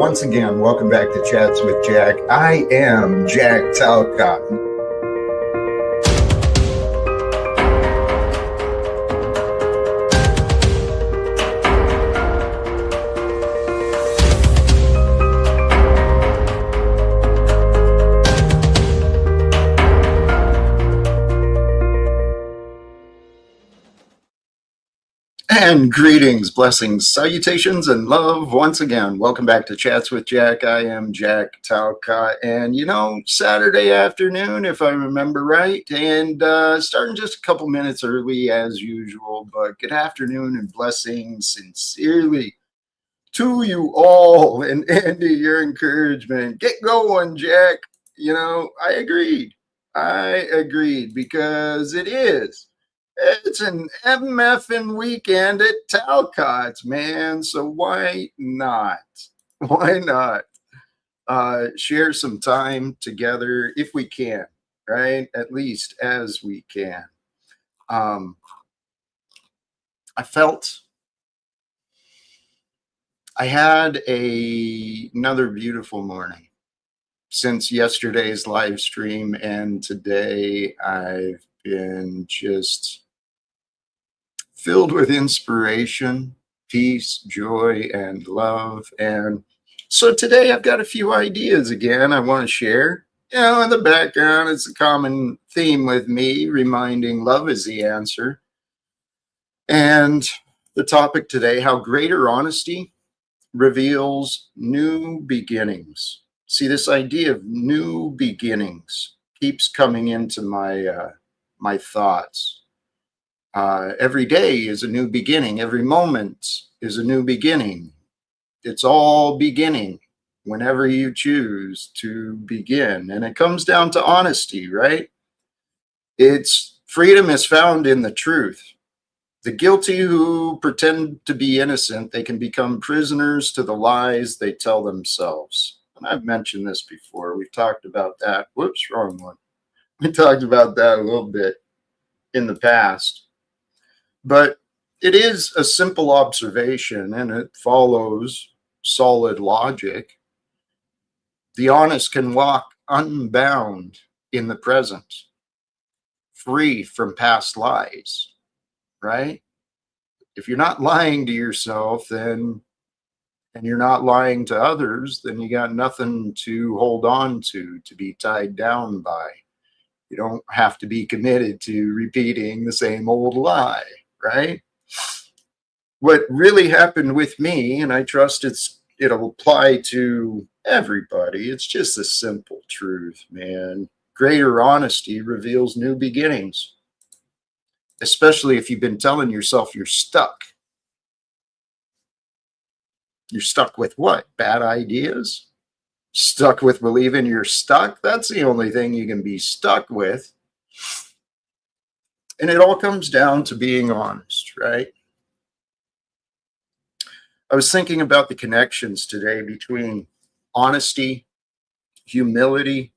once again, welcome back to Chats with Jack. I am Jack Talcott. And greetings, blessings, salutations, and love once again. Welcome back to Chats with Jack. I am Jack Talcott. And Saturday afternoon, if I remember right, and starting just a couple minutes early as usual, but good afternoon and blessings sincerely to you all, and to your encouragement. Get going, Jack. I agreed because it's an MFing weekend at Talcott's, man. So why not? Why not share some time together if we can, right? At least as we can. I felt I had another beautiful morning since yesterday's live stream, and today I've been just filled with inspiration, peace, joy, and love. And so today I've got a few ideas again I want to share. In the background, it's a common theme with me, reminding love is the answer. And the topic today, how greater honesty reveals new beginnings. See, this idea of new beginnings keeps coming into my thoughts. Every day is a new beginning. Every moment is a new beginning. It's all beginning whenever you choose to begin. And it comes down to honesty, right? Freedom is found in the truth. The guilty who pretend to be innocent, they can become prisoners to the lies they tell themselves. And I've mentioned this before. We've talked about that. Whoops, wrong one. We talked about that a little bit in the past. But it is a simple observation, and it follows solid logic. The honest can walk unbound in the present, free from past lies, right? If you're not lying to yourself, and you're not lying to others, then you got nothing to hold on to be tied down by. You don't have to be committed to repeating the same old lie. Right? What really happened with me, and I trust it'll apply to everybody, it's just a simple truth, man. Greater honesty reveals new beginnings, especially if you've been telling yourself you're stuck. You're stuck with what? Bad ideas? Stuck with believing you're stuck? That's the only thing you can be stuck with. And it all comes down to being honest, right? I was thinking about the connections today between honesty, humility,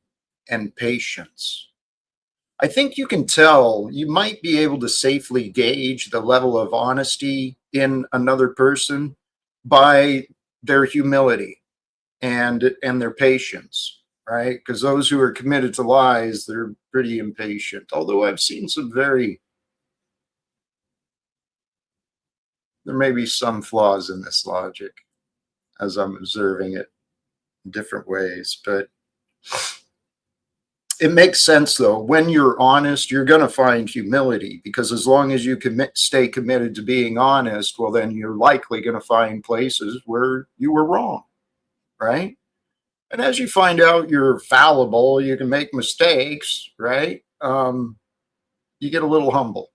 and patience. I think you can tell, you might be able to safely gauge the level of honesty in another person by their humility and their patience. Right? Because those who are committed to lies, they're pretty impatient. Although I've seen there may be some flaws in this logic as I'm observing it in different ways. But it makes sense, though. When you're honest, you're going to find humility, because as long as you stay committed to being honest, well, then you're likely going to find places where you were wrong, right? And as you find out you're fallible, you can make mistakes, right? You get a little humble.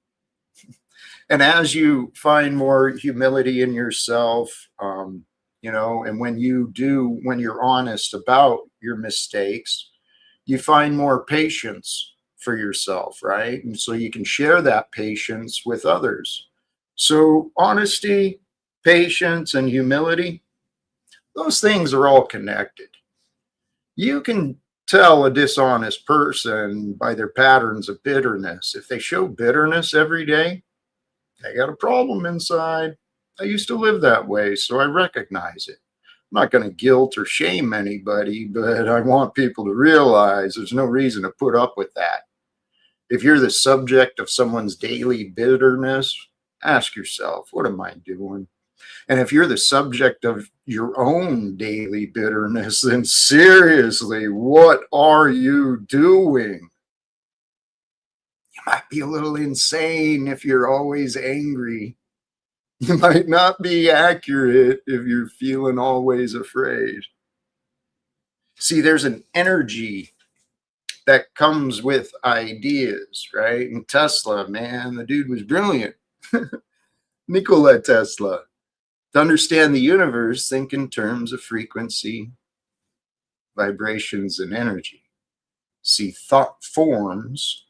And as you find more humility in yourself, and when you're honest about your mistakes, you find more patience for yourself, right? And so you can share that patience with others. So honesty, patience, and humility, those things are all connected. You can tell a dishonest person by their patterns of bitterness. If they show bitterness every day, they got a problem inside. I used to live that way, so I recognize it. not going to guilt or shame anybody, but I want people to realize there's no reason to put up with that. If you're the subject of someone's daily bitterness, ask yourself, what am I doing? And if you're the subject of your own daily bitterness, then seriously, what are you doing? You might be a little insane if you're always angry. You might not be accurate if you're feeling always afraid. See, there's an energy that comes with ideas, right? And Tesla, man, the dude was brilliant. Nikola Tesla. To understand the universe, think in terms of frequency, vibrations, and energy. See, thought forms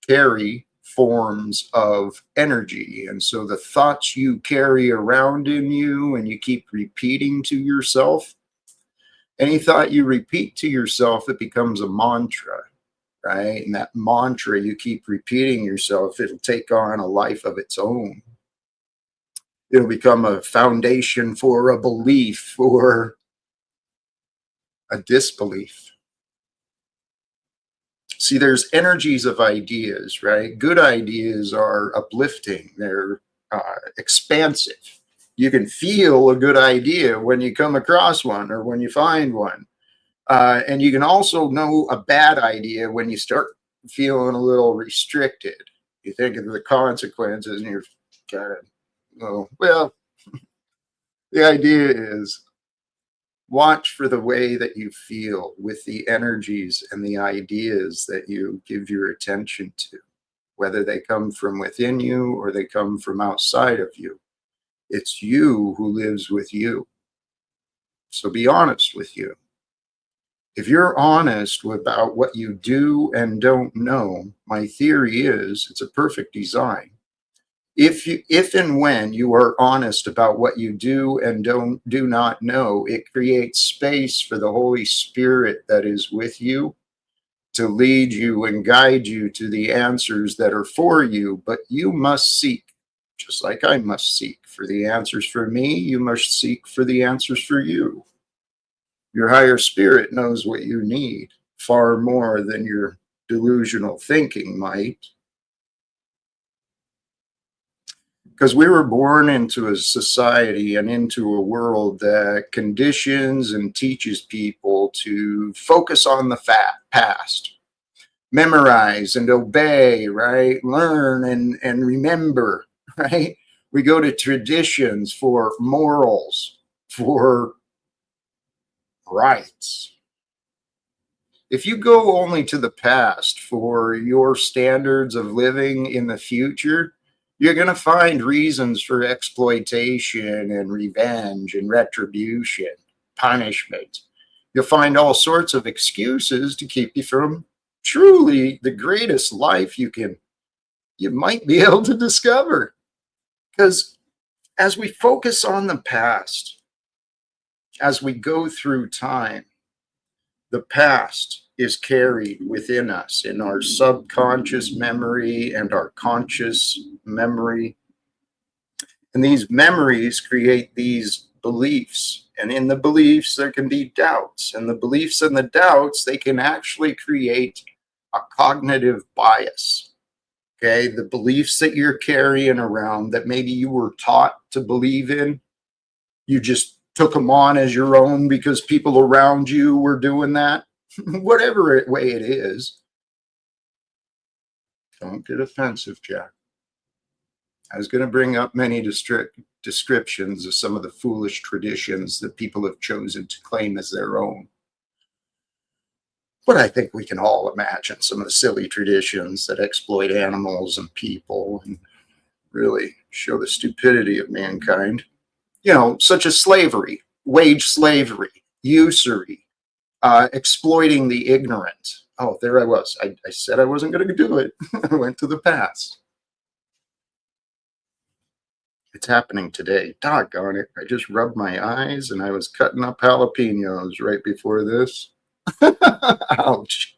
carry forms of energy. And so the thoughts you carry around in you and you keep repeating to yourself, any thought you repeat to yourself, it becomes a mantra, right? And that mantra you keep repeating yourself, it'll take on a life of its own. It'll become a foundation for a belief or a disbelief. See, there's energies of ideas, right? Good ideas are uplifting. They're expansive. You can feel a good idea when you come across one or when you find one. And you can also know a bad idea when you start feeling a little restricted. You think of the consequences and you're kind of, oh, well, the idea is watch for the way that you feel with the energies and the ideas that you give your attention to, whether they come from within you or they come from outside of you. It's you who lives with you. So be honest with you. If you're honest about what you do and don't know, my theory is it's a perfect design. If and when you are honest about what you do and do not know, it creates space for the Holy Spirit that is with you to lead you and guide you to the answers that are for you. But you must seek, just like I must seek for the answers for me, you must seek for the answers for you. Your higher spirit knows what you need far more than your delusional thinking might. Because we were born into a society and into a world that conditions and teaches people to focus on the past, memorize and obey, right? Learn and remember, right? We go to traditions for morals, for rights. If you go only to the past for your standards of living in the future, you're going to find reasons for exploitation and revenge and retribution, punishment. You'll find all sorts of excuses to keep you from truly the greatest life you might be able to discover. Because as we focus on the past, as we go through time, the past is carried within us in our subconscious memory and our conscious memory. And these memories create these beliefs. And in the beliefs, there can be doubts. And the beliefs and the doubts, they can actually create a cognitive bias. Okay, the beliefs that you're carrying around that maybe you were taught to believe in, you just took them on as your own because people around you were doing that. Whatever way it is. Don't get offensive, Jack. I was going to bring up many descriptions of some of the foolish traditions that people have chosen to claim as their own. But I think we can all imagine some of the silly traditions that exploit animals and people and really show the stupidity of mankind. You know, such as slavery, wage slavery, usury, exploiting the ignorant. Oh, there I was. I said I wasn't going to do it. I went to the past. It's happening today. Doggone it. I just rubbed my eyes and I was cutting up jalapenos right before this. Ouch.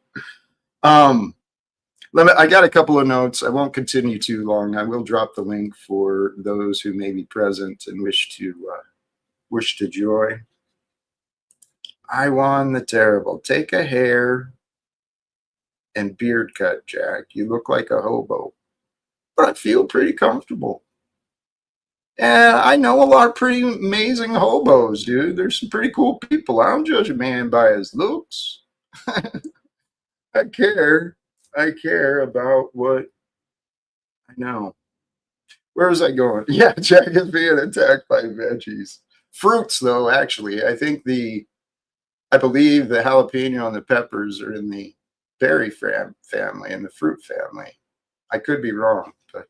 I got a couple of notes. I won't continue too long. I will drop the link for those who may be present and wish to join. I won the terrible. Take a hair and beard cut, Jack. You look like a hobo, but I feel pretty comfortable. And I know a lot of pretty amazing hobos, dude. There's some pretty cool people. I don't judge a man by his looks. I care. I care about what I know. Where was I going? Yeah, Jack is being attacked by veggies. Fruits, though, actually. I believe the jalapeno and the peppers are in the berry family and the fruit family. I could be wrong, but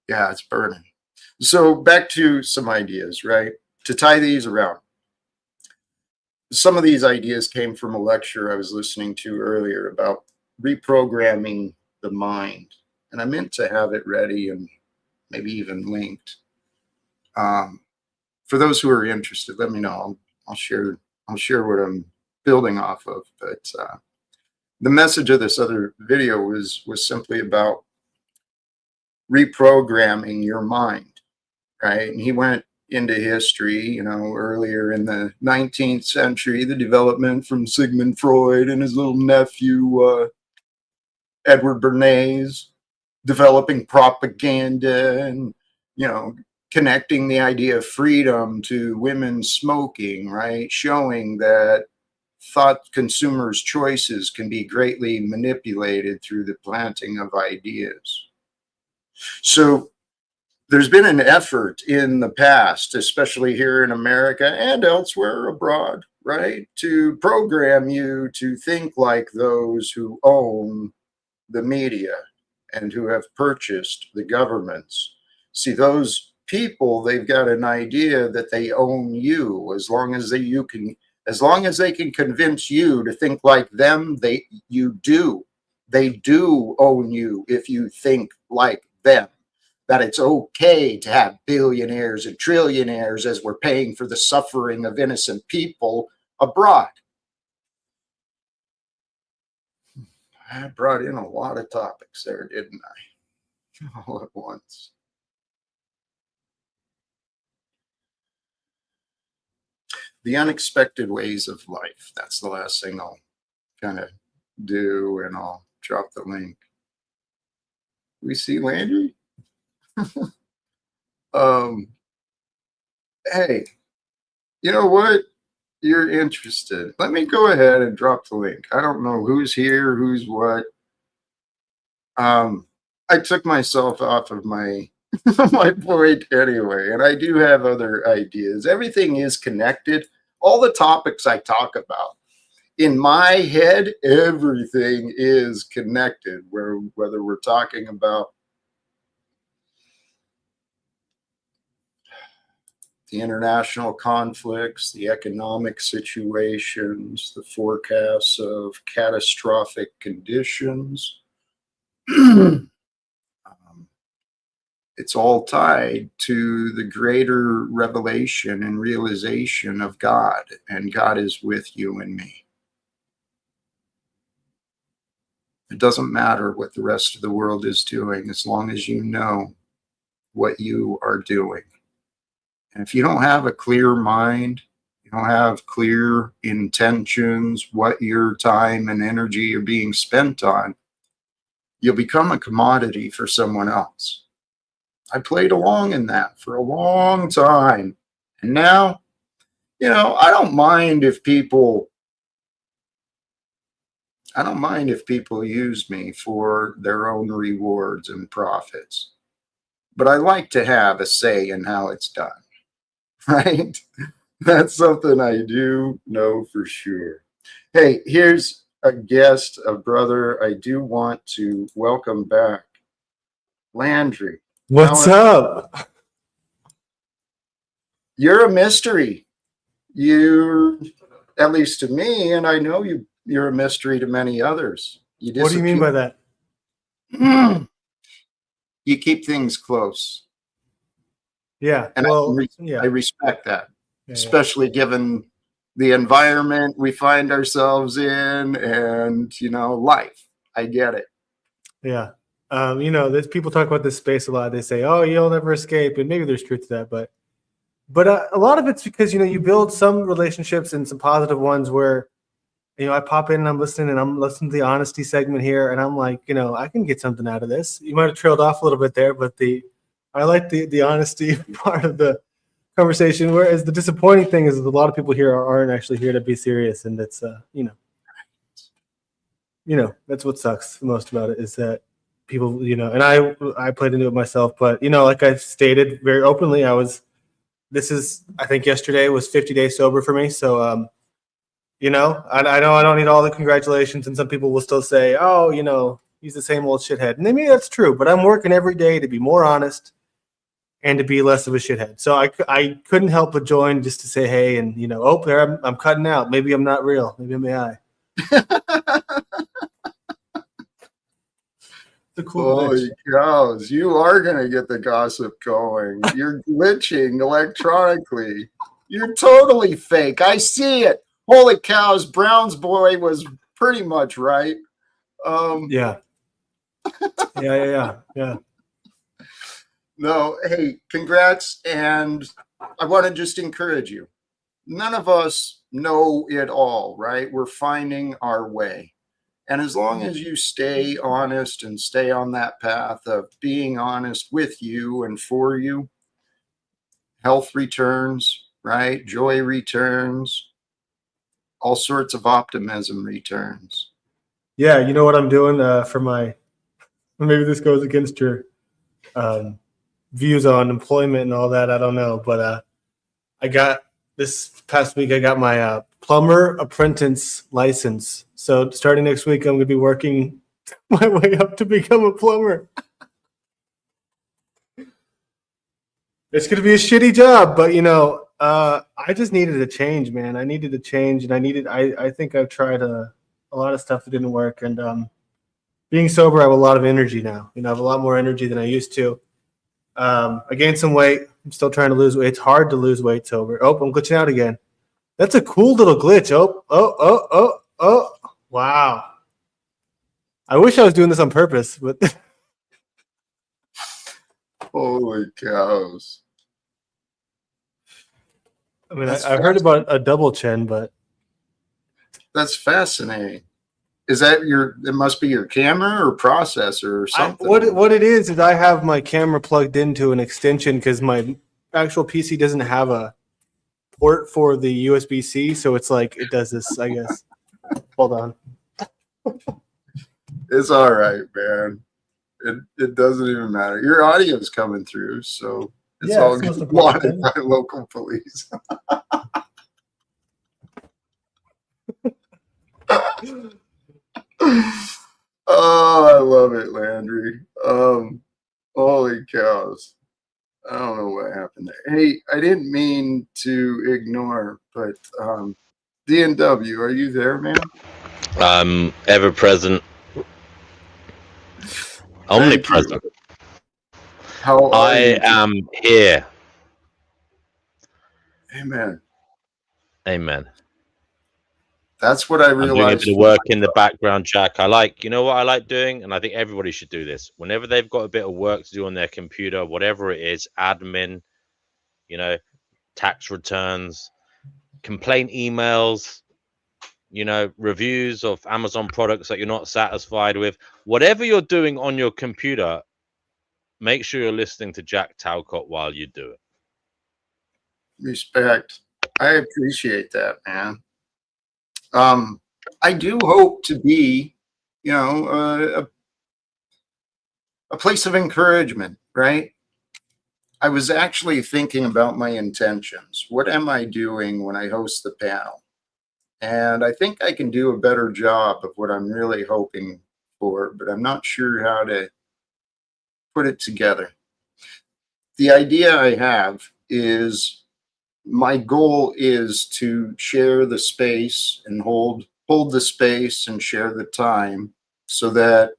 yeah, it's burning. So back to some ideas, right? To tie these around. Some of these ideas came from a lecture I was listening to earlier about reprogramming the mind. And I meant to have it ready and maybe even linked. For those who are interested, let me know. I'll share what I'm building off of. But the message of this other video was simply about reprogramming your mind, right? And he went into history, earlier in the 19th century, the development from Sigmund Freud and his little nephew, Edward Bernays, developing propaganda and, connecting the idea of freedom to women smoking, right? Showing that thought consumers' choices can be greatly manipulated through the planting of ideas. So there's been an effort in the past, especially here in America and elsewhere abroad, right, to program you to think like those who own the media and who have purchased the governments. See, those people, they've got an idea that they own you. As long as they can convince you to think like them, they do own you if you think like them. That it's okay to have billionaires and trillionaires as we're paying for the suffering of innocent people abroad. I brought in a lot of topics there, didn't I? All at once. The unexpected ways of life. That's the last thing I'll kind of do, and I'll drop the link. We see Landry? Hey, you know what? You're interested. Let me go ahead and drop the link. I don't know who's here, who's what. I took myself off of my my point anyway, and I do have other ideas. Everything is connected. All the topics I talk about, in my head, everything is connected. Whether we're talking about the international conflicts, the economic situations, the forecasts of catastrophic conditions. It's all tied to the greater revelation and realization of God, and God is with you and me. It doesn't matter what the rest of the world is doing as long as you know what you are doing. And if you don't have a clear mind, you don't have clear intentions, what your time and energy are being spent on, you'll become a commodity for someone else. I played along in that for a long time. And now, I don't mind if people use me for their own rewards and profits. But I like to have a say in how it's done. Right? That's something I do know for sure. Hey, here's a guest, a brother I do want to welcome back. Landry. What's up? You're a mystery. You're, at least to me, and I know you're a mystery to many others. What do you mean by that? You keep things close. Yeah. And well, I respect that, yeah, especially given the environment we find ourselves in and, life. I get it. Yeah. There's people talk about this space a lot. They say, oh, you'll never escape. And maybe there's truth to that. But But a lot of it's because, you build some relationships and some positive ones where, I pop in and I'm listening to the honesty segment here, and I'm like, I can get something out of this. You might have trailed off a little bit there, but I like the honesty part of the conversation. Whereas the disappointing thing is that a lot of people here aren't actually here to be serious, and that's that's what sucks the most about it is that people, and I played into it myself, but like I stated very openly, I think yesterday was 50 days sober for me. So, I know I don't need all the congratulations, and some people will still say, oh, he's the same old shithead. And maybe that's true, but I'm working every day to be more honest and to be less of a shithead. So I couldn't help but join just to say, hey, and, there I'm cutting out. Maybe I'm not real. Maybe I'm AI. Cool Holy cows, you are going to get the gossip going. You're glitching electronically. You're totally fake. I see it. Holy cows, Brown's boy was pretty much right. Yeah. No, hey, congrats. And I want to just encourage you. None of us know it all, right? We're finding our way. And as long as you stay honest and stay on that path of being honest with you and for you, health returns, right? Joy returns, all sorts of optimism returns. Yeah, you know what I'm doing maybe this goes against your views on employment and all that. I don't know, but this past week, I got my plumber apprentice license. So starting next week, I'm going to be working my way up to become a plumber. It's going to be a shitty job, but I just needed a change, man. I needed a change, and I think I've tried a lot of stuff that didn't work, and being sober, I have a lot of energy now. I have a lot more energy than I used to. I gained some weight. I'm still trying to lose weight. It's hard to lose weight sober. Oh, I'm glitching out again. That's a cool little glitch. Oh. Wow. I wish I was doing this on purpose, but Holy cows. I mean, I heard about a double chin, but that's fascinating. Is that it must be your camera or processor or something? What it is I have my camera plugged into an extension because my actual PC doesn't have a port for the USB-C, so it's like it does this, I guess. Hold on. It's all right, man. It doesn't even matter. Your audio is coming through, so it's all wanted by local police. Oh, I love it, Landry. Holy cows. I don't know what happened there. Hey, I didn't mean to ignore, but DNW, are you there, man? Ever present. Omnipresent. How are you? I am here. Amen. Amen. That's what I realized. I'm doing a bit of work in the background, Jack. You know what I like doing? And I think everybody should do this. Whenever they've got a bit of work to do on their computer, whatever it is, admin, tax returns, complaint emails, reviews of Amazon products that you're not satisfied with, whatever you're doing on your computer, make sure you're listening to Jack Talcott while you do it. Respect. I appreciate that, man. I do hope to be, a place of encouragement, right? I was actually thinking about my intentions. What am I doing when I host the panel? And I think I can do a better job of what I'm really hoping for, but I'm not sure how to put it together. The idea I have is my goal is to share the space and hold the space and share the time so that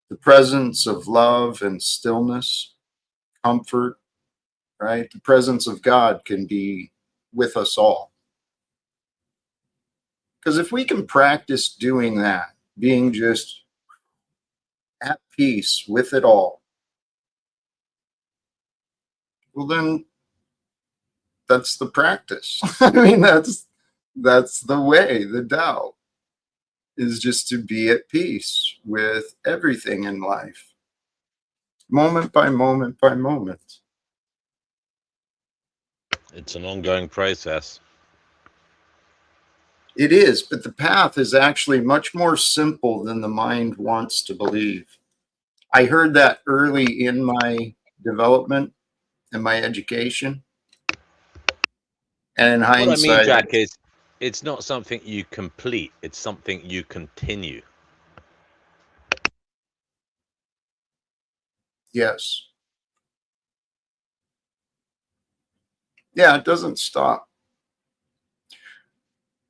the presence of love and stillness, comfort, right? The presence of God can be with us all. Because if we can practice doing that, being just at peace with it all, Well, then that's the practice. I mean, that's the way, the Tao is just to be at peace with everything in life, moment by moment by moment. It's an ongoing process. It is, but the path is actually much more simple than the mind wants to believe. I heard that early in my development and my education. And in What I mean, hindsight, Jack, is it's not something you complete, it's something you continue. yes. Yeah, it doesn't stop.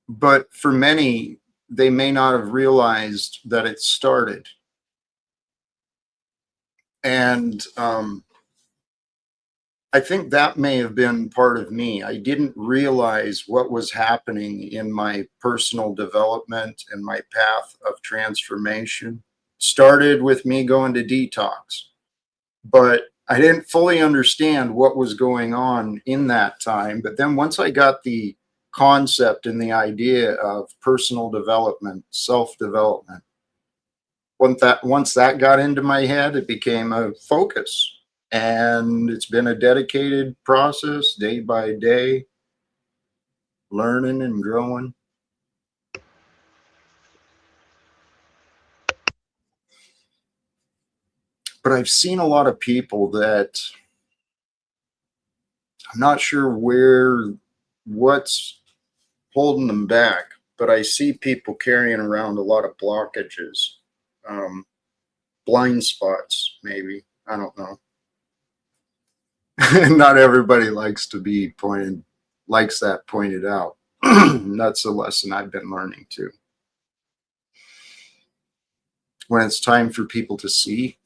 But for many, they may not have realized that it started. And I think that may have been part of me. I didn't realize what was happening in my personal development and my path of transformation. Started with me going to detox, but I didn't fully understand what was going on in that time. But then once I got the concept and the idea of personal development, self-development, once that got into my head, it became a focus. And it's been a dedicated process, day by day, learning and growing. But I've seen a lot of people that I'm not sure what's holding them back, but I see people carrying around a lot of blockages, um, blind spots, maybe. I don't know. Not everybody likes that pointed out. That's a lesson I've been learning too. When it's time for people to see,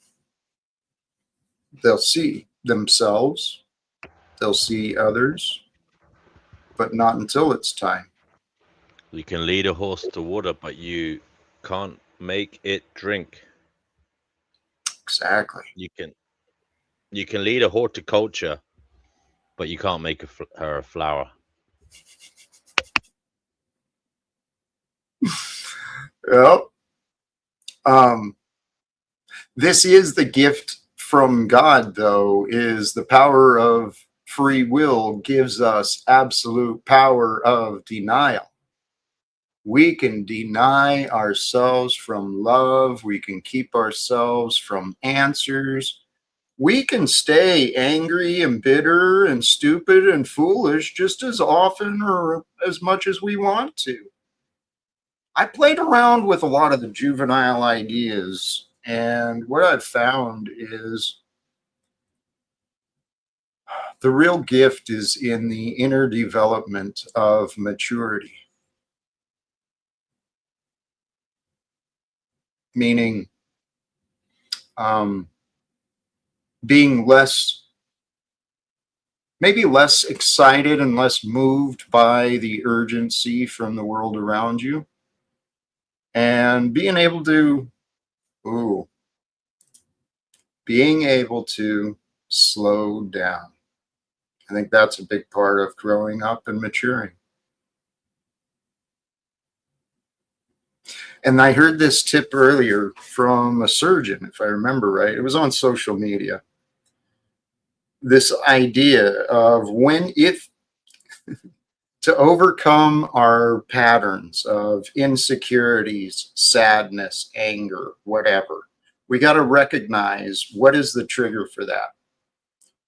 they'll see themselves, they'll see others, but not until it's time. You can lead a horse to water, but you can't make it drink. Exactly. You can lead a horticulture, but you can't make her a flower. Well, um, this is the gift from God, though, is the power of free will gives us absolute power of denial. We can deny ourselves from love. We can keep ourselves from answers. We can stay angry and bitter and stupid and foolish just as often or as much as we want to. I played around with a lot of the juvenile ideas, and what I've found is the real gift is in the inner development of maturity, meaning being maybe less excited and less moved by the urgency from the world around you, and ooh, being able to slow down. I think that's a big part of growing up and maturing. And I heard this tip earlier from a surgeon, if I remember right. It was on social media. This idea of if to overcome our patterns of insecurities, sadness, anger, whatever, we got to recognize what is the trigger for that.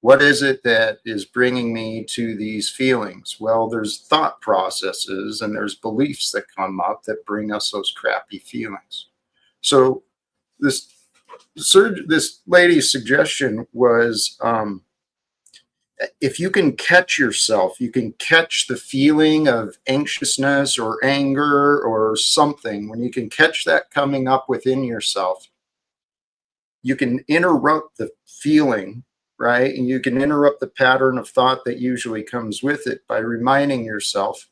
What is it that is bringing me to these feelings? Well, there's thought processes and there's beliefs that come up that bring us those crappy feelings. So this lady's suggestion was, if you can catch yourself, you can catch the feeling of anxiousness or anger or something, when you can catch that coming up within yourself, you can interrupt the feeling, right? And you can interrupt the pattern of thought that usually comes with it by reminding yourself,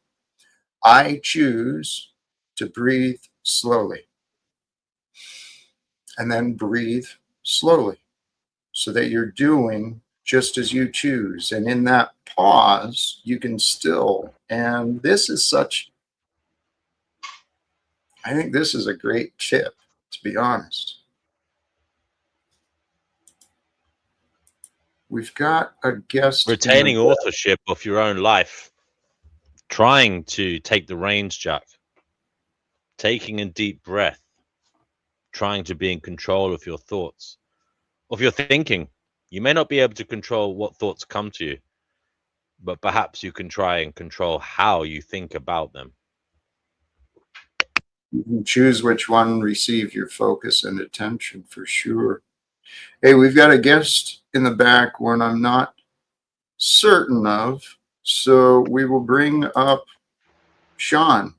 I choose to breathe slowly. And then breathe slowly so that you're doing just as you choose. And in that pause, you can still, and this is such, I think this is a great tip, to be honest. We've got a guest. Retaining authorship of your own life. Trying to take the reins, Jack. Taking a deep breath. Trying to be in control of your thoughts, of your thinking. You may not be able to control what thoughts come to you, but perhaps you can try and control how you think about them. You can choose which one receive your focus and attention, for sure. Hey, we've got a guest in the back, one I'm not certain of, so we will bring up Sean.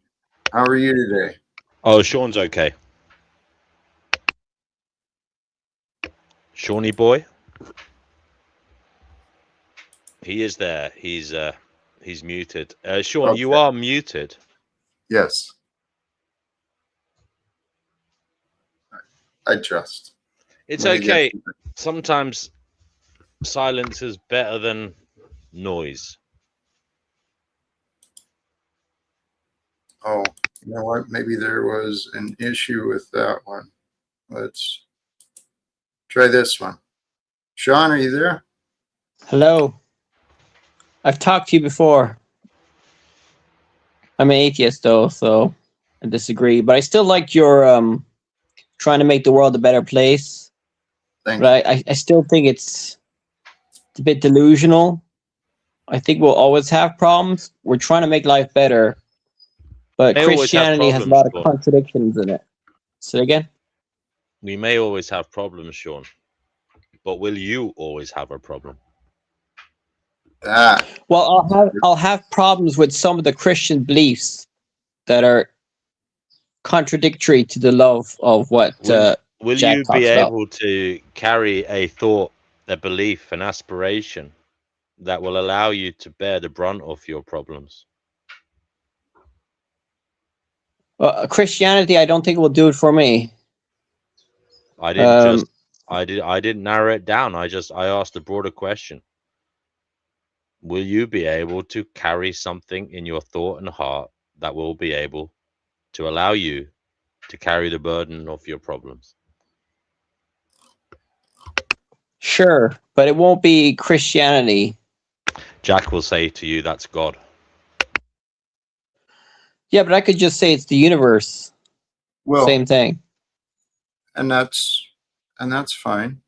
How are you today? Oh, Sean's okay. Shawnee boy. He is there. He's muted. Sean, Okay. you are muted. Yes. I trust. It's Let me get- okay. Sometimes silence is better than noise. Oh, you know what? Maybe there was an issue with that one. Let's try this one. Sean, are you there? Hello. I've talked to you before. I'm an atheist though, so I disagree. But I still like your trying to make the world a better place. Thank you. But I still think it's a bit delusional. I think we'll always have problems. We're trying to make life better. But They always have Christianity has a problems, lot of Sean. contradictions in it. Say again? We may always have problems, Sean, but will you always have a problem? That. Well, I'll have problems with some of the Christian beliefs that are contradictory to the love of what Will Jack you talks be about. able to carry a thought, a belief, an aspiration that will allow you to bear the brunt of your problems? Christianity, I don't think will do it for me. I didn't narrow it down. I asked a broader question. Will you be able to carry something in your thought and heart that will be able to allow you to carry the burden of your problems? Sure, but it won't be Christianity. Jack will say to you, that's God. Yeah, but I could just say it's the universe. Well, Same thing. and that's fine.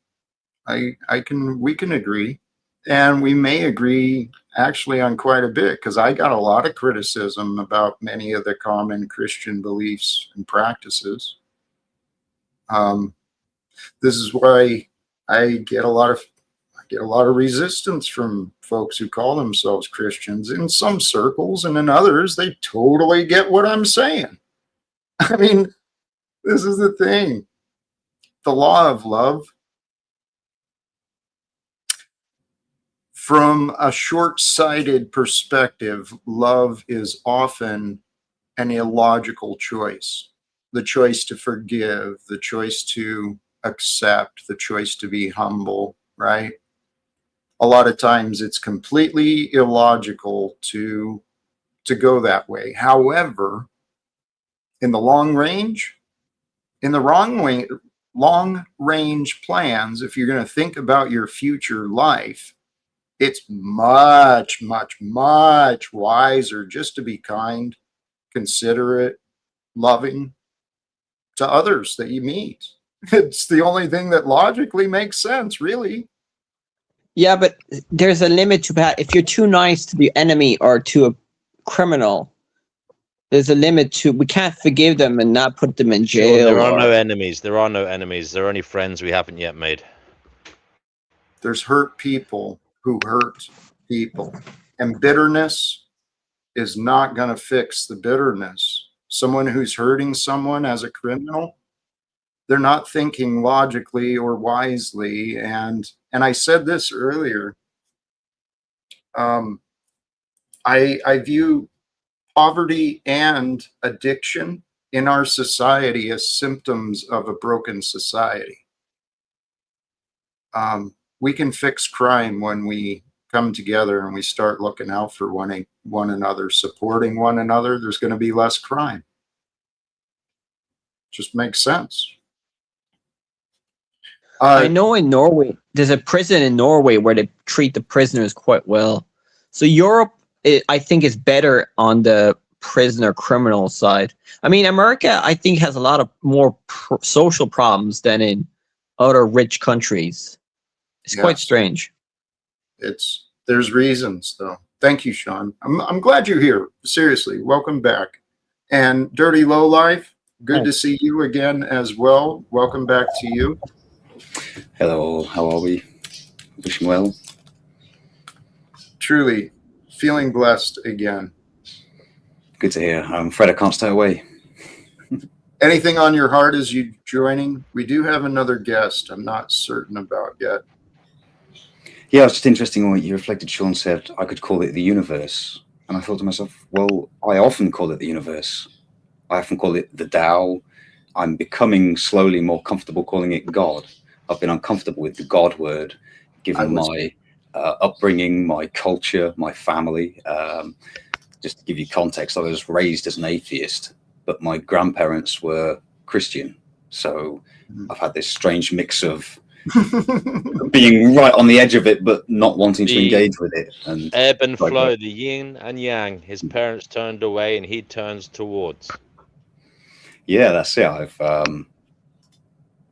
We can agree, and we may agree actually on quite a bit, because I got a lot of criticism about many of the common Christian beliefs and practices. This is why I get a lot of resistance from folks who call themselves Christians in some circles, and in others they totally get what I'm saying. I mean, this is the thing. The law of love, from a short-sighted perspective, love is often an illogical choice. The choice to forgive, the choice to accept, the choice to be humble, right? A lot of times it's completely illogical to go that way. However, in the long range, in the long range plans, if you're going to think about your future life, it's much, much, much wiser just to be kind, considerate, loving to others that you meet. It's the only thing that logically makes sense, really. Yeah, but there's a limit to that. If you're too nice to the enemy or to a criminal, there's a limit to. We can't forgive them and not put them in Sure, jail. there are no enemies. There are no enemies. There are only friends we haven't yet made. There's hurt people who hurt people, and bitterness is not going to fix the bitterness. Someone who's hurting someone as a criminal, they're not thinking logically or wisely. And I said this earlier. I view poverty and addiction in our society as symptoms of a broken society. we can fix crime when we come together and we start looking out for one another, supporting one another. There's going to be less crime. Just makes sense. I know in Norway, there's a prison in Norway where they treat the prisoners quite well. So Europe, I think, is better on the prisoner criminal side. I mean, America, I think, has a lot of more social problems than in other rich countries. It's quite Yes. strange. There's reasons though. Thank you, Sean. I'm glad you're here. Seriously, welcome back. And Dirty Lowlife, good to see you again as well. Welcome back to you. Hello, how are we? Wishing well. Truly feeling blessed again. Good to hear. I'm afraid I can't stay away. Anything on your heart as you joining? We do have another guest I'm not certain about yet. Yeah, it's just interesting what you reflected. Sean said I could call it the universe. And I thought to myself, well, I often call it the universe. I often call it the Tao. I'm becoming slowly more comfortable calling it God. I've been uncomfortable with the God word, given my upbringing, my culture, my family. Just to give you context, I was raised as an atheist, but my grandparents were Christian. So I've had this strange mix of being right on the edge of it, but not wanting to engage with it. And ebb and flow, the yin and yang. His parents turned away and he turns towards. Yeah, that's it. I've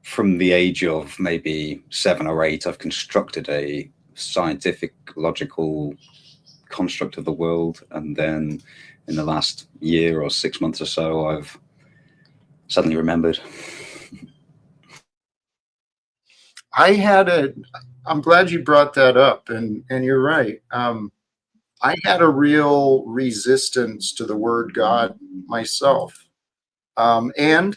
from the age of maybe 7 or 8, I've constructed a scientific, logical construct of the world, and then in the last year or 6 months or so, I've suddenly remembered. I'm glad you brought that up, and you're right. I had a real resistance to the word God myself. And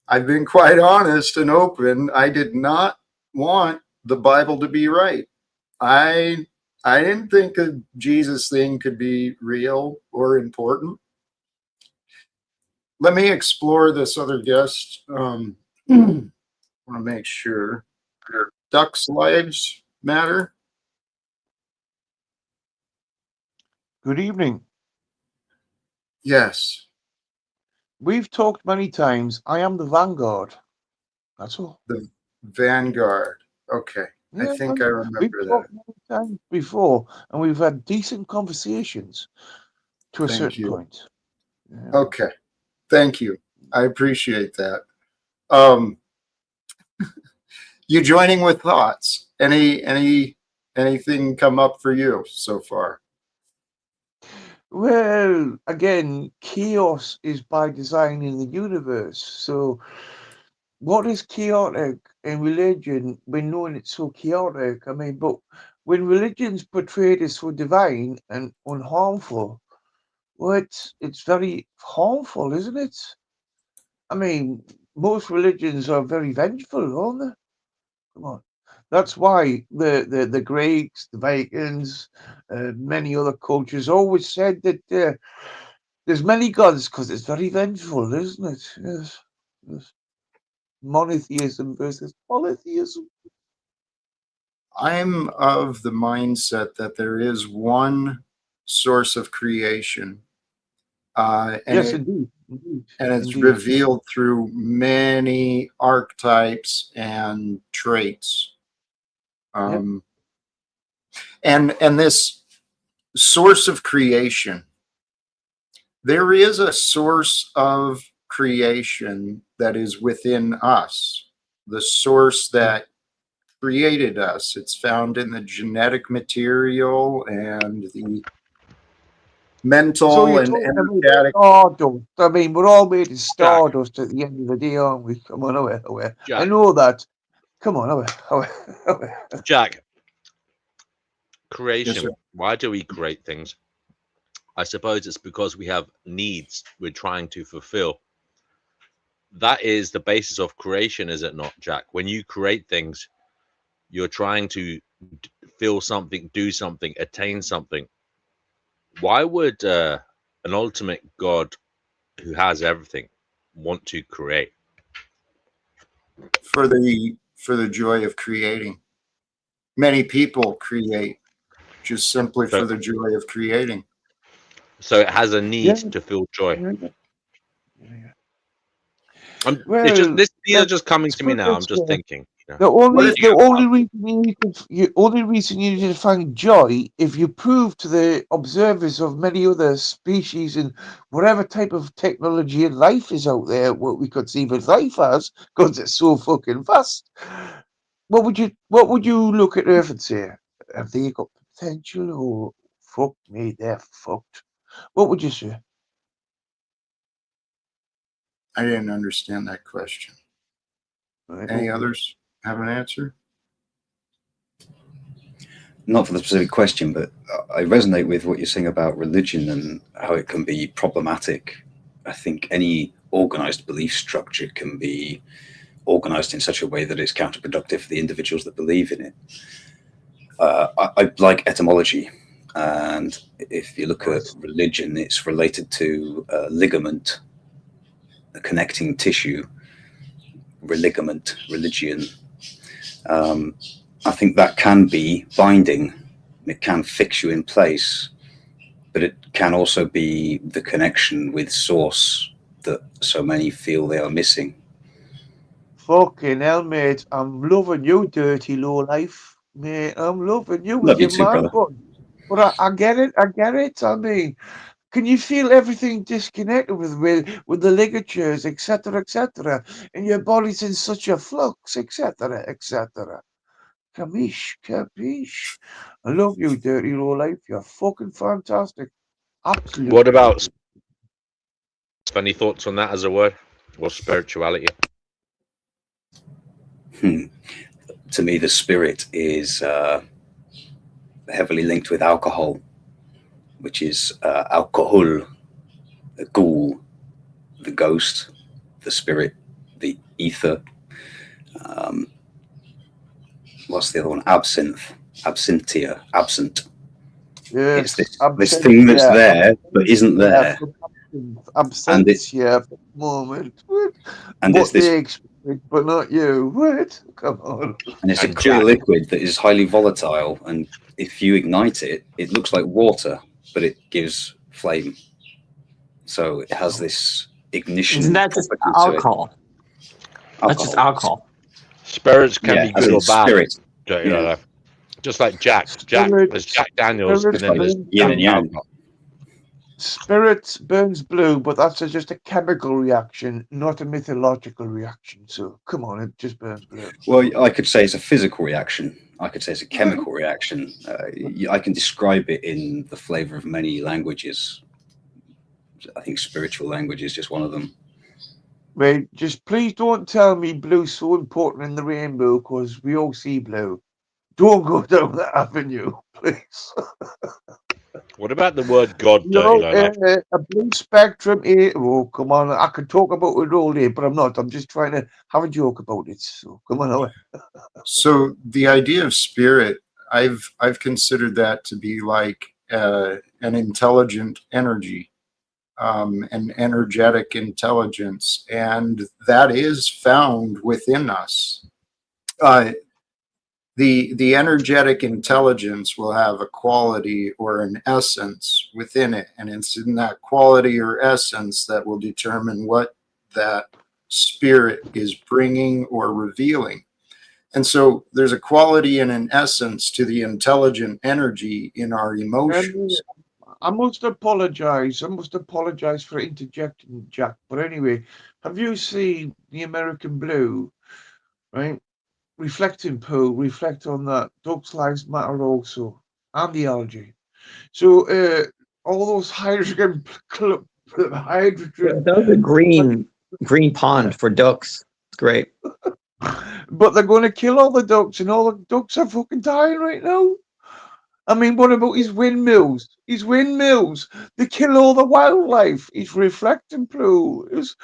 I've been quite honest and open. I did not want the Bible to be right. I didn't think a Jesus thing could be real or important. Let me explore this other guest. I want to make sure. Ducks' lives matter. Good evening. Yes. We've talked many times. I am the Vanguard. That's all. The Vanguard. Okay. Yeah, I think I remember we've that. talked many times before, and we've had decent conversations to a Thank certain you. point. Yeah. Okay. Thank you. I appreciate that. You joining with thoughts? Anything come up for you so far? Well, again, chaos is by design in the universe. So, what is chaotic in religion when knowing it's so chaotic? I mean, but when religion's portrayed as so divine and unharmful, well, it's very harmful, isn't it? I mean, most religions are very vengeful, aren't they? Come on. That's why the Greeks, the Vikings, many other cultures always said that there's many gods because it's very vengeful, isn't it? Yes. Yes. Monotheism versus polytheism. I'm of the mindset that there is one source of creation. Yes, indeed. Indeed. And it's Indeed. revealed through many archetypes and traits. And this source of creation, there is a source of creation that is within us, the source that created us. It's found in the genetic material and the mental and energetic. Stardust. I mean, we're all made of stardust at the end of the day, aren't we? Come on, away. I know that. Come on, away. Jack, creation. Yes, why do we create things? I suppose it's because we have needs we're trying to fulfill. That is the basis of creation, is it not, Jack? When you create things, you're trying to feel something, do something, attain something. Why would an ultimate God who has everything want to create? For the joy of creating. many people create just simply So- for the joy of creating. So it has a need Yeah. to feel joy. Yeah. It's Well, just these are just coming to me now. I'm let's just go. thinking. You know. The only if only reason you need to find joy if you prove to the observers of many other species and whatever type of technology and life is out there, what we conceive of life as, because it's so fucking vast. What would you look at Earth and say? Have they got potential or fuck me, they're fucked? What would you say? I didn't understand that question. Right, Any okay. others have an answer? Not for the specific question, but I resonate with what you're saying about religion and how it can be problematic. I think any organized belief structure can be organized in such a way that it's counterproductive for the individuals that believe in it. I like etymology, and if you look at religion, it's related to ligament, a connecting tissue, religament, religion. I think that can be binding. It can fix you in place, but it can also be the connection with source that so many feel they are missing. Fucking hell, mate. I'm loving you, dirty low life. Mate, I'm loving you with Love you your too, man brother. bun. But I get it, I get it. I mean, can you feel everything disconnected with the ligatures, etc., and your body's in such a flux, etc. Capiche, capiche. I love you, dirty low life. You're fucking fantastic. Absolutely. What about any thoughts on that as a word or spirituality? To me, the spirit is heavily linked with alcohol, which is alcohol, the ghoul, the ghost, the spirit, the ether. What's the other one? Absinthe, absentia, absent. Yes, It's this thing that's there but isn't there, and it Absentia for the moment. What? and What it's this they expect, but not you. What? Come on. and it's a And clear Jack. liquid that is highly volatile, and if you ignite it, it looks like water, but it gives flame. So it has this ignition Isn't that just property to it. alcohol? That's just alcohol. Spirits can Yeah, be as good in or bad. spirit. Dirty Yeah. Lola. Just like Jack. There's Jack Daniels, Spirit and then there's burns yin and blue. yang. alcohol. Spirit burns blue, but that's just a chemical reaction, not a mythological reaction. So come on, it just burns blue. Well, I could say it's a physical reaction. I could say it's a chemical reaction. I can describe it in the flavor of many languages. I think spiritual language is just one of them. Wait, just please don't tell me blue's so important in the rainbow because we all see blue. Don't go down that avenue, please. What about the word God, You Dirty know, Lola? a blue spectrum. Oh, come on! I could talk about it all day, but I'm not. I'm just trying to have a joke about it. So come on, away. So the idea of spirit, I've considered that to be like an intelligent energy, an energetic intelligence, and that is found within us. The energetic intelligence will have a quality or an essence within it, and it's in that quality or essence that will determine what that spirit is bringing or revealing. And so there's a quality and an essence to the intelligent energy in our emotions. I must apologize. I must apologize for interjecting, Jack. But anyway, have you seen the American Blue? Right, reflecting pool. Reflect on that. Ducks' lives matter also, and the algae. So all those hydrogen. That was a green pond for ducks. It's great. But they're going to kill all the ducks, and all the ducks are fucking dying right now. I mean, what about his windmills? His windmills. They kill all the wildlife. His reflecting pool is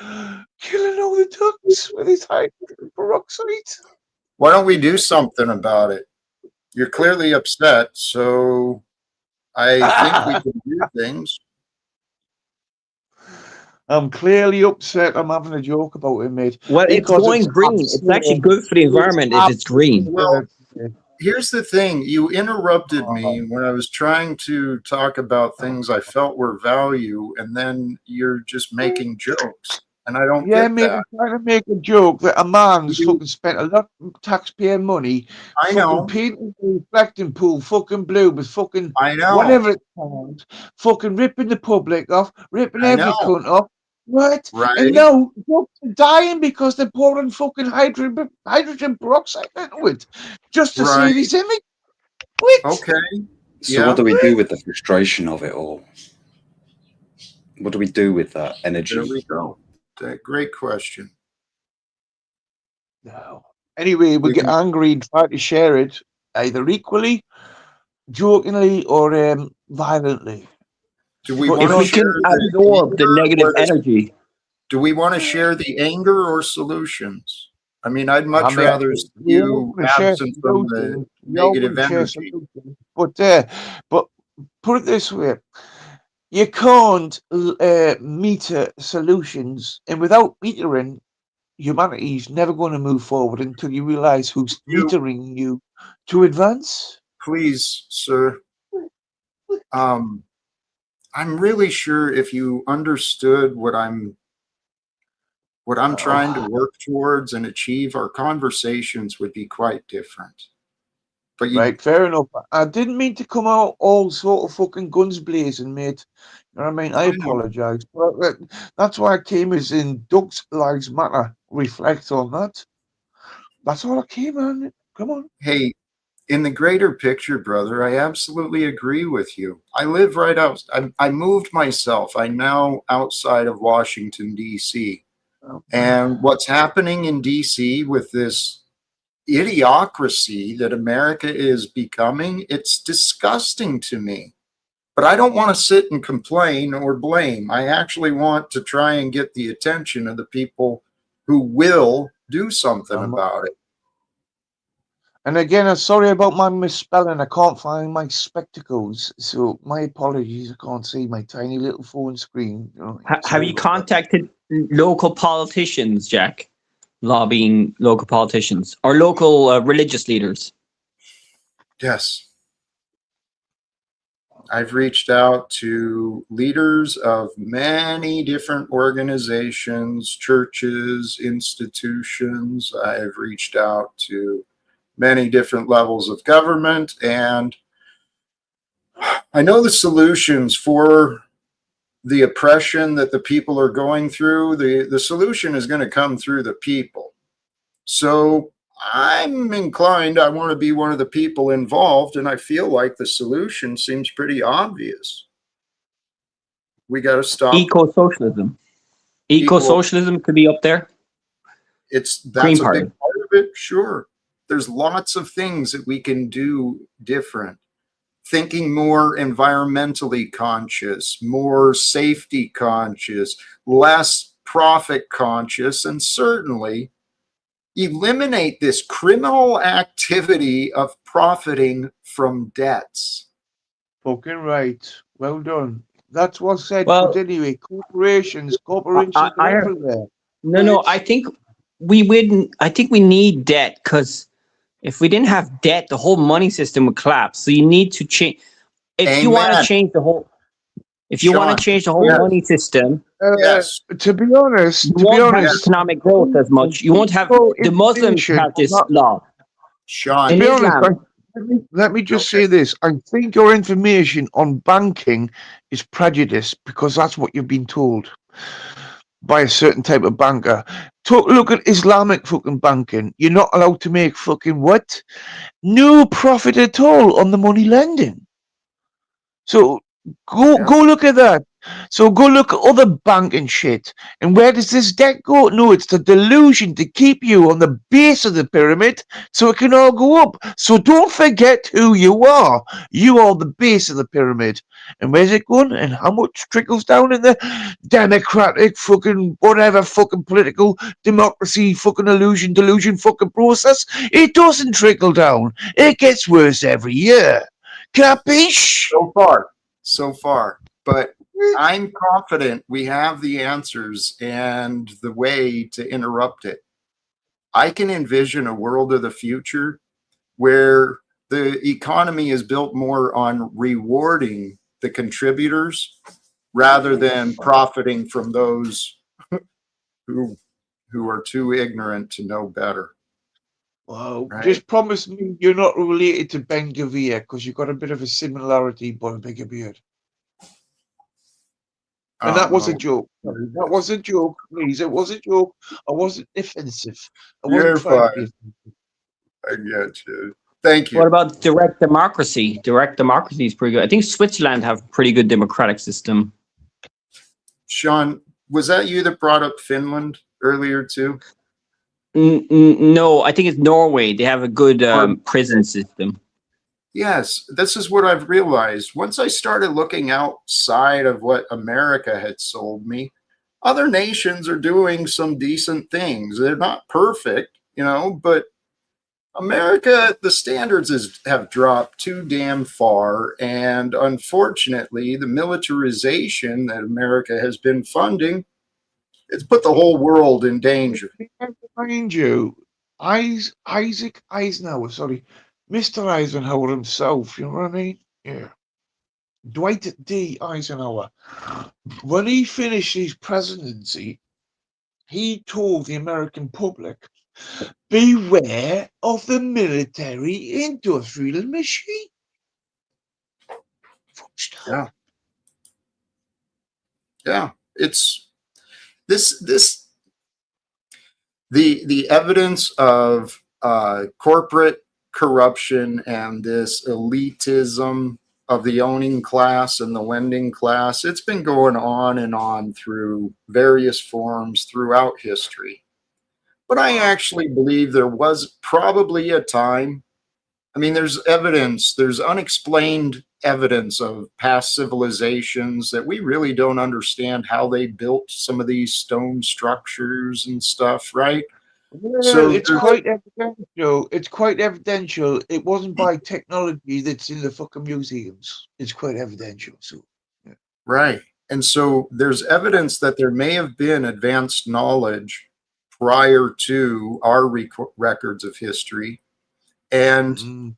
killing all the ducks with his hydrogen peroxide. Why don't we do something about it? You're clearly upset, so I think we can do things. I'm clearly upset. I'm having a joke about it, mate. Well, it's Because going green. It's actually good for the environment if it's green. Well, here's the thing. You interrupted me when I was trying to talk about things I felt were value, and then you're just making jokes. And I don't Yeah, get mate, that. I'm trying to make a joke that a man's You, fucking spent a lot of taxpayer money I fucking know. painting the reflecting pool fucking blue with fucking I know. whatever it's called, fucking ripping the public off, ripping I every know. cunt off. Right? And Right? now folks are dying because they're pouring fucking hydrogen peroxide into it just to Right. see these images. What? Okay. So Yeah. what do we do with the frustration of it all? What do we do with that There energy? we go. Great question. No. Anyway, we We, get angry and try to share it either equally, jokingly, or violently. do we But want If to we share can the absorb the anger negative or energy, do we want to share the anger or solutions? I mean, I'd I much mean, rather see we all you want to share absent from the solutions. We all want negative to share energy. solutions. But put it this way: you can't meter solutions, and without metering, humanity's never going to move forward until you realize who's You, metering you to advance. please, sir. Um, I'm really sure if you understood what I'm trying to Oh, work towards and achieve, our conversations would be quite different. But you, right, fair enough. I didn't mean to come out all sort of fucking guns blazing, mate. You know what I mean? I I know. apologize. But that's why I came as in Doug's Lives Matter. Reflect on that. That's all I came on. Come on. Hey, in the greater picture, brother, I absolutely agree with you. I live right out. I moved myself. I'm now outside of Washington, D.C. And what's happening in D.C. with this idiocracy that America is becoming, it's disgusting to me. But I don't want to sit and complain or blame. I actually want to try and get the attention of the people who will do something Um, about it. and again, I'm sorry about my misspelling. I can't find my spectacles, so my apologies. I can't see my tiny little phone screen. You know, have sorry you about that. contacted local politicians, Jack? Lobbying local politicians or local religious leaders? Yes. I've reached out to leaders of many different organizations, churches, institutions. I've reached out to many different levels of government, and I know the solutions for the oppression that the people are going through. The solution is going to come through the people. So I'm inclined, I want to be one of the people involved, and I feel like the solution seems pretty obvious. We got to stop Eco-socialism. equal. Eco-socialism could be up there. That's Green a big Party. part of it, sure. There's lots of things that we can do different. Thinking more environmentally conscious, more safety conscious, less profit conscious, and certainly eliminate this criminal activity of profiting from debts. Fucking right. Well done. That's what's said. But Well, anyway, corporations I, are I have everywhere. no. I think we wouldn't. I think we need debt because if we didn't have debt, the whole money system would collapse. So you need to change. If you want to Amen. change the whole, if you want Sean, to change the whole yes, money system, yes, To be you honest, won't have yes. economic growth as much. You won't have no the Muslims information have on this that. law. To Sean, In be honest, Islam, let me just okay. say this. I think your information on banking is prejudiced because that's what you've been told by a certain type of banker. Look at Islamic fucking banking. You're not allowed to make fucking what? No profit at all on the money lending. So go look at that. So go look at other banking shit. And where does this debt go? No, it's the delusion to keep you on the base of the pyramid so it can all go up. So don't forget who you are. You are the base of the pyramid. And where's it going? And how much trickles down in the democratic fucking whatever fucking political democracy fucking delusion fucking process? It doesn't trickle down. It gets worse every year. Capiche? So far. But I'm confident we have the answers and the way to interrupt it. I can envision a world of the future where The economy is built more on rewarding the contributors rather than profiting from those who are too ignorant to know better. Well, Right? just promise me you're not related to Ben Gavir because you've got a bit of a similarity, but a bigger beard. And that was a No. joke. Sorry, that was a joke, please. It was a joke. I wasn't offensive. I wasn't You're trying to be fine. offensive. I get you. Thank What you. about direct democracy? Direct democracy is pretty good. I think Switzerland have pretty good democratic system. Sean, was that you that brought up Finland earlier too? No, I think it's Norway. They have a good prison system. Yes, this is what I've realized. Once I started looking outside of what America had sold me, other nations are doing some decent things. They're not perfect, but America, the standards have dropped too damn far. And unfortunately, the militarization that America has been funding, it's put the whole world in danger. Mind you, Isaac Eisenhower, sorry, Mr. Eisenhower himself, you know what I mean? Yeah. Dwight D. Eisenhower, when he finished his presidency, he told the American public, beware of the military industrial machine. Yeah. Yeah. It's the evidence of corporate corruption and this elitism of the owning class and the lending class, it's been going on and on through various forms throughout history. But I actually believe there was probably a time. I mean, there's evidence, there's unexplained evidence of past civilizations that we really don't understand how they built some of these stone structures and stuff, right? Well, So it's quite evidential. It's quite evidential. It wasn't by technology that's in the fucking museums. It's quite evidential. So, yeah. right. And so there's evidence that there may have been advanced knowledge prior to our records of history. And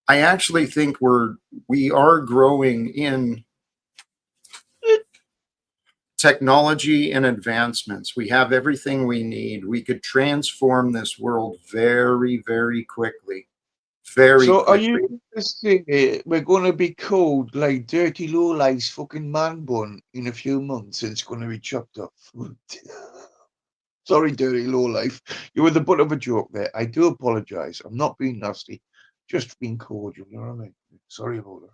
I actually think we are growing in technology and advancements. We have everything we need. We could transform this world very, very quickly. Very So are quickly. you going to say we're going to be called like dirty low-life fucking man bun in a few months and it's going to be chopped off? Sorry, dirty low-life. You were the butt of a joke there. I do apologize. I'm not being nasty. Just being cordial. You know what I mean? Sorry about that.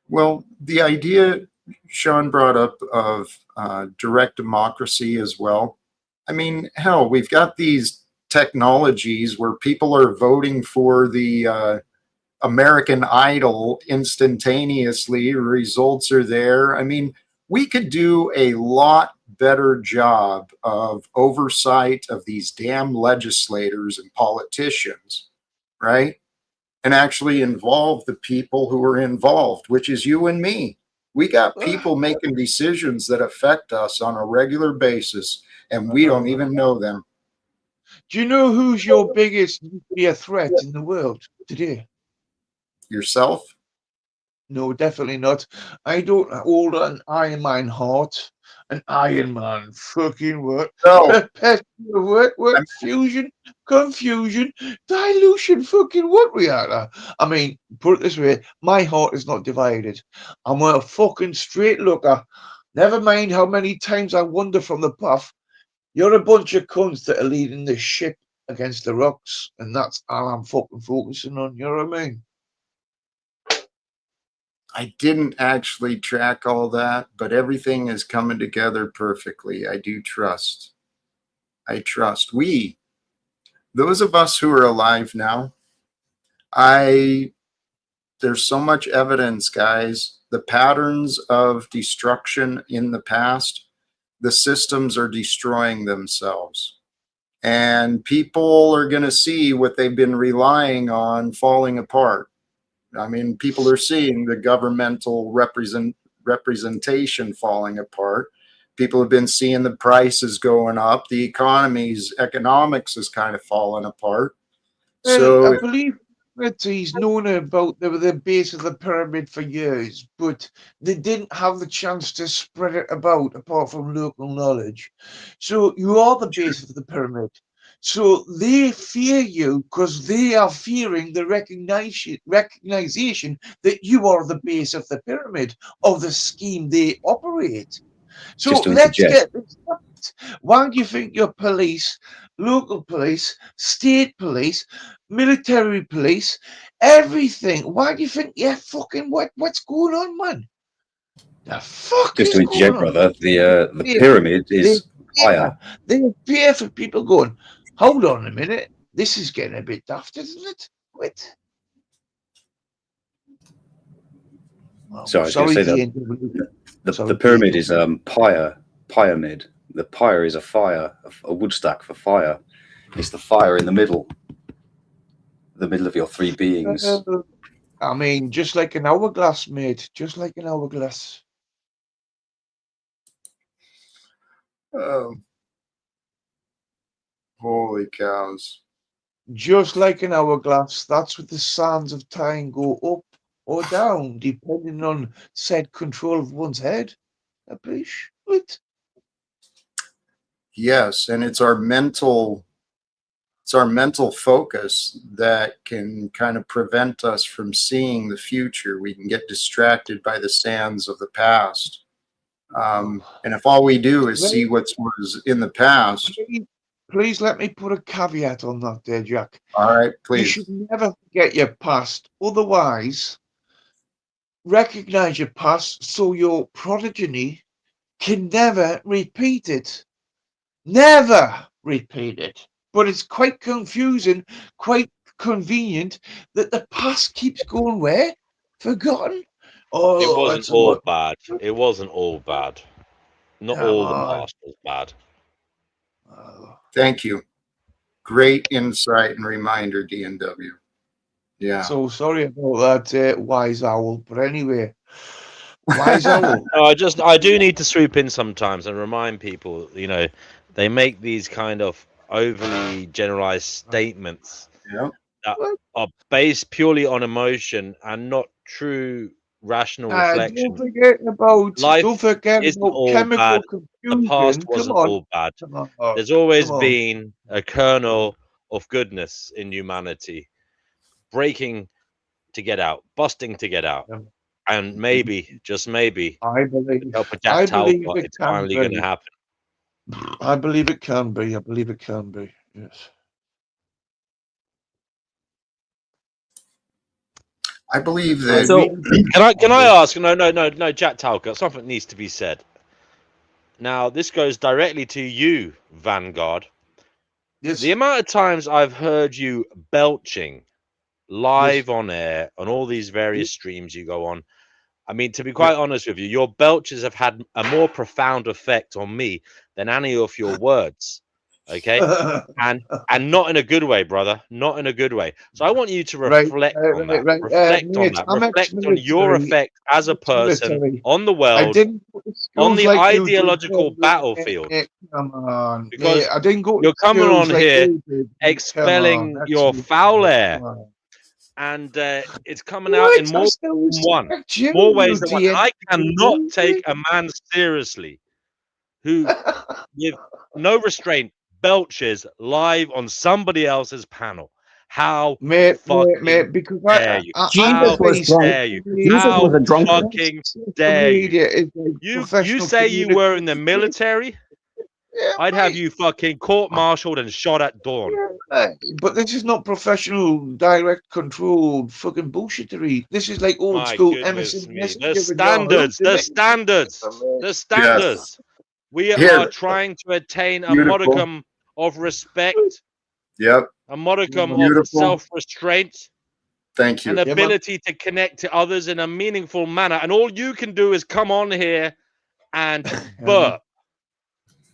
Well, the idea Sean brought up of direct democracy as well. I mean, hell, we've got these technologies where people are voting for the American Idol instantaneously. Results are there. I mean, we could do a lot better job of oversight of these damn legislators and politicians, right? And actually involve the people who are involved, which is you and me. We got people making decisions that affect us on a regular basis, and we don't even know them. Do you know who's your biggest nuclear threat in the world today? Yourself? No, definitely not. I don't hold an Iron Man heart. An Iron Man fucking what? No. What? Fusion, confusion, dilution, fucking what we are. I mean, put it this way, my heart is not divided. I'm a fucking straight looker. Never mind how many times I wander from the path. You're a bunch of cunts that are leading the ship against the rocks, and that's all I'm fucking focusing on. You know what I mean? I didn't actually track all that, but everything is coming together perfectly. I do trust. I trust. Those of us who are alive now, there's so much evidence, guys. The patterns of destruction in the past, the systems are destroying themselves. And people are going to see what they've been relying on falling apart. I mean, people are seeing the governmental representation falling apart. People have been seeing the prices going up. The economics is kind of falling apart. Well, So I believe Socrates known about the base of the pyramid for years, but they didn't have the chance to spread it about apart from local knowledge. So you are the base of the pyramid. So they fear you because they are fearing the recognition that you are the base of the pyramid of the scheme they operate. So Just to let's interject, get this right. Why do you think your police, local police, state police, military police, everything? Why do you think? Yeah, fucking what's going on, man? The fuck just is to going interject, on? brother, the They pyramid they is higher. fear. They fear for people going. Hold on a minute. This is getting a bit daft, isn't it? Wait. Oh, So I was going to sorry, say that DNW. the Sorry, pyramid is DNW. pyramid. The pyre is a fire, a wood stack for fire. It's the fire in the middle of your three beings. I mean, just like an hourglass, mate. Just like an hourglass. Oh, holy cows. Just like an hourglass. That's what the sands of time go up or down, depending on said control of one's head. A piece. What? Yes, and it's our mental focus that can kind of prevent us from seeing the future. We can get distracted by the sands of the past. And if all we do is see what was in the past, Please let me put a caveat on that there, Jack. all right, You please. should never forget your past. Otherwise, recognize your past so your progeny can never repeat it. Never repeat it. But it's quite confusing, quite convenient that the past keeps going where? Forgotten? Oh, It wasn't it's all what? bad. It wasn't all bad. Not Come all the on. past was bad. Oh. Thank you. Great insight and reminder, DNW. Yeah. So sorry about that, wise owl. But anyway, wise owl. No, I do need to swoop in sometimes and remind people, they make these kind of overly generalized statements Yeah. that What? are based purely on emotion and not true rational reflection. Don't Life forget isn't about all bad. chemical The past confusion. Come wasn't on. all bad. Come on. There's always Come on. been a kernel of goodness in humanity, breaking to get out, busting to get out. And maybe, just maybe, I with believe. the help of I Jack believe Talcott, it it's can finally going to be. happen. I believe it can be. I believe it can be. Yes. I believe I that. So- really Can I ask? No, Jack Talcott, something needs to be said. Now, this goes directly to you, Vanguard. Yes. The amount of times I've heard you belching live on air on all these various streams you go on. I mean, to be quite honest with you, your belches have had a more profound effect on me than any of your words. Okay, and not in a good way, brother. Not in a good way. So I want you to reflect on that. Reflect on Mate, that. I'm Reflect on your ex-military. effect as a person Military. on the I world, didn't go to on schools the like you did. ideological battlefield. Come on, Because mate. I didn't go to you're coming schools on like here you did. Come on, expelling your ex-military. foul air, Come on. and it's coming out in What? I more still than one, respect you, more ways you than one. And I cannot DNW. take a man seriously who, with no restraint, belches live on somebody else's panel. How mate, fucking because dare you? Jesus How was drunk. dare you? Jesus How was a drunkard. fucking dare you? media is like You professional say you were in the communication. military? Yeah, I'd have mate. you fucking court-martialed and shot at dawn. Yeah, but this is not professional, direct control, fucking bullshittery. This is like old My school goodness Emerson me. Messenger with your hello to me. The standards. We Here. are trying to attain a Beautiful. modicum of respect, Yep. a modicum of Beautiful. self-restraint, Thank an you. ability to connect to others in a meaningful manner. And all you can do is come on here and burp.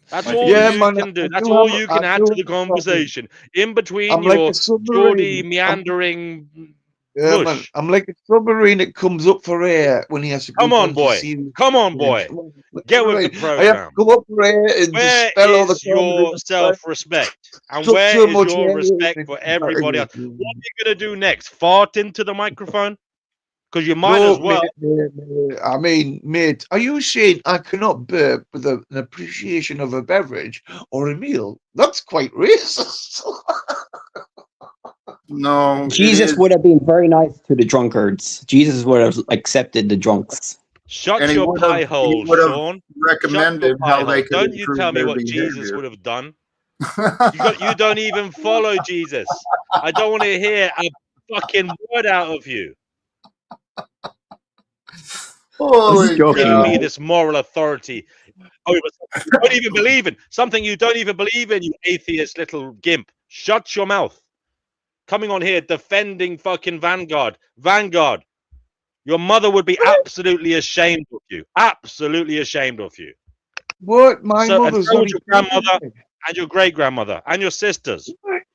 That's all Yeah, you man, can do. I That's do all have- you can I add do to the have a problem. conversation. In between I'm like your a submarine. Geordie meandering Yeah, man. Mush. I'm like a submarine that comes up for air when he has to go Come on, down to boy. sea. Come on, boy. Come on, like, Get with right. the I have to program. come up for air and Where dispel all the is your carbon dioxide. self-respect? And Took where so is much your air respect and for come back everybody else? again. What are you going to do next? Fart into the microphone? Because you might No, as well. mate. I mean, mate, are you saying I cannot burp with an appreciation of a beverage or a meal? That's quite racist. No, it Jesus is. would have been very nice to the drunkards. Jesus would have accepted the drunks. Shut And he your would pie have, hole, Sean. Shut your Recommended pie how hole. they could Don't you tell improve me their what Jesus behavior. would have done. You don't even follow Jesus. I don't want to hear a fucking word out of you. Holy joking. Giving cow. me this moral authority over something you don't even believe in. Something you don't even believe in, you atheist little gimp. Shut your mouth. Coming on here defending fucking Vanguard. Vanguard. Your mother would be absolutely ashamed of you. Absolutely ashamed of you. What? My So, and mother's so not would your even grandmother living and your great grandmother and your sisters. there.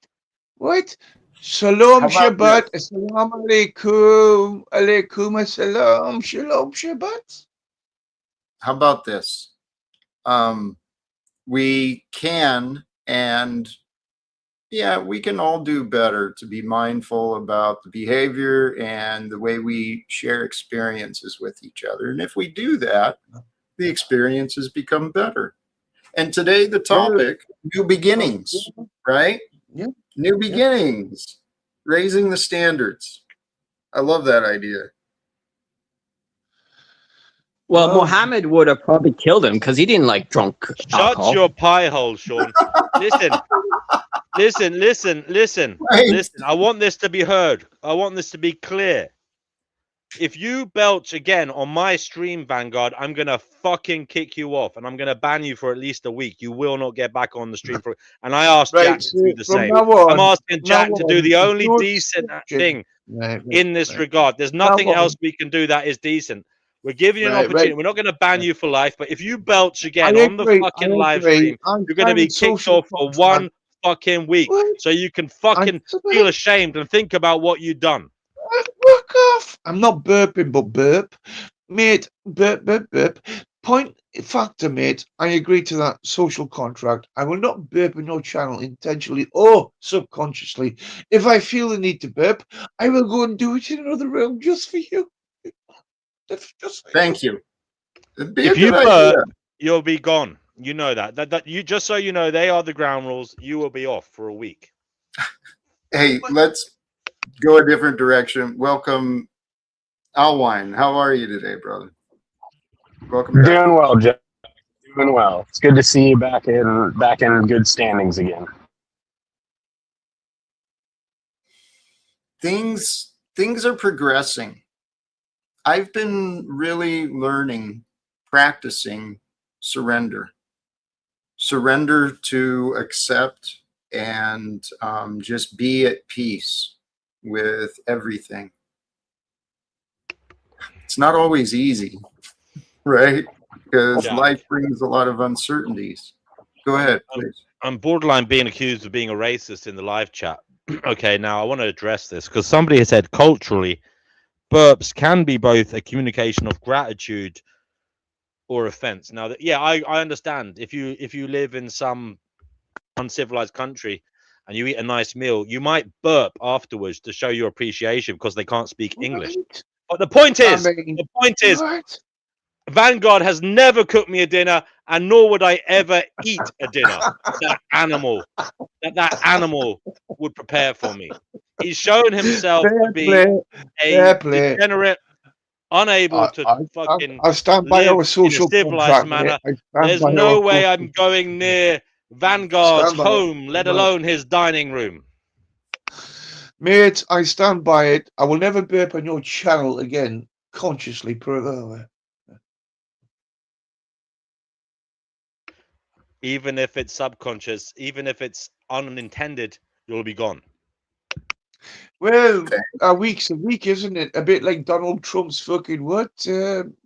What? Shalom How about Shabbat. Assalamu alaikum. Alaikum assalam. Shalom Shabbat. How about this? We can, and yeah, we can all do better to be mindful about the behavior and the way we share experiences with each other. And if we do that, the experiences become better. And today, the topic, new beginnings, right? Yeah. New beginnings, raising the standards. I love that idea. Well, Well, Muhammad would have probably killed him because he didn't like drunk Shut alcohol. your pie hole, Sean. Listen. Listen. Right. I want this to be heard. I want this to be clear. If you belch again on my stream, Vanguard, I'm going to fucking kick you off and I'm going to ban you for at least a week. You will not get back on the stream for. And I asked Jack right. to So do the from same. now on, I'm asking Jack to do the no only decent exception. thing Right, in this regard. There's nothing else we can do that is decent. We're giving you an opportunity. We're not going to ban you for life, but if you belch again on the fucking live stream, you're going to be kicked off for 1 fucking week. What? So you can fucking feel ashamed and think about what you've done. Work off. I'm not burping, but burp. Mate, burp. Point factor, mate. I agree to that social contract. I will not burp in your channel intentionally or subconsciously. If I feel the need to burp, I will go and do it in another realm just for you. Thank you. It'd be If a you good burp, idea. you'll be gone. You know that. That you just so you know, they are the ground rules. You will be off for a week. Hey, let's go a different direction. Welcome, Alwine. How are you today, brother? Welcome back. Doing well, Jeff. Doing well. It's good to see you back in good standings again. Things are progressing. I've been really learning, practicing surrender to accept and just be at peace with everything. It's not always easy, right? Because Yeah. life brings a lot of uncertainties. Go ahead, please. I'm borderline being accused of being a racist in the live chat. Okay, now I want to address this because somebody has said culturally, burps can be both a communication of gratitude or offense. Now, I understand if you live in some uncivilized country and you eat a nice meal, you might burp afterwards to show your appreciation because they can't speak English. But the point is, What? Vanguard has never cooked me a dinner, and nor would I ever eat a dinner that animal would prepare for me. He's shown himself to be a degenerate, unable to fucking I stand by our live in a social civilized contract, manner. mate. I stand There's by no our way culture. I'm going near Vanguard's Stand by it. home, let alone his dining room. Mate, I stand by it. I will never burp on your channel again, consciously, put it that way. Even if it's subconscious, even if it's unintended, you'll be gone. Well, a week's a week, isn't it? A bit like Donald Trump's fucking what?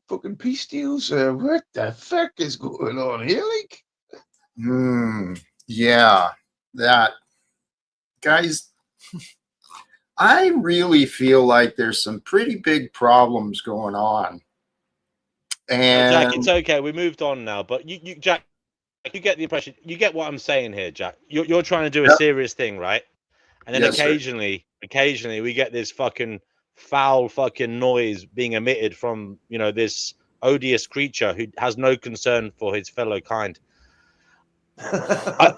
Fucking peace deals? What the fuck is going on here? Like, Yeah, that guys. I really feel like there's some pretty big problems going on. Jack, it's And okay. We moved on now, but Jack, you get the impression, you get what I'm saying here, Jack. You're trying to do a Yep. serious thing, right? And then Yes, sir. occasionally we get this fucking foul fucking noise being emitted from, you know, this odious creature who has no concern for his fellow kind.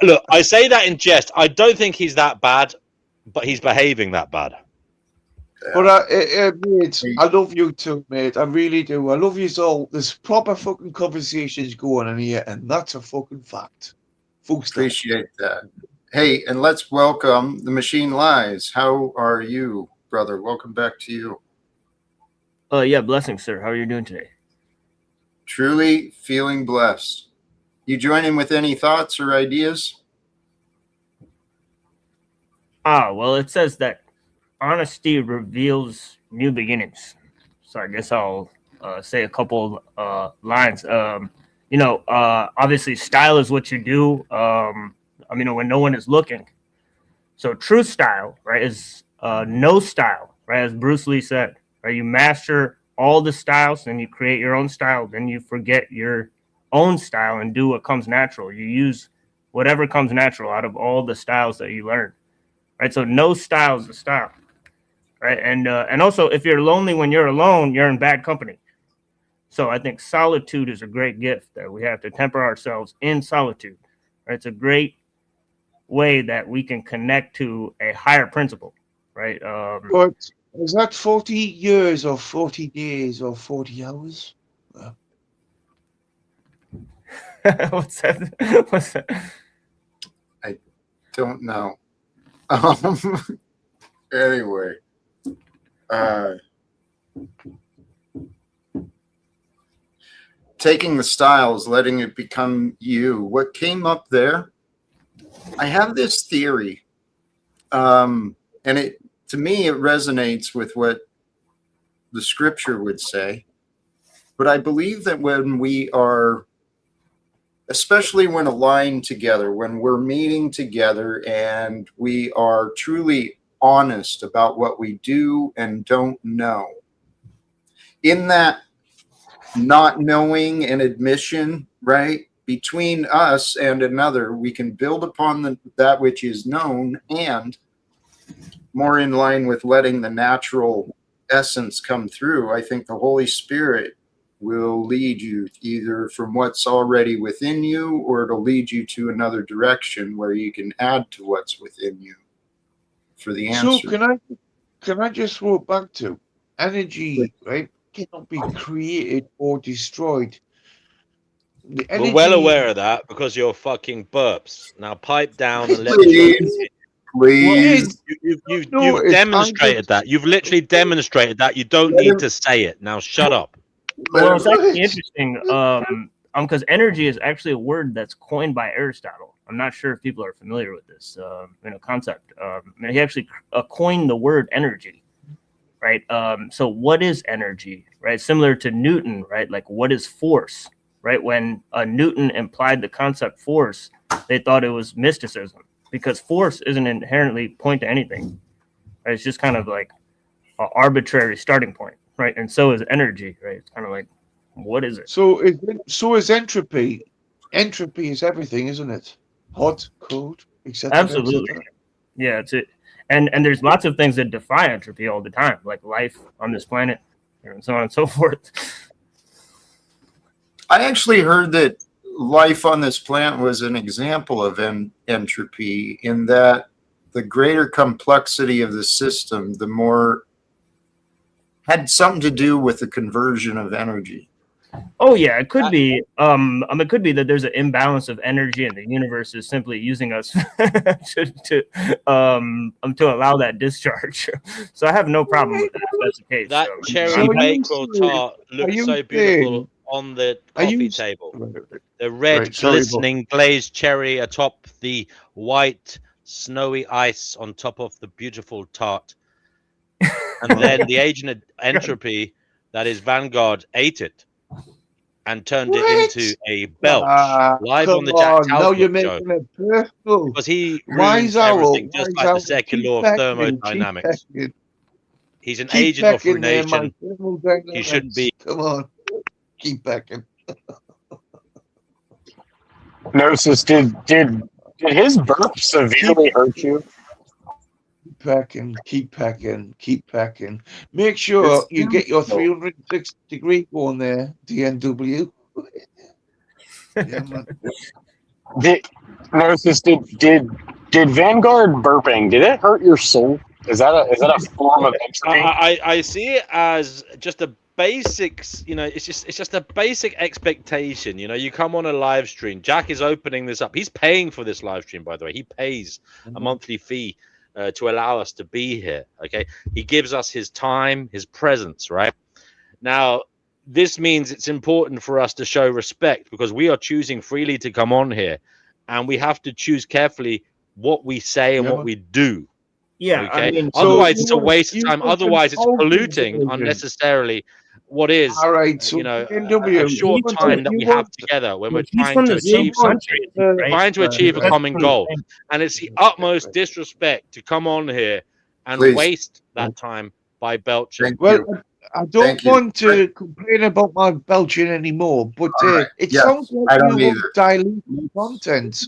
Look, I say that in jest. I don't think he's that bad, but he's behaving that bad. But mate, I love you too, mate. I really do. I love you all. There's proper fucking conversations going on here, and that's a fucking fact. Full stop. Appreciate that. Hey, and let's welcome the Machine Lies. How are you, brother? Welcome back to you. Yeah, blessings, sir. How are you doing today? Truly feeling blessed. You join in with any thoughts or ideas? Well, it says that honesty reveals new beginnings. So I guess I'll say a couple lines. Obviously, style is what you do. When no one is looking. So true style, right, is no style, right? As Bruce Lee said, right? You master all the styles, and you create your own style. Then you forget your own style and do what comes natural. You use whatever comes natural out of all the styles that you learn, right? So no style is a style, right? And also, if you're lonely when you're alone, you're in bad company. So I think solitude is a great gift that we have to temper ourselves in solitude, right? It's a great way that we can connect to a higher principle, right? But is that 40 years or 40 days or 40 hours? What's that? I don't know. Anyway, taking the styles, letting it become you. What came up there? I have this theory, and to me it resonates with what the scripture would say. But I believe that when we are, especially when aligned together, when we're meeting together and we are truly honest about what we do and don't know, in that not knowing and admission, right, between us and another, we can build upon that which is known, and more in line with letting the natural essence come through. I think the Holy Spirit will lead you either from what's already within you, or it'll lead you to another direction where you can add to what's within you for the answer. So can I just throw it back to energy, right? Cannot be created or destroyed. The energy, We're well aware of that because you're fucking burps. Now pipe down and let the show continue. Please. You've demonstrated that. You've literally demonstrated that. You don't need to say it. Now shut up. Well, it's actually interesting because energy is actually a word that's coined by Aristotle. I'm not sure if people are familiar with this concept. He actually coined the word energy, right? So what is energy, right? Similar to Newton, right? Like what is force, right? When Newton implied the concept force, they thought it was mysticism, because force isn't inherently point to anything, right? It's just kind of like an arbitrary starting point, right? And so is energy, right? It's kind of like, what is it? So is entropy. Entropy is everything, isn't it? Hot, cold, etc. Absolutely. Yeah, it's it. And there's lots of things that defy entropy all the time, like life on this planet, and so on and so forth. I actually heard that life on this planet was an example of entropy, in that the greater complexity of the system, the more had something to do with the conversion of energy. Oh yeah, it could be. It could be that there's an imbalance of energy, and the universe is simply using us to allow that discharge. So I have no problem with that. If that's the case. That So, cherry bakewell tart looks so beautiful on the coffee table. The red glistening glazed cherry atop the white snowy ice on top of the beautiful tart. And then the agent entropy, that is Vanguard, ate it. and turned it What? into a belch live Come on the Jack on. Now you're Talcott show making it personal. because he Wise ruins owl. everything just Wise like the owl. second Keep law of pecking. Keep thermodynamics. pecking. He's an Keep agent of pecking there, my ruination. thermodynamics. He shouldn't be. Come on. Keep pecking. Gnosis, did his burp severely hurt you? Keep pecking. Keep pecking. Keep pecking. Make sure It's you get your beautiful. 360 degree going there, DNW. Yeah, man. Gnosis, did Vanguard burping? Did it hurt your soul? Is that a form of entropy? I see it as just a basics. You know, it's just a basic expectation. You know, you come on a live stream. Jack is opening this up. He's paying for this live stream, by the way. He pays a monthly fee to allow us to be here. Okay, he gives us his time, his presence. Right now, this means it's important for us to show respect because we are choosing freely to come on here, and we have to choose carefully what we say and what we do. Yeah, Okay. I mean, Otherwise, So it's a waste of time. Otherwise, it's polluting unnecessarily what is, all right. So you know, DNW, a short you time that you we have want- together when we're he's trying from to the same achieve something, country, right? trying to achieve a That's common from the goal. same- And it's the utmost disrespect to come on here and Please. waste that time by belching. Thank Well, you. I don't Thank you. want to complain about my belching anymore, but All right. it Yes, sounds I like don't you want either. diluted content.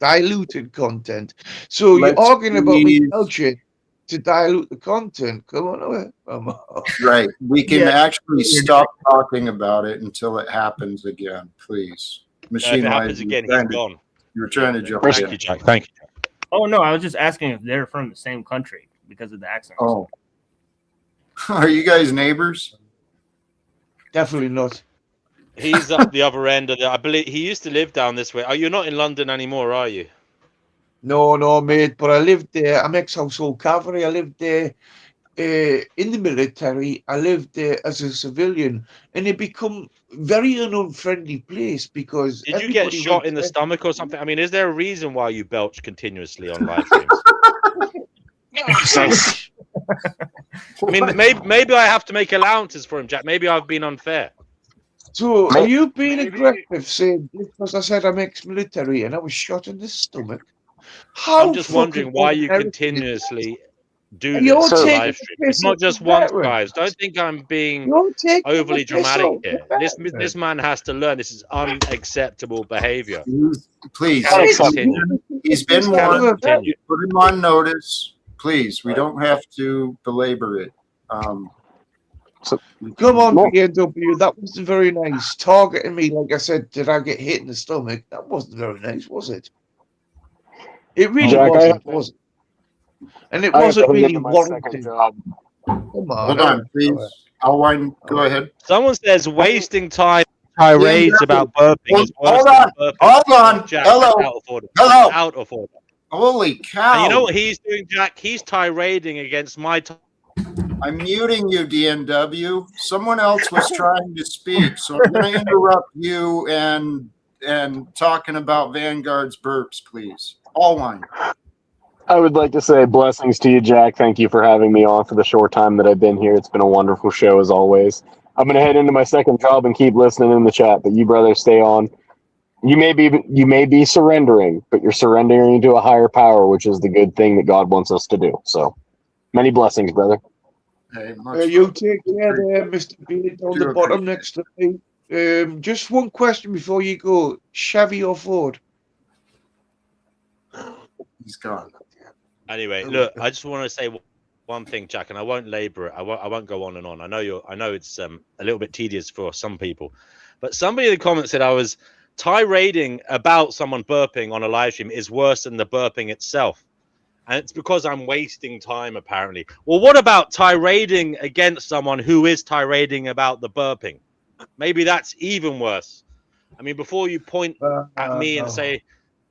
Diluted content. So you're Let's arguing about me please- belching to dilute the content. Come on away. Come on. Right. We can Yeah. actually stop talking about it until it happens again, please. If Machine it Live, happens again, he's gone. you were trying to jump Thank in. you, Jack. Thank you. Oh no, I was just asking if they're from the same country because of the accent. Oh. Are you guys neighbors? Definitely not. He's up the other end of the. I believe he used to live down this way. Oh, you're not in London anymore, are you? No, mate. But I lived there. I'm ex-household cavalry. I lived there in the military. I lived there as a civilian, and it become very an unfriendly place because Did you get everybody shot went in the there. stomach or something? I mean, is there a reason why you belch continuously on live streams? I mean, maybe I have to make allowances for him, Jack. Maybe I've been unfair. So are you being aggressive saying because I said I'm ex-military and I was shot in the stomach? How I'm just wondering why you un-American- continuously do You're this on taking live the stream. piss It's not off just the once, veteran. guys. Don't think I'm being You're taking overly the piss dramatic off the here. veteran. This man has to learn. This is unacceptable behavior. Please. Cannot It's- continue. He's been It's Cannot warned. continue. Put him on notice. Please. We don't have to belabor it. Come on, No. BMW. That wasn't very nice. Targeting me, like I said, did I get hit in the stomach? That wasn't very nice, was it? It really Jack, wasn't, was it? And it I have wasn't to really get to my second warranted. job. Come on. Hold on, please. I'll wind. Go ahead. Someone says wasting time tirades about burping is worse Hold than on. burping. Hold on. Jack, Hello. that's out of order. Hello. That's out of order. Holy cow. And you know what he's doing, Jack? He's tirading against my I'm muting you, DNW. Someone else was trying to speak, so I'm going to interrupt you and talking about Vanguard's burps, please. All line. I would like to say blessings to you, Jack. Thank you for having me on for the short time that I've been here. It's been a wonderful show as always. I'm going to head into my second job and keep listening in the chat, but you brothers stay on. You may be surrendering, but you're surrendering to a higher power, which is the good thing that God wants us to do. So many blessings, brother. Hey, much You love. take care there, Mr. Beard, on the Do bottom appreciate next to me. Just one question before you go. Chevy or Ford? He's gone. Anyway, look, I just want to say one thing, Jack, and I won't labor it. I won't go on and on. I know it's a little bit tedious for some people, but somebody in the comments said I was tirading about someone burping on a live stream is worse than the burping itself. And it's because I'm wasting time, apparently. Well, what about tirading against someone who is tirading about the burping? Maybe that's even worse. I mean, before you point at me and say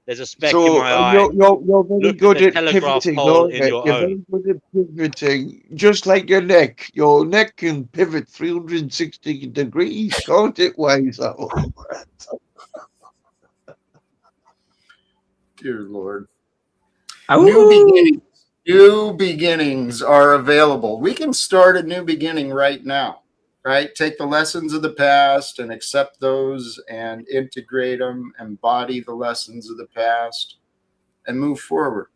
there's a speck in my eye, You're very look good at the at telegraph pivoting. pole aren't in you? your You're own. very good at pivoting, just like your neck. Your neck can pivot 360 degrees, can't it, Ways? Dear Lord. Ooh. New beginnings are available. We can start a new beginning right now. right? Take the lessons of the past and accept those and integrate them, embody the lessons of the past, and move forward.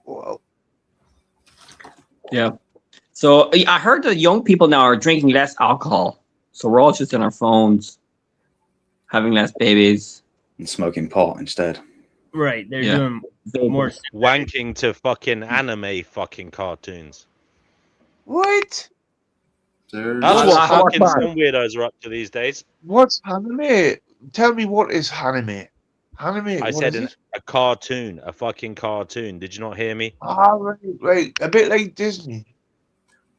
Well, Yeah. So I heard that young people now are drinking less alcohol. So we're all just on our phones, having less babies. And smoking pot instead. Right. They're Yeah. doing more. Wanking to fucking anime fucking cartoons. what? There's That's What's what How fucking about some weirdos are up to these days. What's anime? Tell me what is anime? Anime, I what said is it? a cartoon, a fucking cartoon. Did you not hear me? Ah, right. A bit like Disney.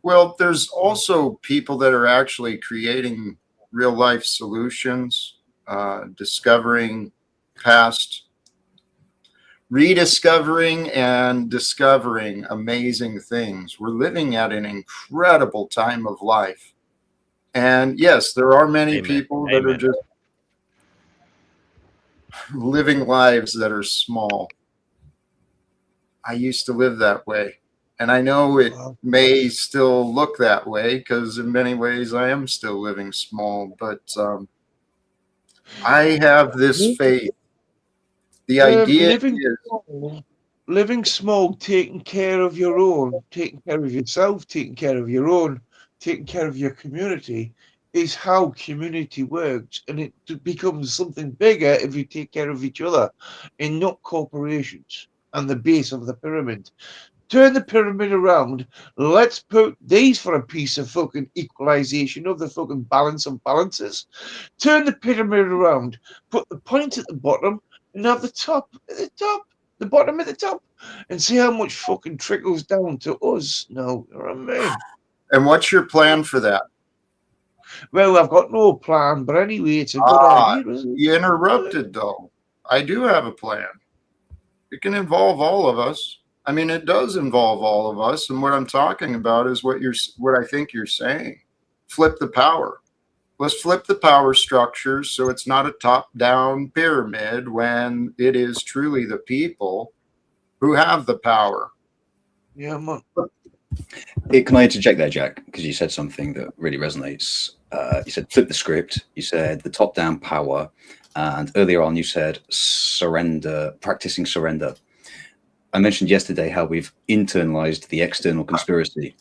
Well, there's also people that are actually creating real life solutions, discovering past, rediscovering and discovering amazing things. We're living at an incredible time of life. And yes, there are many Amen. people that are Amen. just living lives that are small. I used to live that way. And I know it Wow. may still look that way because in many ways I am still living small, but I have this faith. The idea is Living small, taking care of your own, taking care of yourself, taking care of your own, taking care of your community is how community works, and it becomes something bigger if you take care of each other and not corporations and the base of the pyramid. Turn the pyramid around. Let's put these for a piece of fucking equalization of the fucking balance of balances. Turn the pyramid around. Put the point at the bottom and have the top at the top, the bottom at the top, and see how much fucking trickles down to us. No, you know what I mean? and what's your plan for that? Well, I've got no plan, but anyway, it's a good idea, isn't it? You interrupted though. I do have a plan. It can involve all of us. I mean, it does involve all of us. And what I'm talking about is what I think you're saying. Flip the power. Let's flip the power structure so it's not a top-down pyramid when it is truly the people who have the power. Yeah, man. Can I interject there, Jack? Because you said something that really resonates. You said flip the script. You said the top-down power. And earlier on, you said surrender, practicing surrender. I mentioned yesterday how we've internalized the external conspiracy.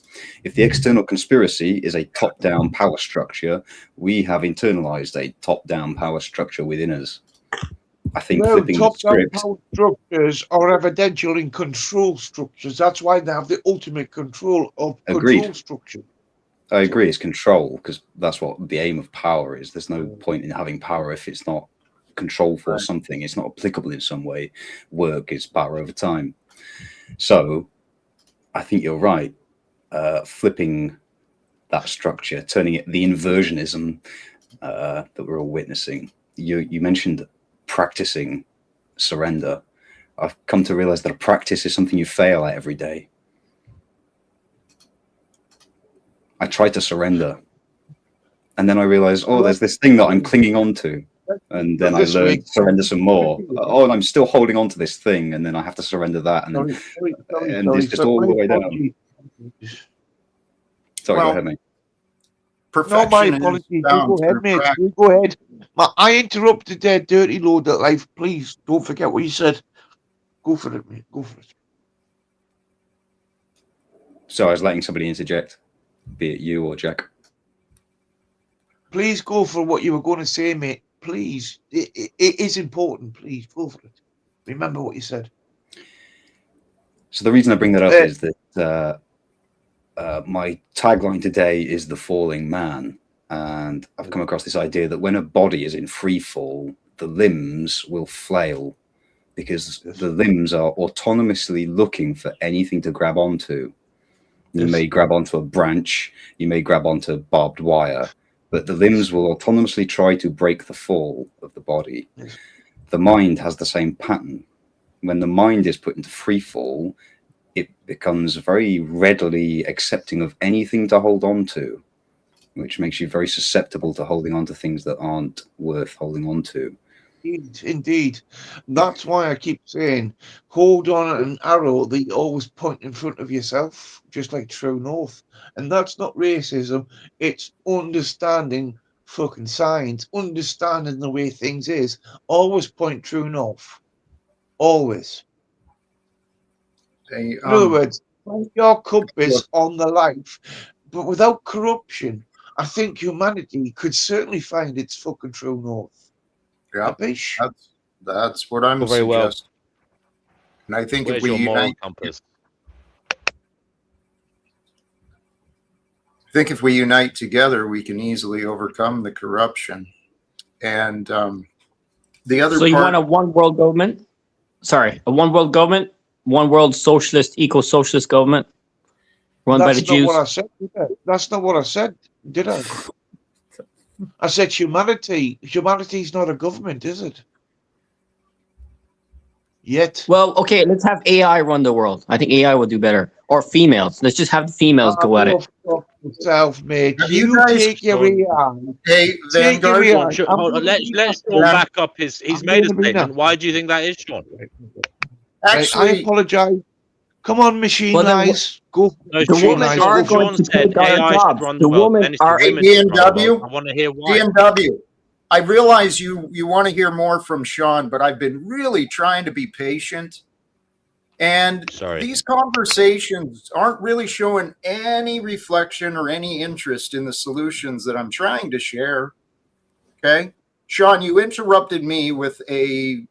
If the external conspiracy is a top-down power structure, we have internalized a top-down power structure within us. I think Well, flipping the top-down script. power structures are evidential in control structures. That's why they have the ultimate control of Agreed. control structure. I agree. It's control, because that's what the aim of power is. There's no point in having power if it's not control for something. It's not applicable in some way. Work is power over time. So I think you're right. Flipping that structure, turning it, the inversionism that we're all witnessing. You mentioned practicing surrender. I've come to realize that a practice is something you fail at every day. I try to surrender, and then I realize, oh, there's this thing that I'm clinging on to. And then I learn to surrender some more. Oh, and I'm still holding on to this thing, and then I have to surrender that, and then it's just all the way down. Sorry, go ahead, mate. No, my apologies. You go ahead, mate. You go ahead. I interrupted their dirty load of life. Please don't forget what you said. Go for it, mate. Go for it. So I was letting somebody interject, be it you or Jack. Please go for what you were going to say, mate. Please. It is important. Please go for it. Remember what you said. So the reason I bring that up is that my tagline today is the falling man. And I've come across this idea that when a body is in free fall, the limbs will flail because the limbs are autonomously looking for anything to grab onto. You may grab onto a branch, you may grab onto barbed wire, but the limbs will autonomously try to break the fall of the body. The mind has the same pattern. When the mind is put into free fall, it becomes very readily accepting of anything to hold on to, which makes you very susceptible to holding on to things that aren't worth holding on to. Indeed. That's why I keep saying, hold on an arrow that you always point in front of yourself, just like true north. And that's not racism, it's understanding fucking science, understanding the way things is. Always point true north. Always. Hey, In other words, point your compass on the life, but without corruption. I think humanity could certainly find its fucking true north. yeah, Abish? that's what I'm Oh, very well. suggesting. And I think Where's if we your moral unite, compass? I think if we unite together, we can easily overcome the corruption. And the other So you part, want a one world government? Sorry, a one world government, one world socialist, eco-socialist government run by the That's not Jews. what I said, did I? That's not what I said, did I? I said humanity. Humanity's not a government, is it? Yet. Well, okay, let's have AI run the world. I think AI will do better. Or females. Let's just have the females go at it. Fuck yourself, mate. Have you You guys- take your AI. hey, Take your Vanguard, AI. Sean, I'm hold on, gonna let's be Paul nasty. back up his. He's I'm made a gonna be statement. nasty. Why do you think that is, Sean? I actually, apologize. Come on, machine Well, then lies. Go. No, The Sean, women lies. are Go. going Sean to said take our AI should jobs. run The the world. women Then it's are the Hey, women should run the BMW? world. I want to hear why. BMW, I realize you want to hear more from Sean, but I've been really trying to be patient. And Sorry. these conversations aren't really showing any reflection or any interest in the solutions that I'm trying to share. Okay. Sean, you interrupted me with a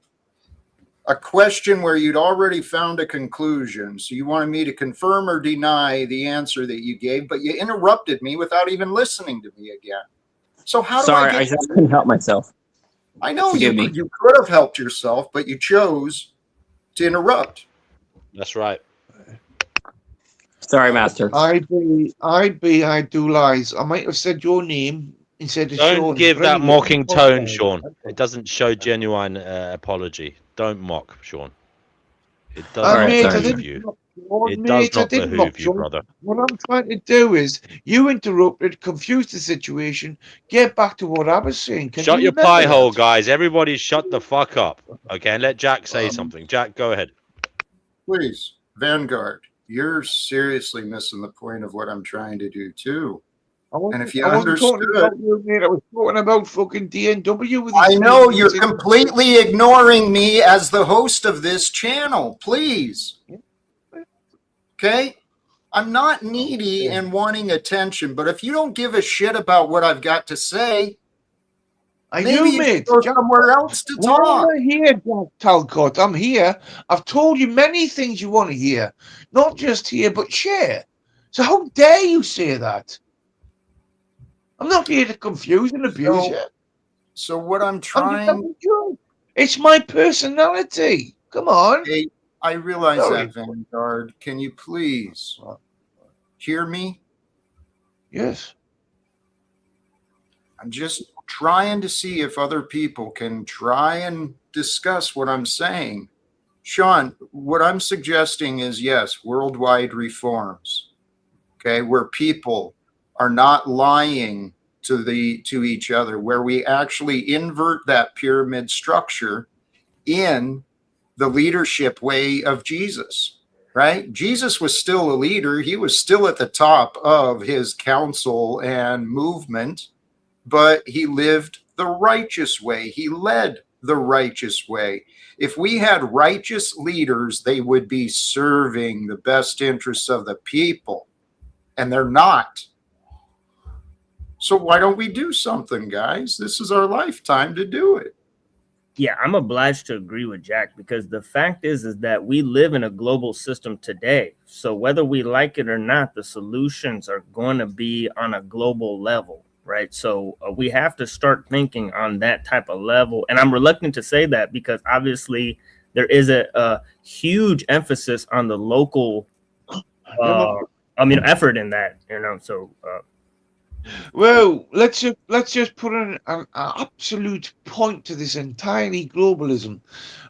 question where you'd already found a conclusion. So you wanted me to confirm or deny the answer that you gave, but you interrupted me without even listening to me again. So how do Sorry, I I get? just couldn't help myself. I know Forgive me. you could have helped yourself, but you chose to interrupt. That's right. Sorry, Master. I do lies. I might have said your name instead of Sean. Don't give but that anyway, mocking tone, apologize. Sean. It doesn't show genuine apology. Don't mock, Sean. It does All right, not Mate, I sorry. behoove didn't you. mock Sean, It does mate, I not didn't behoove mock you, Sean. brother. What I'm trying to do is, you interrupted, confused the situation. Get back to what I was saying. Can Shut you your remember pie that? hole, guys. Everybody shut the fuck up. Okay, and let Jack say something. Jack, go ahead. Please, Vanguard, you're seriously missing the point of what I'm trying to do too. And if you I wasn't talking understood, about you, mate. I was talking about fucking DNW with I these know things. you're completely ignoring me as the host of this channel. Please. Okay? I'm not needy and wanting attention, but if you don't give a shit about what I've got to say, I maybe do, you mate. should go somewhere else to Why talk. am I here, Jack Talcott? I'm here. I've told you many things you want to hear. Not just here, but share. So how dare you say that? I'm not here to confuse and abuse you. So what I'm I'm just trying, having a joke. It's my personality. Come on. hey, I realize Sorry. that, Vanguard. Can you please hear me? Yes. I'm just trying to see if other people can try and discuss what I'm saying. Sean, what I'm suggesting is yes, worldwide reforms. Okay, where people are not lying to each other, where we actually invert that pyramid structure in the leadership way of Jesus, right? Jesus was still a leader. He was still at the top of his council and movement, but he lived the righteous way. He led the righteous way. If we had righteous leaders, they would be serving the best interests of the people, and they're not. So why don't we do something, guys? This is our lifetime to do it. Yeah, I'm obliged to agree with Jack, because the fact is that we live in a global system today. So whether we like it or not, the solutions are going to be on a global level, right? So we have to start thinking on that type of level. And I'm reluctant to say that because obviously there is a huge emphasis on the local, effort in that, so. Well, let's just put an absolute point to this entirely globalism.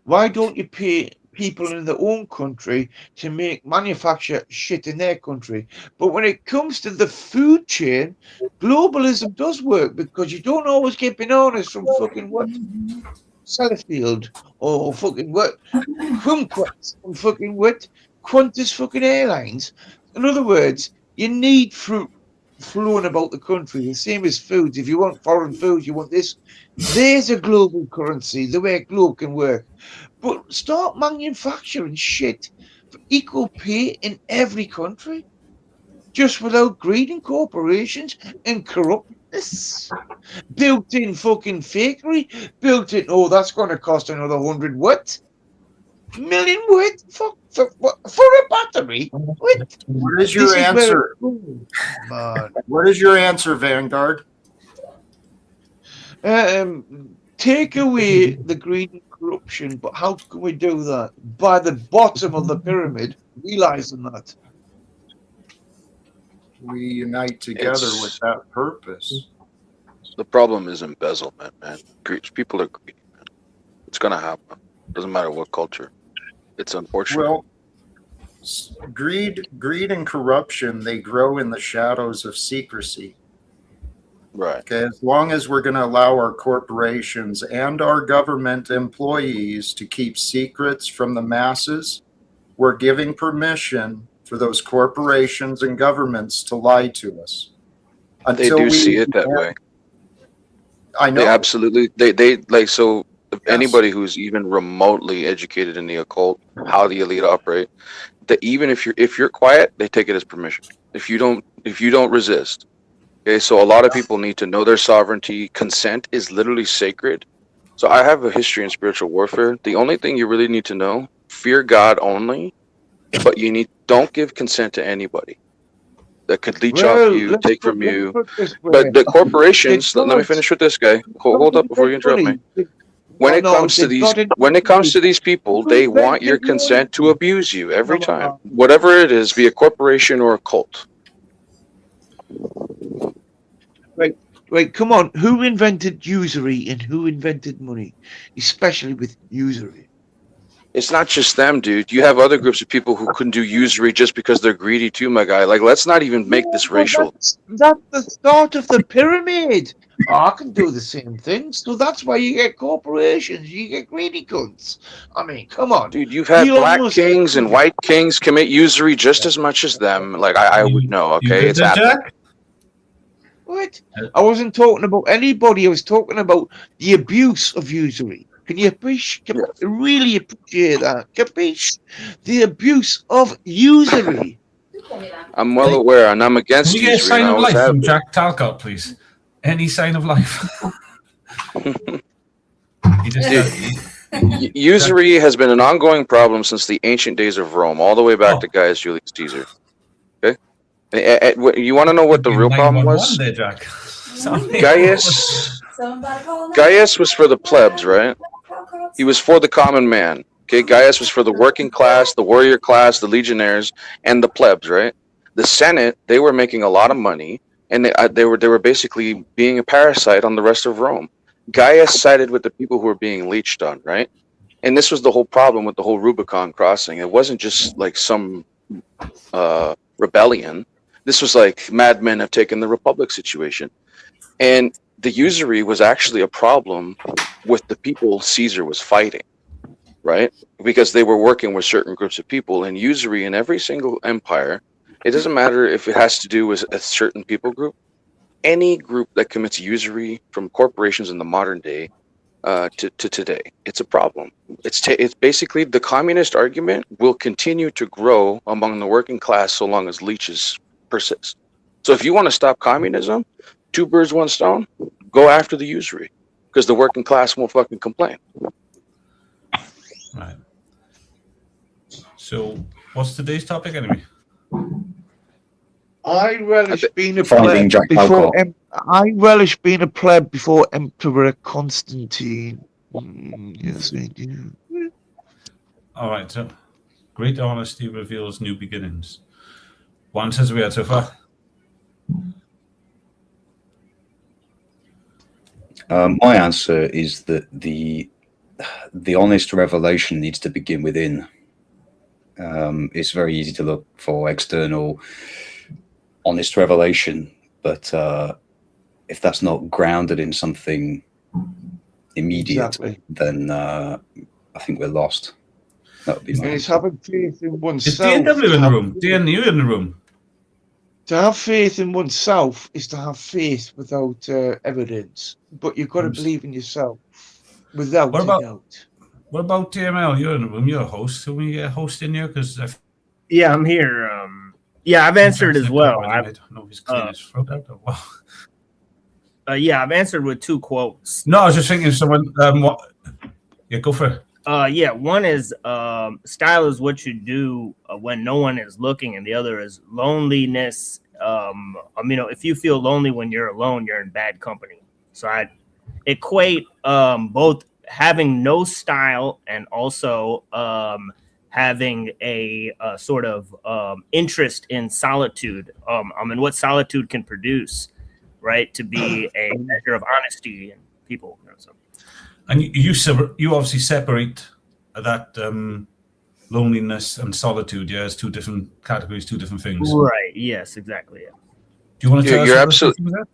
Why don't you pay people in their own country to manufacture shit in their country? But when it comes to the food chain, globalism does work because you don't always get bananas from fucking what? Sellafield or fucking what? Kumquat and fucking what? Qantas fucking Airlines. In other words, you need fruit flowing about the country, the same as foods. If you want foreign foods, you want this. There's a global currency, the way a globe can work. But start manufacturing shit for equal pay in every country, just without greed in corporations and corruptness. Built-in fucking fakery, built-in. Oh, that's going to cost another 100 what? Million what? For a battery? What? What is This your is where answer? What is your answer, Vanguard? take away the greed and corruption, but how can we do that? By the bottom of the pyramid, realizing that. We unite together with that purpose. The problem is embezzlement, man. People are greedy, man. It's gonna happen. Doesn't matter what culture. It's unfortunate. Well, greed and corruption, they grow in the shadows of secrecy. Right. Okay, as long as we're going to allow our corporations and our government employees to keep secrets from the masses, we're giving permission for those corporations and governments to lie to us. They do see it that way. I know. They absolutely. They like so. Yes. Anybody who's even remotely educated in the occult, how the elite operate, that even if you're quiet, they take it as permission. If you don't resist. Okay, so a lot of people need to know their sovereignty. Consent is literally sacred. So I have a history in spiritual warfare. The only thing you really need to know, fear God only, but don't give consent to anybody that could leech off you, take from you. But the corporations, let me finish with this guy. Hold up before you interrupt me. When it comes to these people, they want your consent to abuse you every time. Whatever it is, be a corporation or a cult. Right, come on. Who invented usury and who invented money? Especially with usury. It's not just them, dude. You have other groups of people who couldn't do usury just because they're greedy too, my guy. Like, let's not even make this racial. That's the start of the pyramid. I can do the same thing. So that's why you get corporations. You get greedy cunts. I mean, come on. Dude, you've had black kings and white kings commit usury just as much as them. Like, I would know, okay? It's happening. What? I wasn't talking about anybody. I was talking about the abuse of usury. Can you really appreciate that? Capiche? The abuse of usury. I'm well aware, and I'm against usury. Can you get a sign of life from Jack Talcott, please? Any sign of life? Usury has been an ongoing problem since the ancient days of Rome, all the way back to Gaius Julius Caesar. Okay? You want to know what the real problem was? There, Jack. Gaius was for the plebs, right? He was for the common man. Okay, Gaius was for the working class, the warrior class, the legionnaires, and the plebs, right? The Senate, they were making a lot of money, and they were basically being a parasite on the rest of Rome. Gaius sided with the people who were being leeched on, right? And this was the whole problem with the whole Rubicon crossing. It wasn't just like some rebellion. This was like madmen have taken the republic situation. And the usury was actually a problem with the people Caesar was fighting, right? Because they were working with certain groups of people, and usury in every single empire, it doesn't matter if it has to do with a certain people group, any group that commits usury from corporations in the modern day to today, it's a problem. It's basically the communist argument will continue to grow among the working class so long as leeches persist. So if you want to stop communism, 2 birds, 1 stone, go after the usury, because the working class won't fucking complain. Right. So, what's today's topic, anyway? I relish being a pleb before. I relish being a pleb before Emperor Constantine. Yes, I do. All right. So, great honesty reveals new beginnings. One says we had so far. My answer is that the honest revelation needs to begin within. It's very easy to look for external honest revelation, but if that's not grounded in something immediate, Exactly. then I think we're lost. That would be my And it's answer. having faith in Is oneself. DNW to in the have room? faith. DN, you in the room? To have faith in oneself is to have faith without evidence. But you've got to I'm s- believe in yourself without What a about doubt. what about TML? You're in the room. You're a host. Can we get a host in here? Because Yeah, I'm here. Yeah, I've answered as well. I don't know if he's clearing his throat out or what. Yeah, I've answered with 2 quotes. No, I was just thinking someone. What? Yeah, go for it. Yeah, one is style is what you do when no one is looking, and the other is loneliness. If you feel lonely when you're alone, you're in bad company. So I equate both having no style and also having a sort of interest in solitude. What solitude can produce, right? To be a measure of honesty in people. So. And you obviously separate that loneliness and solitude, yeah, as 2 different categories, 2 different things. Right. Yes. Exactly. Yeah. Do you want to tell us? You're what absolutely. those things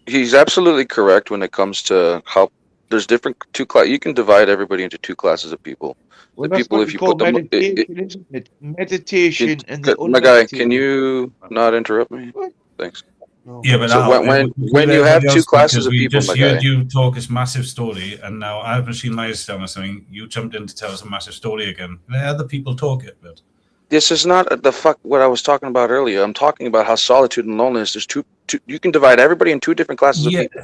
He's absolutely correct when it comes to how there's different 2 class. You can divide everybody into 2 classes of people. Well, The that's people, what if you you call put them, meditation, isn't it? Meditation and the my guy, can unmeditated. you not interrupt me? What? Thanks. No. Yeah, but So now when you have 2 classes of we people, just my heard guy. you talk this massive story, and now I've machine lies telling us something. You jumped in to tell us a massive story again. Let other people talk it, but This is not what I was talking about earlier. I'm talking about how solitude and loneliness. There's two. You can divide everybody in 2 different classes of people.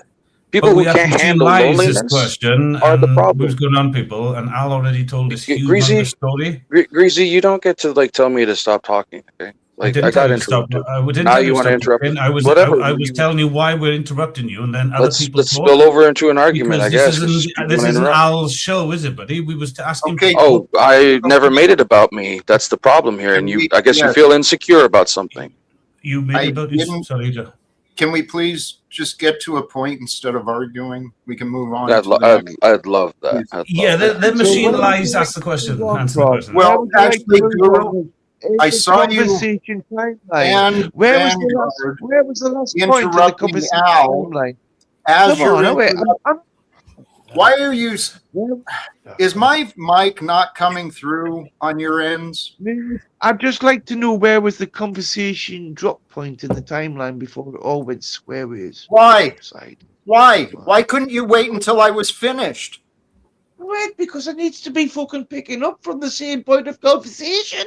People but we who have can't machine handle lies this loneliness question, are the and who's problem. going on, people? And Al already told this Greasy, humongous story. Greasy, you don't get to tell me to stop talking. Okay, I didn't I tell got you to stop. interrupted. I didn't Now tell you you to want to stop interrupt me. talking. I was Whatever. telling you why we're interrupting you, and then other people Let's talk. spill over into an argument, Because I this guess. 'Cause people isn't wanna interrupt. Al's show, is it, buddy? We was asking Okay. people. Oh, I never made it about me. That's the problem here, and I guess you Yes. feel insecure about something. You made I it about this. didn't- Sorry, Joe. Can we please just get to a point instead of arguing? We can move on I'd, to the next. I'd love that. Please. I'd love Yeah, that. let So machine where would lies you like ask the to question. move on Answer the from? question. Where Well, would you like to actually, move Guru, on? In I the saw you conversation timeline. and Where was the last? Vanguard Where was the last point in the interrupting conversation Al timeline? as Come you're on, wait. Why are you? Where- Is my mic not coming through on your ends? I'd just like to know where was the conversation drop point in the timeline before it all went squareways. Why? Side. Why? Why couldn't you wait until I was finished? Wait, because it needs to be fucking picking up from the same point of conversation.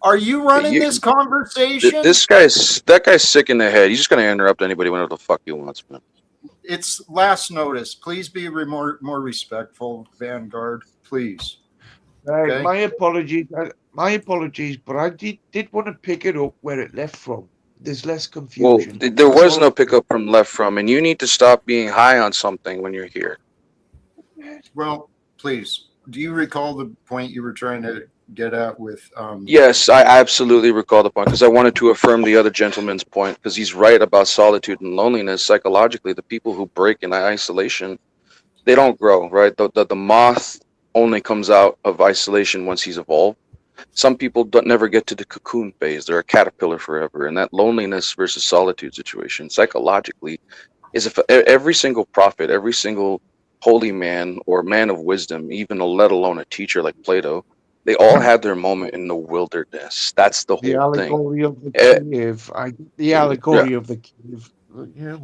Are you running this conversation? That guy's sick in the head. He's just gonna interrupt anybody whenever the fuck he wants, man. It's last notice. Please be more respectful, Vanguard. Please. Right, Okay. my apologies. But I did want to pick it up where it left from. There's less Well, confusion. there was no pickup from left from, and you need to stop being high on something when you're here. Well, please. Do you recall the point you were trying to get at with? Yes, I absolutely recall the point because I wanted to affirm the other gentleman's point because he's right about solitude and loneliness. Psychologically, the people who break in isolation, they don't grow, right? The moth only comes out of isolation once he's evolved. Some people never get to the cocoon phase. They're a caterpillar forever. And that loneliness versus solitude situation psychologically is every single prophet, every single holy man or man of wisdom, even let alone a teacher like Plato, they all had their moment in the wilderness. That's the The whole thing. allegory of the cave. The allegory of the cave. Yeah.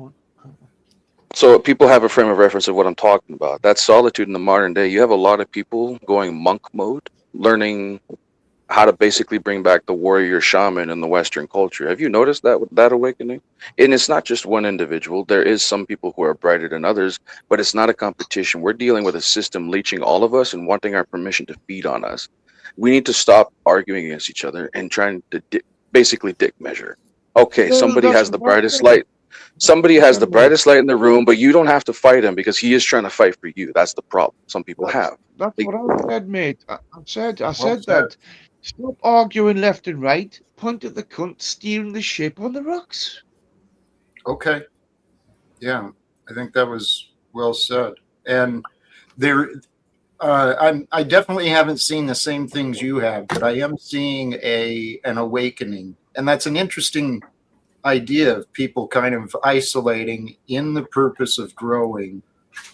So people have a frame of reference of what I'm talking about. That's solitude in the modern day. You have a lot of people going monk mode, learning how to basically bring back the warrior shaman in the Western culture. Have you noticed that awakening? And it's not just one individual. There is some people who are brighter than others, but it's not a competition. We're dealing with a system leeching all of us and wanting our permission to feed on us. We need to stop arguing against each other and trying to basically dick measure. Okay, Well, somebody that's has the what I'm brightest saying. light. Somebody has the brightest light in the room, but you don't have to fight him because he is trying to fight for you. That's the problem. Some people have. That's what I said, mate. I said said. that. Stop arguing left and right. Point at the cunt steering the ship on the rocks. Okay. Yeah, I think that was well said. And there, I definitely haven't seen the same things you have, but I am seeing an awakening, and that's an interesting idea of people kind of isolating in the purpose of growing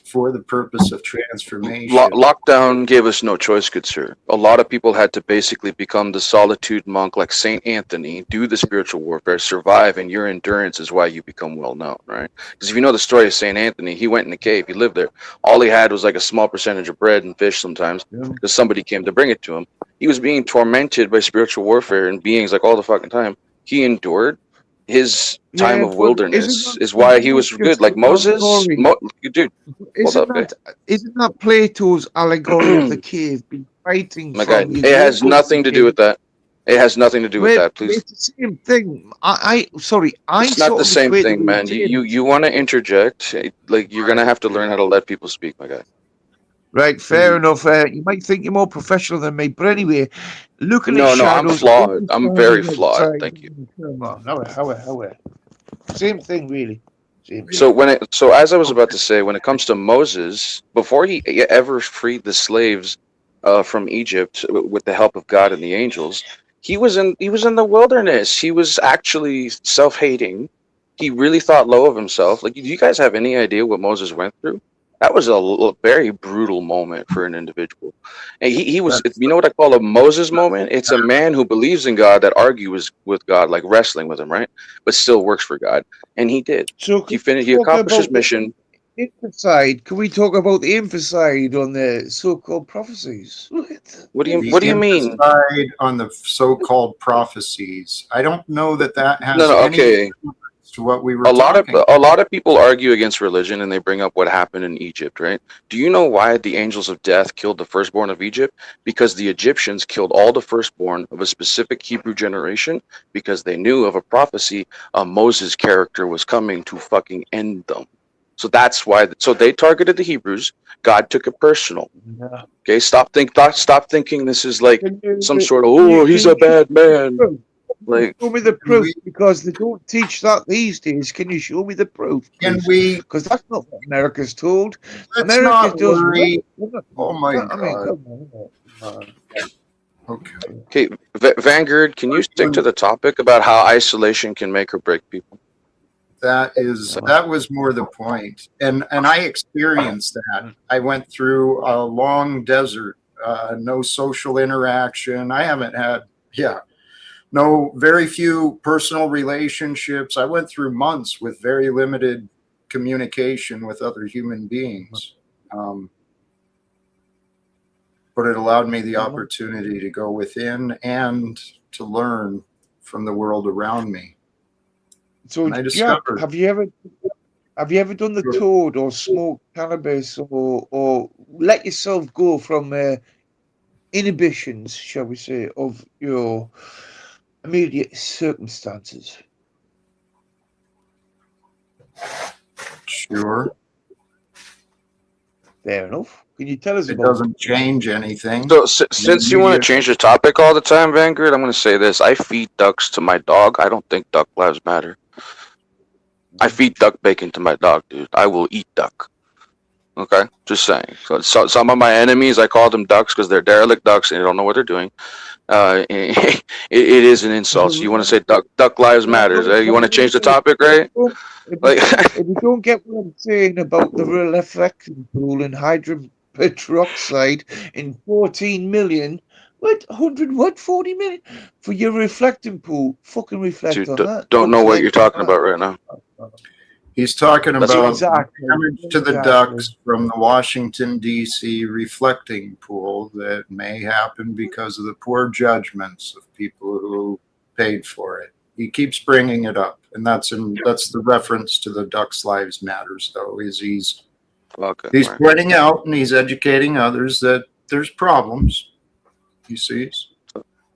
for the purpose of transformation. Lockdown gave us no choice, good sir. A lot of people had to basically become the solitude monk like Saint Anthony, do the spiritual warfare, survive, and your endurance is why you become well known, right? Because if you know the story of Saint Anthony, he went in the cave, he lived there. All he had was like a small percentage of bread and fish sometimes, because somebody came to bring it to him. He was being tormented by spiritual warfare and beings like all the fucking time. He endured. His time of wilderness is why he was good. Like Moses, dude. Isn't that Plato's allegory of the cave? Been fighting My guy, from it has nothing to do with that. It has nothing to do with that, please. It's the same thing. It's not the same thing, man. You want to interject? Like you're gonna have to learn how to let people speak, my guy. Right, fair enough. You might think you're more professional than me, but anyway, looking at No, shadows. I'm flawed. I'm very flawed. Thank you. Come on, how? Same thing, really. So as I was about to say, when it comes to Moses, before he ever freed the slaves from Egypt with the help of God and the angels, he was in the wilderness. He was actually self-hating. He really thought low of himself. Like, do you guys have any idea what Moses went through? That was a very brutal moment for an individual. And he was, you know what I call a Moses moment? It's a man who believes in God that argues with God, like wrestling with him, right? But still works for God. And he did. So he accomplished his mission. Infanticide. Can we talk about the infanticide on the so-called prophecies? What do you mean? On the so-called prophecies. I don't know that has okay. To what we were a lot of people argue against religion, and they bring up what happened in Egypt, right? Do you know why the angels of death killed the firstborn of Egypt? Because the Egyptians killed all the firstborn of a specific Hebrew generation because they knew of a prophecy a Moses character was coming to fucking end them. So that's why. So they targeted the Hebrews. God took it personal. Yeah. Okay, stop thinking this is like some sort of he's a bad man. Like, show me the proof, because they don't teach that these days. Can you show me the proof? Can we? Because that's not what America's told. Let's America not does. worry. Oh my I mean, God. come on. Okay, Vanguard, can you stick to the topic about how isolation can make or break people? That was more the point, and I experienced that. I went through a long desert, no social interaction. I haven't had, very few personal relationships. I went through months with very limited communication with other human beings. But it allowed me the opportunity to go within and to learn from the world around me. So, Jack, have you ever done the toad or smoked cannabis or let yourself go from inhibitions, shall we say, of your immediate circumstances? Sure. Fair enough. Can you tell us it about doesn't change anything. So since you want to change the topic all the time, Vanguard, I'm going to say this. I feed ducks to my dog. I don't think duck lives matter. I feed duck bacon to my dog, dude. I will eat duck. Okay? Just saying. So some of my enemies, I call them ducks because they're derelict ducks and they don't know what they're doing. It is an insult. So you want to say duck lives matters. You want to change the topic, right? If you don't get what I'm saying about the reflecting pool and hydrogen peroxide in 14 million, 40 million for your reflecting pool? Fucking reflect Dude, on that. Don't know what you're talking about right now. He's talking about exactly. damage to the ducks from the Washington, D.C. reflecting pool that may happen because of the poor judgments of people who paid for it. He keeps bringing it up, and that's the reference to the Ducks Lives Matters, though, is he's pointing out and he's educating others that there's problems. He sees.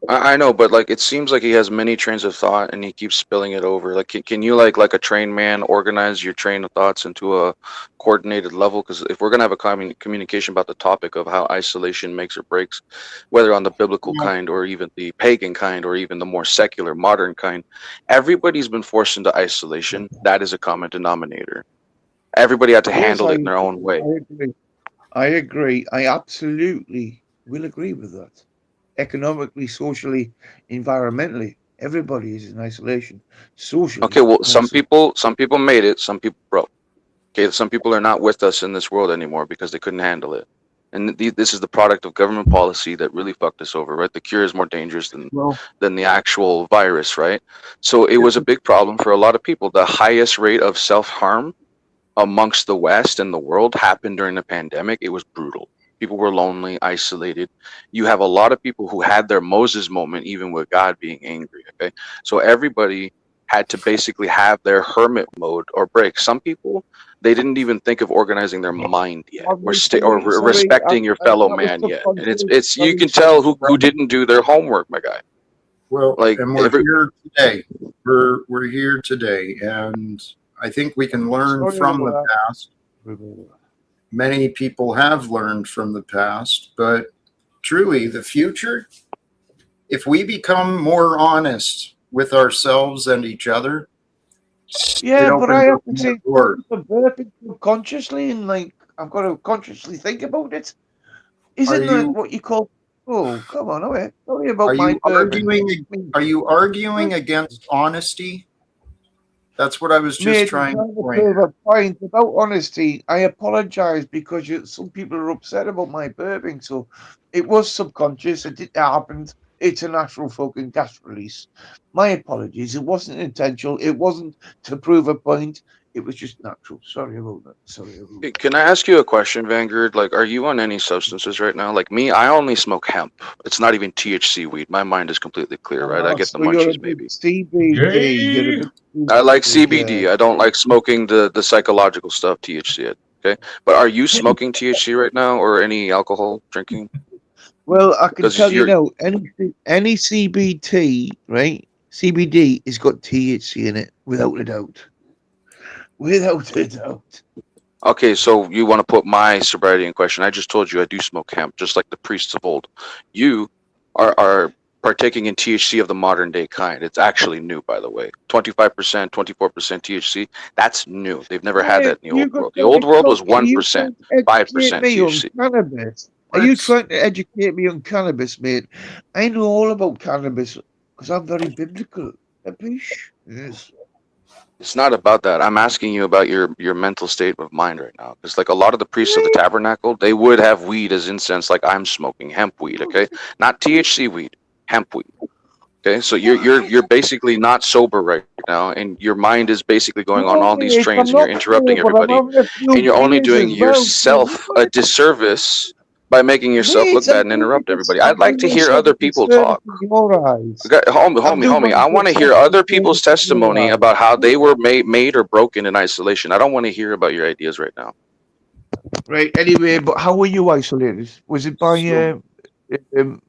I know, but like it seems like he has many trains of thought and he keeps spilling it over. Like, can you like a trained man organize your train of thoughts into a coordinated level? Because if we're gonna have a communication about the topic of how isolation makes or breaks, whether on the biblical kind or even the pagan kind or even the more secular modern kind, everybody's been forced into isolation. That is a common denominator. Everybody had to handle it in their own way. I agree. I absolutely will agree with that. Economically, socially, environmentally, everybody is in isolation. Socially. Okay, well, some people made it, some people broke. Okay, some people are not with us in this world anymore because they couldn't handle it. And this is the product of government policy that really fucked us over, right? The cure is more dangerous than the actual virus, right? So it was a big problem for a lot of people. The highest rate of self-harm amongst the West and the world happened during the pandemic. It was brutal. People were lonely, isolated. You have a lot of people who had their Moses moment, even with God being angry, okay? So everybody had to basically have their hermit mode or break. Some people, they didn't even think of organizing their mind yet, or respecting your fellow man yet. And it's you can tell who didn't do their homework, my guy. Well, Like and we're here today. We're here today, and I think we can learn from the past. Many people have learned from the past, but truly, the future, if we become more honest with ourselves and each other, yeah, but I have to say, burping subconsciously, and like I've got to consciously think about it. Isn't that what you call? Oh, come on, okay. Tell me about my burping. Are you arguing against honesty? That's what I was just trying to point out. Point about honesty. I apologize because some people are upset about my burping. So it was subconscious. It happened. It's a natural fucking gas release. My apologies. It wasn't intentional. It wasn't to prove a point. It was just natural. Sorry about that. Can I ask you a question, Vanguard? Like, are you on any substances right now? Like me, I only smoke hemp. It's not even THC weed. My mind is completely clear, right? I get the munchies, maybe. CBD. I like CBD. I don't like smoking the psychological stuff, THC. Okay, but are you smoking THC right now, or any alcohol drinking? Well, I can tell you now, any CBT, right? CBD has got THC in it, without a doubt. Without a doubt. Okay, so you want to put my sobriety in question. I just told you I do smoke hemp, just like the priests of old. You are partaking in THC of the modern day kind. It's actually new, by the way. 25%, 24% THC. That's new. They've never had that in the old world. The old world was 1%, 5% THC. Cannabis. Are you trying to educate me on cannabis, mate? I know all about cannabis because I'm very biblical. Yes. It's not about that. I'm asking you about your mental state of mind right now. Because like a lot of the priests of the tabernacle, they would have weed as incense, like I'm smoking hemp weed. Okay, not THC weed, hemp weed. Okay, so you're basically not sober right now, and your mind is basically going on all these trains, and you're interrupting everybody, and you're only doing yourself a disservice by making yourself look bad and interrupt everybody. I'd like to hear other people talk. Homie, I want to hear other people's testimony about how they were made or broken in isolation. I don't want to hear about your ideas right now. Right. Anyway, but how were you isolated? Was it by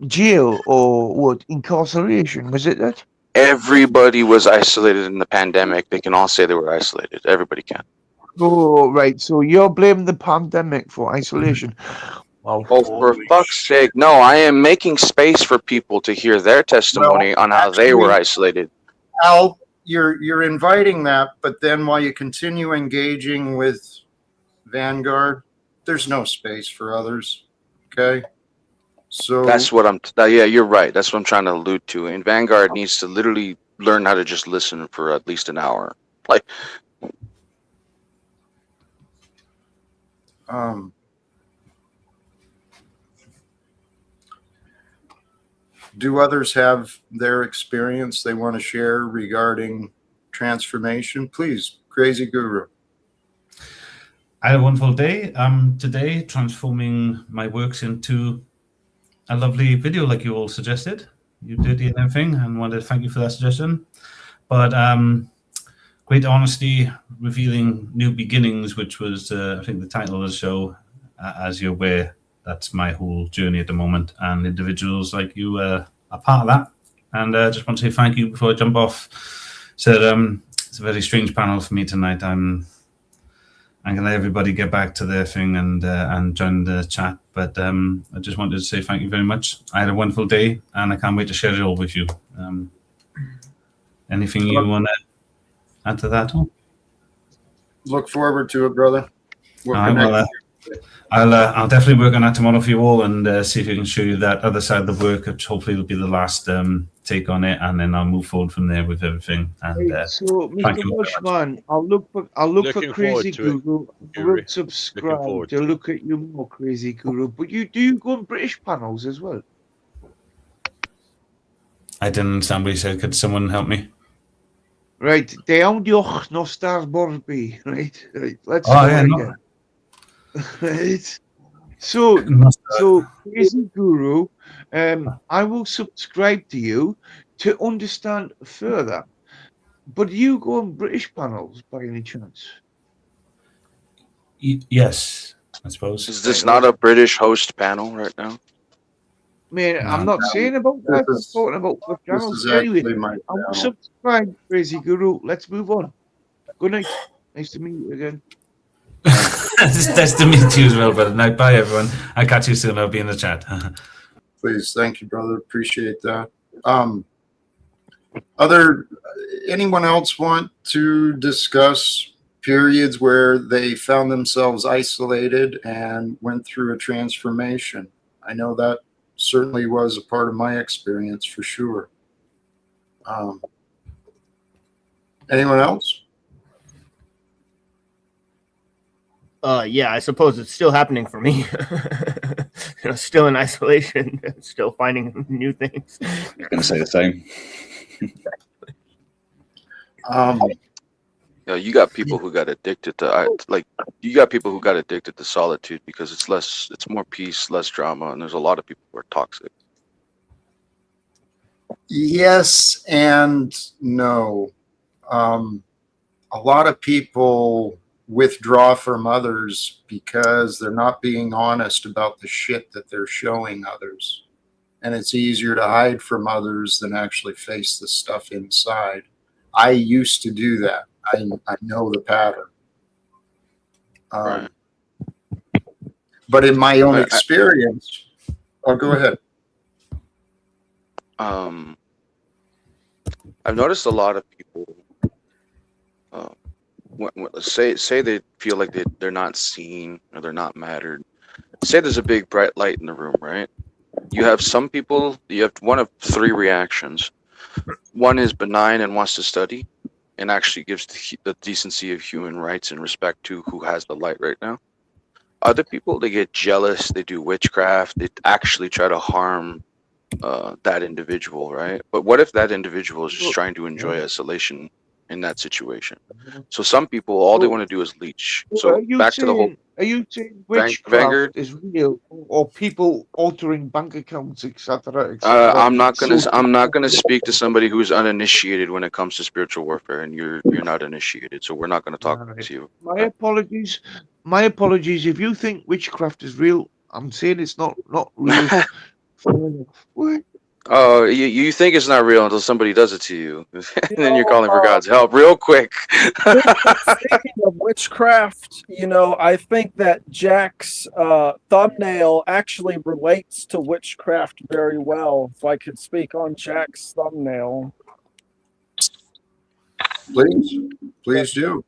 jail or what? Incarceration? Was it that? Everybody was isolated in the pandemic. They can all say they were isolated. Everybody can. Oh, right. So you're blaming the pandemic for isolation. Oh, for fuck's sake. No, I am making space for people to hear their testimony on how they were isolated. Al, you're inviting that, but then while you continue engaging with Vanguard, there's no space for others. Okay? So that's what yeah, you're right. That's what I'm trying to allude to. And Vanguard needs to literally learn how to just listen for at least an hour. Like do others have their experience they want to share regarding transformation? Please, Crazy Guru. I had a wonderful day. Today, transforming my works into a lovely video like you all suggested. You did and everything, and wanted to thank you for that suggestion. But great honesty, revealing new beginnings, which was, I think, the title of the show. As you're aware, that's my whole journey at the moment, and individuals like you are part of that. And I just want to say thank you before I jump off. So it's a very strange panel for me tonight. I'm going to let everybody get back to their thing and join the chat. But I just wanted to say thank you very much. I had a wonderful day, and I can't wait to share it all with you. Anything you want to add to that? Look forward to it, brother. Well, I'll definitely work on that tomorrow for you all and see if I can show you that other side of the work, which hopefully will be the last take on it, and then I'll move forward from there with everything. And Right, so, thank Mr. you all very much. Bushman, I'll look for Looking Crazy forward to it, Guru. I Guru. will subscribe forward to look at you more, Crazy Guru. But do you go on British panels as well? I didn't understand what you said. Could someone help me? Right, de iawn diolch nos dar Borby. Right, let's Oh, start yeah, no. again. Right. So Crazy Guru, I will subscribe to you to understand further. But do you go on British panels by any chance? Yes, I suppose. Is this not a British host panel right now? Man, I'm No. not saying about that. I'm This talking about the is channels. Anyway, actually my I will channel. subscribe, Crazy Guru. Let's move on. Good night. Nice to meet you again. Nice to meet you as well, brother. Night, bye, everyone. I'll catch you soon. I'll be in the chat. Please, thank you, brother. Appreciate that. Anyone else want to discuss periods where they found themselves isolated and went through a transformation? I know that certainly was a part of my experience for sure. Anyone else? Yeah, I suppose it's still happening for me. Still in isolation, still finding new things. I'm going to say the same. You got people who got addicted to solitude because it's more peace, less drama, and there's a lot of people who are toxic. Yes and no. A lot of people withdraw from others because they're not being honest about the shit that they're showing others. And it's easier to hide from others than actually face the stuff inside. I used to do that. I know the pattern. Right. But in my own experience, go ahead. I've noticed a lot of people say they feel like they're not seen or they're not mattered. Say there's a big bright light in the room, right? You have some people, you have one of three reactions. One is benign and wants to study and actually gives the decency of human rights and respect to who has the light right now. Other people, they get jealous, they do witchcraft, they actually try to harm that individual, right? But what if that individual is just trying to enjoy isolation in that situation? So some people, all they want to do is leech. So back to the whole. Are you saying Vanguard? witchcraft is real, or people altering bank accounts, etc.? I'm not gonna speak to somebody who's uninitiated when it comes to spiritual warfare, and you're not initiated, so we're not gonna talk to you. My apologies. My apologies. If you think witchcraft is real, I'm saying it's not real. What? Oh, you think it's not real until somebody does it to you, and then you're calling for God's help real quick. Speaking of witchcraft, I think that Jack's thumbnail actually relates to witchcraft very well. If I could speak on Jack's thumbnail. Please do.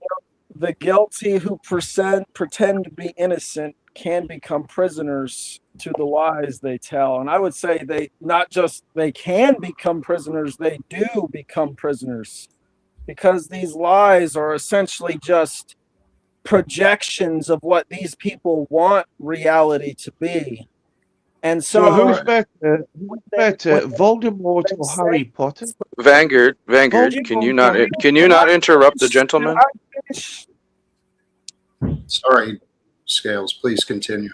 The guilty who pretend to be innocent can become prisoners to the lies they tell. And I would say they can become prisoners, they do become prisoners, because these lies are essentially just projections of what these people want reality to be. And So who's better, Voldemort or Harry Potter? Vanguard, can you not interrupt the gentleman? Sorry, Scales, please continue.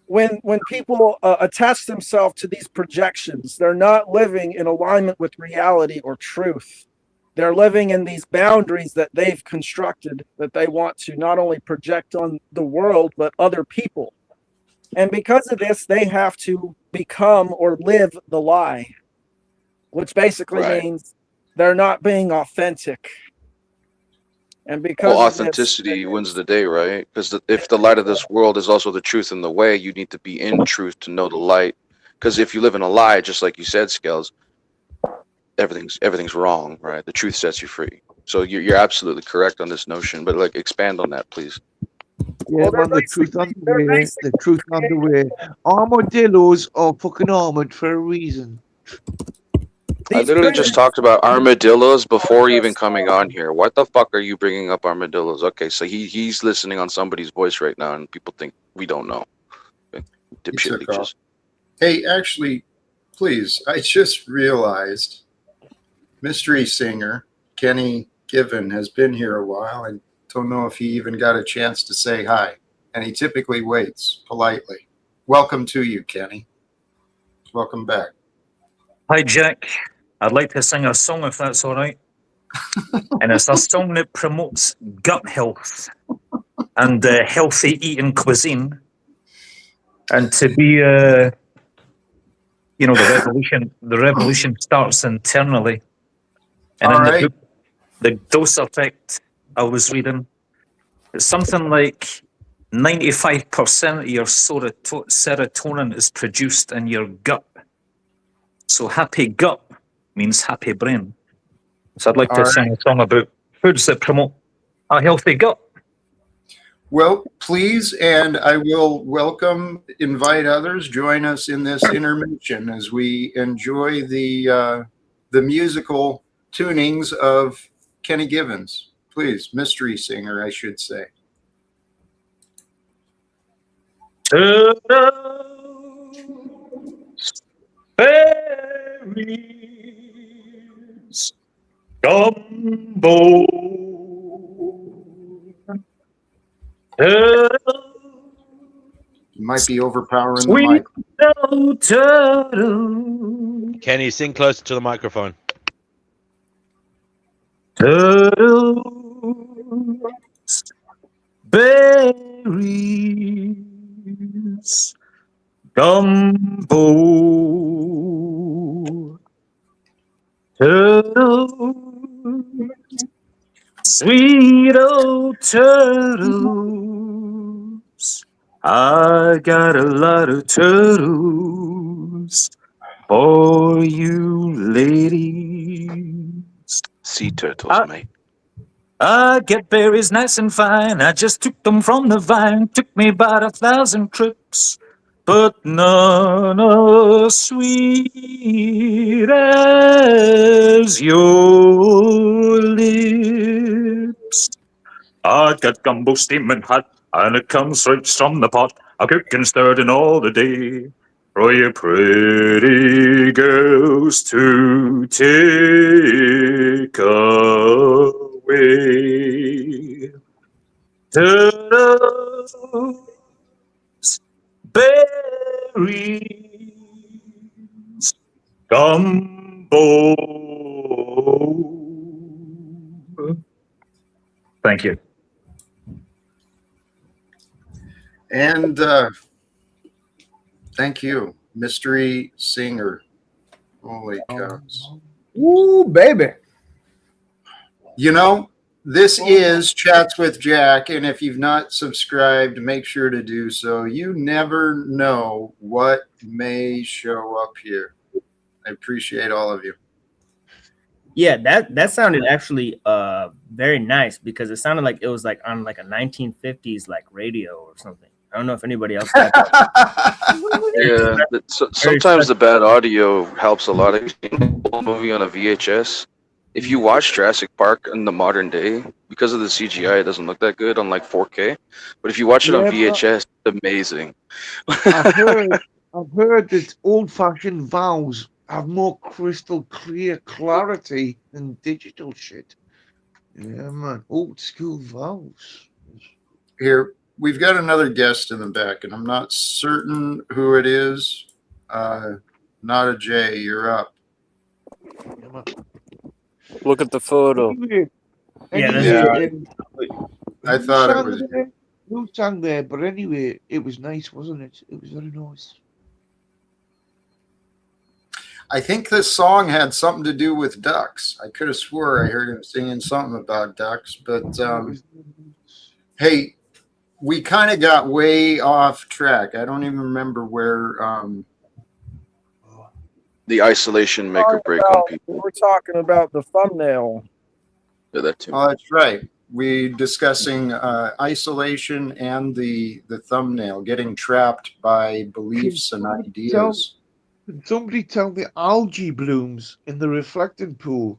When people attach themselves to these projections, they're not living in alignment with reality or truth. They're living in these boundaries that they've constructed, that they want to not only project on the world, but other people. And because of this, they have to become or live the lie, which basically means they're not being authentic. And because authenticity wins the day, right? Because if the light of this world is also the truth and the way, you need to be in truth to know the light. Because if you live in a lie, just like you said, Scales, everything's wrong, right? The truth sets you free. So you're absolutely correct on this notion, but like expand on that, please. Yeah, man, the truth underwear. The truth underwear. Armadillos are fucking armored for a reason. I literally just talked about armadillos before even coming on here. What the fuck are you bringing up armadillos? Okay, so he's listening on somebody's voice right now, and people think we don't know. Okay. Dipshit took off. leeches. Hey, actually, please, I just realized mystery singer Kenny Given has been here a while. I don't know if he even got a chance to say hi, and he typically waits politely. Welcome to you, Kenny. Welcome back. Hi, Jack. I'd like to sing a song if that's all right. And it's a song that promotes gut health and healthy eating cuisine. And to be, the revolution starts internally. And All in right. the book, The Dose Effect, I was reading, it's something like 95% of your serotonin is produced in your gut. So happy gut means happy brain. So I'd like to sing a song about foods that promote a healthy gut. Well, please, and I will invite others, join us in this intermission as we enjoy the musical tunings of Kenny Givens. Please, mystery singer, I should say. Berries, gumbo. You might be overpowering the mic. Kenny, sing closer to the microphone. Turtles, berries, gumbo. Turtles, sweet old turtles. I got a lot of turtles for you ladies. Sea turtles, mate. I get berries nice and fine. I just took them from the vine. Took me about 1,000 trips, but none as sweet as your lips. I got gumbo steaming hot, and it comes straight from the pot. I cook and stir it all the day for you pretty girls to take away. Turtles, berries, gumbo. Thank you. And thank you, mystery singer. Holy cows. Ooh, baby. You know, this is Chats with Jack, and if you've not subscribed, make sure to do so. You never know what may show up here. I appreciate all of you. Yeah, that sounded actually very nice because it sounded like it was like on like a 1950s like radio or something. I don't know if anybody else got that. Yeah, sometimes the bad audio helps a lot. I've seen a movie on a VHS. If you watch Jurassic Park in the modern day, because of the CGI, it doesn't look that good on like 4K. But if you watch it on VHS, it's amazing. I've heard that old-fashioned vowels have more crystal clear clarity than digital shit. Yeah, man, old school vowels. Here, we've got another guest in the back, and I'm not certain who it is. Not a J, you're up. Look at the photo. I thought it was. Who sang there? But anyway, it was nice, wasn't it? It was very nice. I think this song had something to do with ducks. I could have swore I heard him singing something about ducks, but hey, we kind of got way off track. I don't even remember where. The isolation make or break on people. We're talking about the thumbnail. Yeah, that too. Oh, that's right. We discussing isolation and the thumbnail, getting trapped by beliefs and ideas. Can somebody tell the algae blooms in the reflected pool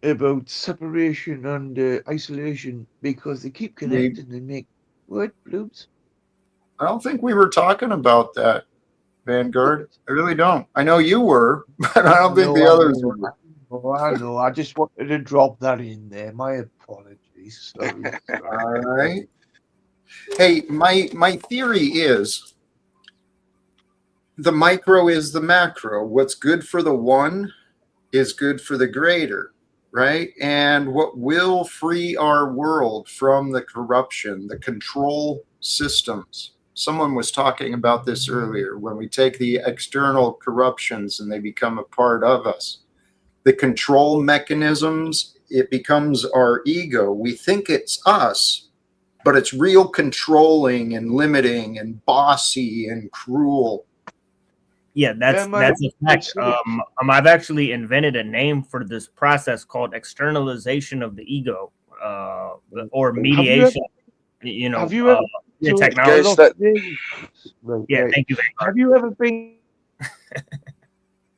about separation and isolation because they keep connecting and make what blooms? I don't think we were talking about that, Vanguard. I really don't. I know you were, but I don't think the others were. I know. I just wanted to drop that in there. My apologies. Sorry. All right. Hey, my theory is the micro is the macro. What's good for the one is good for the greater, right? And what will free our world from the corruption, the control systems. Someone was talking about this earlier. When we take the external corruptions and they become a part of us, the control mechanisms, it becomes our ego. We think it's us, but it's real controlling and limiting and bossy and cruel. Yeah, that's a fact. I've actually invented a name for this process called externalization of the ego, or mediation. Have you ever technology? Yeah, thank you. Have you ever been?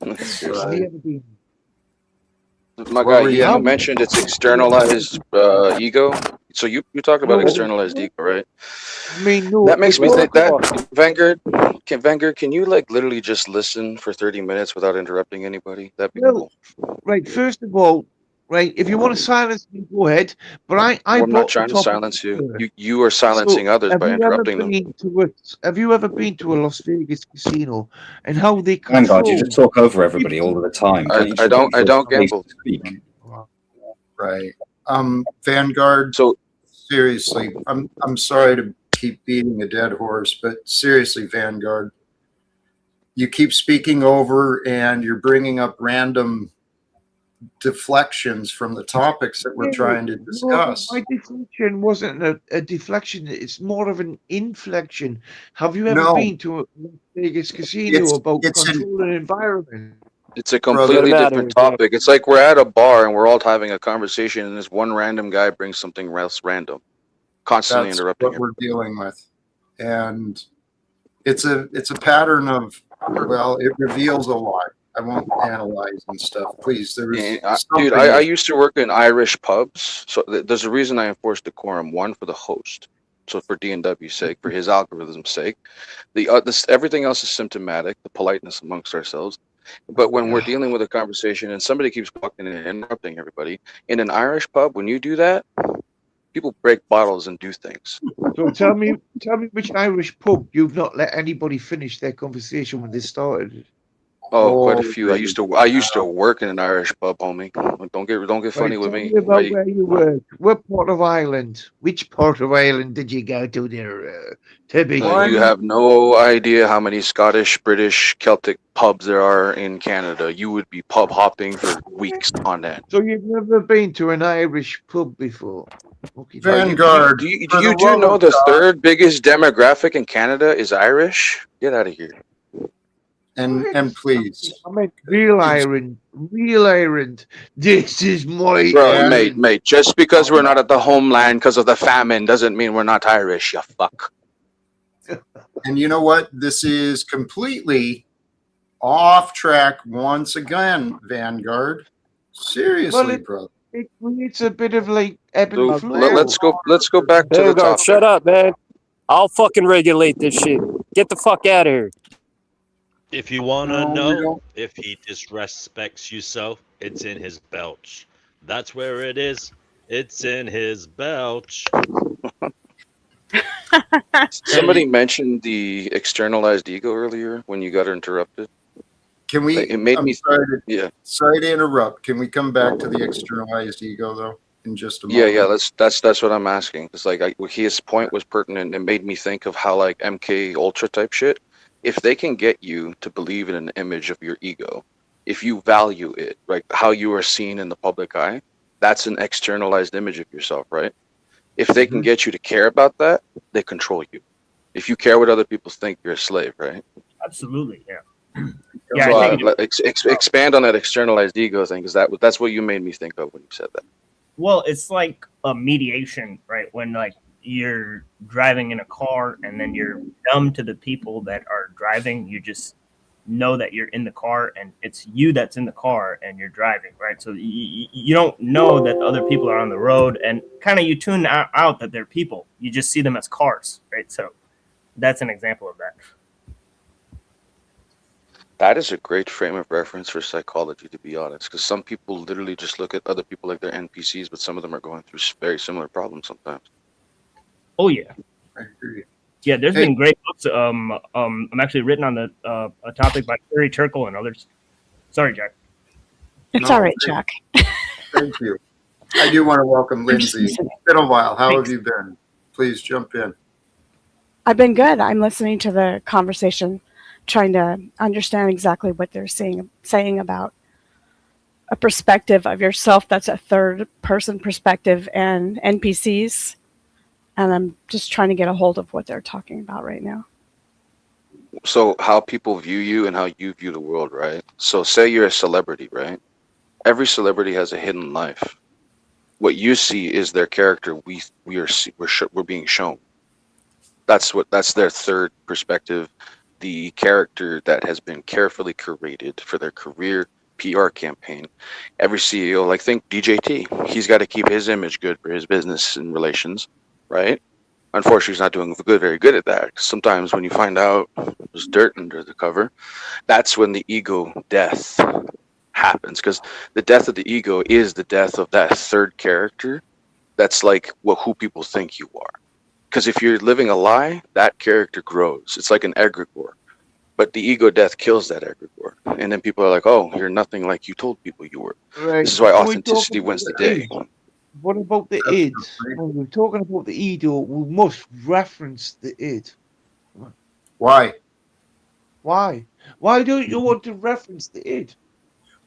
Have you ever been? My guy, you mentioned it's externalized ego. So you talked about externalized ego, right? I mean, no, that makes me think that Vanguard, can you like literally just listen for 30 minutes without interrupting anybody? That'd be cool. Right. First of all, right, if you want to silence me, go ahead. But I'm not trying to silence you. You are silencing others by interrupting them. Have you ever been to a Las Vegas casino and how they Vanguard, control? you just talk over everybody all of the time. I don't gamble. Right. Vanguard. So seriously, I'm sorry to keep beating a dead horse, but seriously, Vanguard, you keep speaking over and you're bringing up random deflections from the topics that we're trying to discuss. No, my deflection wasn't a deflection. It's more of an inflection. Have you ever been to a Las Vegas casino about controlling environment? It's a completely different topic. It's like we're at a bar and we're all having a conversation, and this one random guy brings something else random, constantly interrupting. That's what we're dealing with, and it's a pattern of, well, it reveals a lot. I won't analyze and stuff, please. Dude, I used to work in Irish pubs, so there's a reason I enforce decorum. One, for the host, so for D&W's sake, for his algorithm's sake. Everything else is symptomatic, the politeness amongst ourselves. But when we're dealing with a conversation and somebody keeps walking in and interrupting everybody, in an Irish pub, when you do that, people break bottles and do things. So tell me which Irish pub you've not let anybody finish their conversation when they started. Oh, quite a few. I used to work in an Irish pub, homie. Don't get funny with me. Tell me about where you work. What part of Ireland? Which part of Ireland did you go to there, Tibby? You have no idea how many Scottish, British, Celtic pubs there are in Canada. You would be pub hopping for weeks on end. So you've never been to an Irish pub before? Okay. Vanguard. Do you know the third biggest demographic in Canada is Irish? Get out of here. And please. I mean, real Ireland. This is my Bro, mate. Just because we're not at the homeland because of the famine doesn't mean we're not Irish, you fuck. And you know what? This is completely off track once again, Vanguard. Seriously, brother. It creates a bit of like ebb and flow. Let's go back to the topic. Shut up, man. I'll fucking regulate this shit. Get the fuck out of here. If you want to know if he disrespects you so, it's in his belch. That's where it is. It's in his belch. Somebody mentioned the externalized ego earlier when you got interrupted. Can we? It made me. Sorry to interrupt. Can we come back to the externalized ego though in just a moment? Yeah. That's what I'm asking. It's like his point was pertinent. It made me think of how like MK Ultra type shit. If they can get you to believe in an image of your ego, if you value it, like how you are seen in the public eye, that's an externalized image of yourself, right? If they can get you to care about that, they control you. If you care what other people think, you're a slave, right? Absolutely, yeah. So, expand on that externalized ego thing, because that's what you made me think of when you said that. Well, it's like a mediation, right? When like you're driving in a car and then you're dumb to the people that are driving. You just know that you're in the car and it's you that's in the car and you're driving, right? So you don't know that other people are on the road, and kind of you tune out that they're people. You just see them as cars, right? So that's an example of that. That is a great frame of reference for psychology, to be honest, because some people literally just look at other people like they're NPCs, but some of them are going through very similar problems sometimes. Oh yeah. I agree. Yeah, there's Hey. been great books. I'm actually written on the a topic by Terry Turkle and others. Sorry, Jack. It's No, all right, Jack. Thank you. I do want to welcome I'm just Lindsay. listening. It's been a while. How Thanks. have you been? Please jump in. I've been good. I'm listening to the conversation, trying to understand exactly what they're saying about a perspective of yourself that's a third person perspective and NPCs. And I'm just trying to get a hold of what they're talking about right now. So how people view you and how you view the world, right? So say you're a celebrity, right? Every celebrity has a hidden life. What you see is their character. We're being shown. That's their third perspective, the character that has been carefully curated for their career PR campaign. Every CEO, like think DJT, he's got to keep his image good for his business and relations, right? Unfortunately, he's not doing very good at that. Sometimes when you find out there's dirt under the cover, that's when the ego death happens, because the death of the ego is the death of that third character. That's like who people think you are. Because if you're living a lie, that character grows. It's like an egregore. But the ego death kills that egregore. And then people are like, oh, you're nothing like you told people you were. Right. This is why Can we talk authenticity about wins the the day. id? What about the id? When we're talking about the ego, we must reference the id. Why? Why? Why don't you want to reference the id?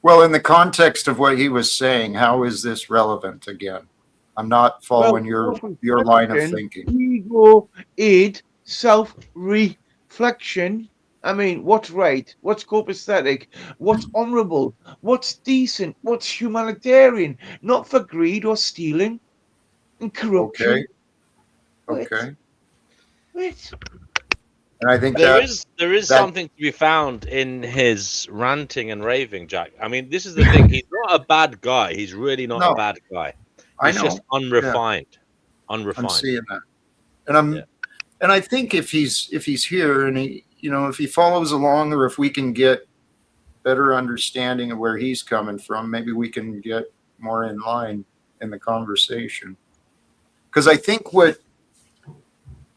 Well, in the context of what he was saying, how is this relevant again? I'm not following your line of thinking. Ego, id, self-reflection. I mean, what's right? What's copacetic? What's honourable? What's decent? What's humanitarian? Not for greed or stealing and corruption. Okay. Wait. And I think there is something to be found in his ranting and raving, Jack. I mean, this is the thing. He's not a bad guy. He's really not a bad guy. He's just unrefined. Unrefined. I'm seeing that. And and I think if he's here and if he follows along, or if we can get better understanding of where he's coming from, maybe we can get more in line in the conversation. Because I think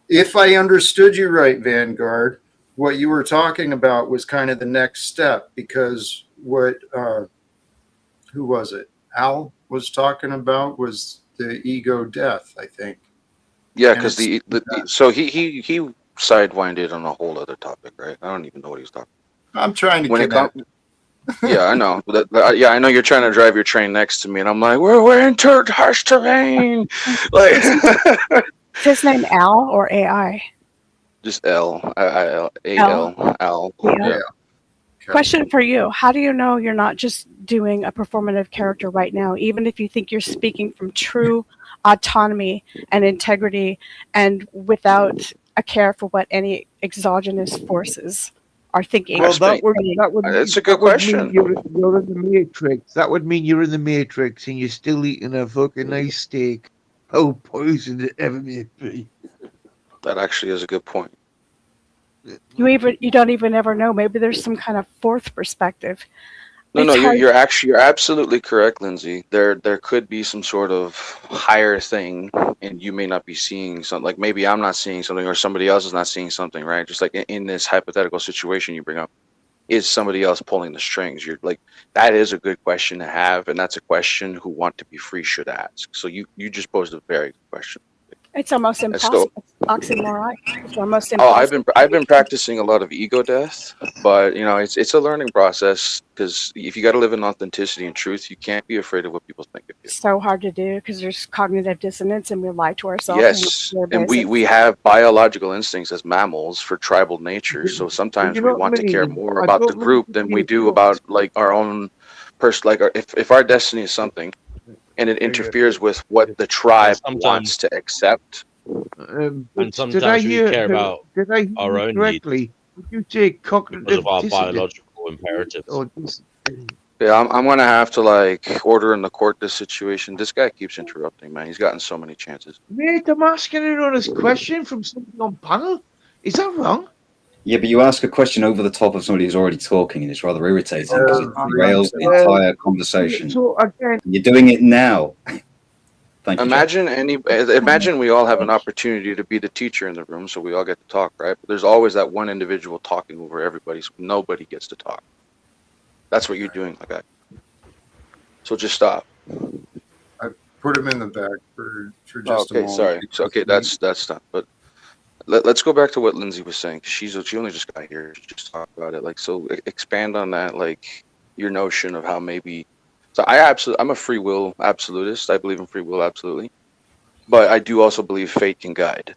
if I understood you right, Vanguard, what you were talking about was kind of the next step, because who was it? Al was talking about was the ego death, I think. Yeah, because so he sidewinded on a whole other topic, right? I don't even know what he was talking about. I'm trying to connect. Yeah, I know. Yeah, I know you're trying to drive your train next to me, and I'm like, we're in harsh terrain. Like, Is his name Al or AI? just Al. Yeah. Question for you. How do you know you're not just doing a performative character right now, even if you think you're speaking from true autonomy and integrity and without a care for what any exogenous forces are thinking? Well, that would That's a good question. You're in the Matrix. That would mean you're in the Matrix and you're still eating a fucking nice steak. How poisoned it ever may be. That actually is a good point. You don't even ever know. Maybe there's some kind of fourth perspective. No, you're absolutely correct, Lindsay. There could be some sort of higher thing, and you may not be seeing something. Like maybe I'm not seeing something, or somebody else is not seeing something, right? Just like in this hypothetical situation you bring up, is somebody else pulling the strings? You're like, that is a good question to have, and that's a question who want to be free should ask. So you just posed a very good question. It's almost impossible. It's oxymoronic. It's almost Oh, impossible. I've been practicing a lot of ego death, but it's a learning process, because if you got to live in authenticity and truth, you can't be afraid of what people think of you. So hard to do because there's cognitive dissonance and we lie to ourselves. Yes, and we have biological instincts as mammals for tribal nature, so sometimes we want to care more about the group than we do about like our own person. Like if our destiny is something, and it interferes with what the tribe wants to accept. And Did I sometimes we hear? care about Did I hear our you own needs correctly? Did you say because cognitive of our dissonance? biological imperatives. Or Yeah, I'm gonna have to like order in the court this situation. This guy keeps interrupting, man. He's gotten so many chances. Mate, I'm asking an honest question from somebody on panel. Is that wrong? Yeah, but you ask a question over the top of somebody who's already talking, and it's rather irritating because it derails the Well, entire conversation. so again, And you're doing it now. Thank you, Jack. Imagine we all have an opportunity to be the teacher in the room, so we all get to talk, right? But there's always that one individual talking over everybody, so nobody gets to talk. That's what you're doing, okay? So just stop. I put him in the back for just a Okay, moment. sorry. So, okay, that's done. But let's go back to what Lindsay was saying. She only just got here. She just talked about it. Like, so expand on that, like your notion of how maybe. So I'm a free will absolutist. I believe in free will absolutely, but I do also believe fate can guide.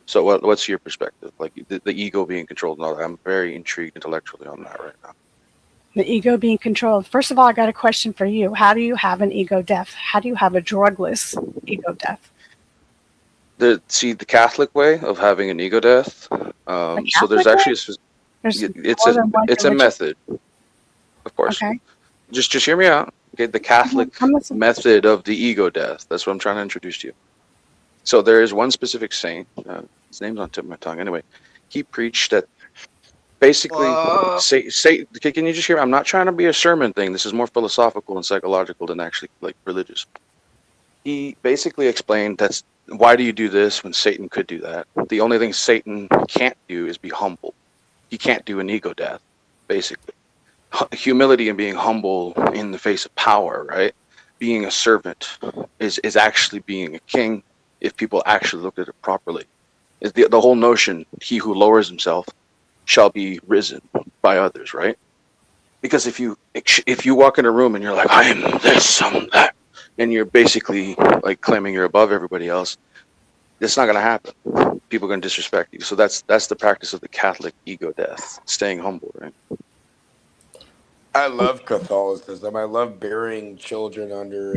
So what's your perspective? Like the ego being controlled and all that. I'm very intrigued intellectually on that right now. The ego being controlled. First of all, I got a question for you. How do you have an ego death? How do you have a drugless ego death? The Catholic way of having an ego death. So there's actually it's a method, of course. Okay. Just hear me out. Okay, the Catholic method of the ego death. That's what I'm trying to introduce to you. So there is one specific saint. His name's on the tip of my tongue. Anyway, he preached that basically say can you just hear me? I'm not trying to be a sermon thing. This is more philosophical and psychological than actually like religious. He basically explained that's why do you do this when Satan could do that? The only thing Satan can't do is be humble. He can't do an ego death, basically. Humility and being humble in the face of power, right? Being a servant is actually being a king if people actually look at it properly. Is the whole notion, he who lowers himself shall be risen by others, right? Because if you walk in a room and you're like, I am this, I'm that, and you're basically like claiming you're above everybody else, it's not going to happen. People are going to disrespect you. So that's the practice of the Catholic ego death, staying humble, right? I love Catholicism. I love burying children under,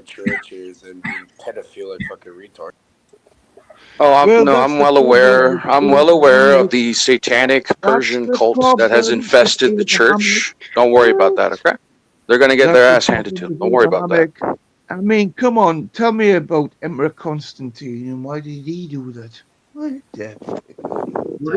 churches and being pedophilic fucking retards. Oh, I'm well aware. I'm well aware of the satanic Persian cult that has infested the church. Don't worry about that, okay? They're going to get their ass handed to them. Don't worry about that. I mean, come on, tell me about Emperor Constantine and why did he do that? What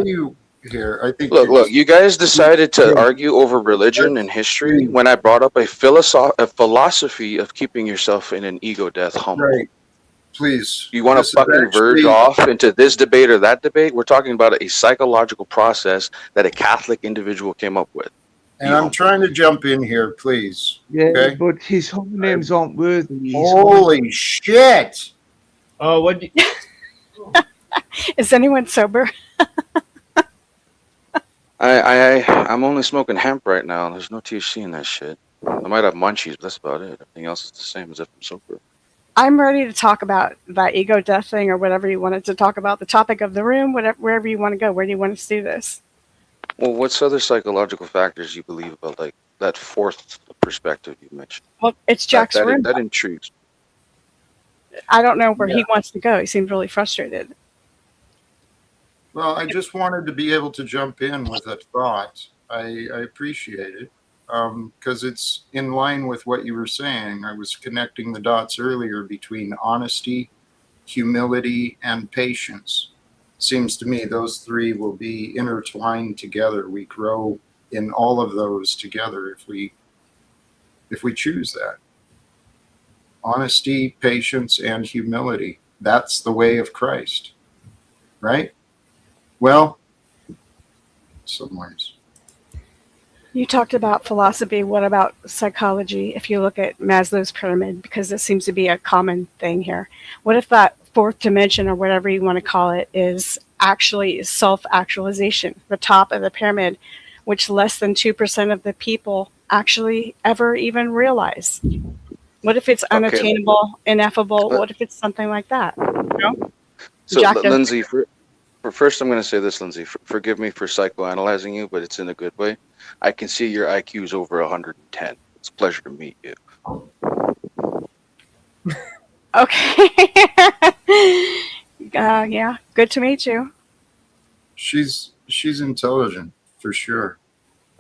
do you hear? I think. Look, you guys decided to argue over religion and history when I brought up a philosophy of keeping yourself in an ego death humble. Right. Please. You want to fucking verge off into this debate or that debate? We're talking about a psychological process that a Catholic individual came up with. And I'm trying to jump in here, please. Yeah, okay? but his homonyms aren't worthy. Holy shit! Oh, what? Is anyone sober? I'm only smoking hemp right now. There's no THC in that shit. I might have munchies, but that's about it. Everything else is the same as if I'm sober. I'm ready to talk about that ego death thing or whatever you wanted to talk about. The topic of the room, wherever you want to go. Where do you want us to do this? Well, what's other psychological factors you believe about, like that fourth perspective you mentioned? Well, it's Jack's room. That intrigues. I don't know where he wants to go. He seems really frustrated. Well, I just wanted to be able to jump in with a thought. I appreciate it because it's in line with what you were saying. I was connecting the dots earlier between honesty, humility, and patience. Seems to me those three will be intertwined together. We grow in all of those together if we choose that. Honesty, patience, and humility. That's the way of Christ, right? Well, some ways. You talked about philosophy. What about psychology? If you look at Maslow's pyramid, because this seems to be a common thing here. What if that fourth dimension, or whatever you want to call it, is actually self-actualization, the top of the pyramid, which less than 2% of the people actually ever even realize? What if it's unattainable, ineffable? What if it's something like that? You know? So, Lindsay, first I'm going to say this, Lindsay. Forgive me for psychoanalyzing you, but it's in a good way. I can see your IQ is over 110. It's a pleasure to meet you. Okay. Yeah, good to meet you. She's intelligent for sure.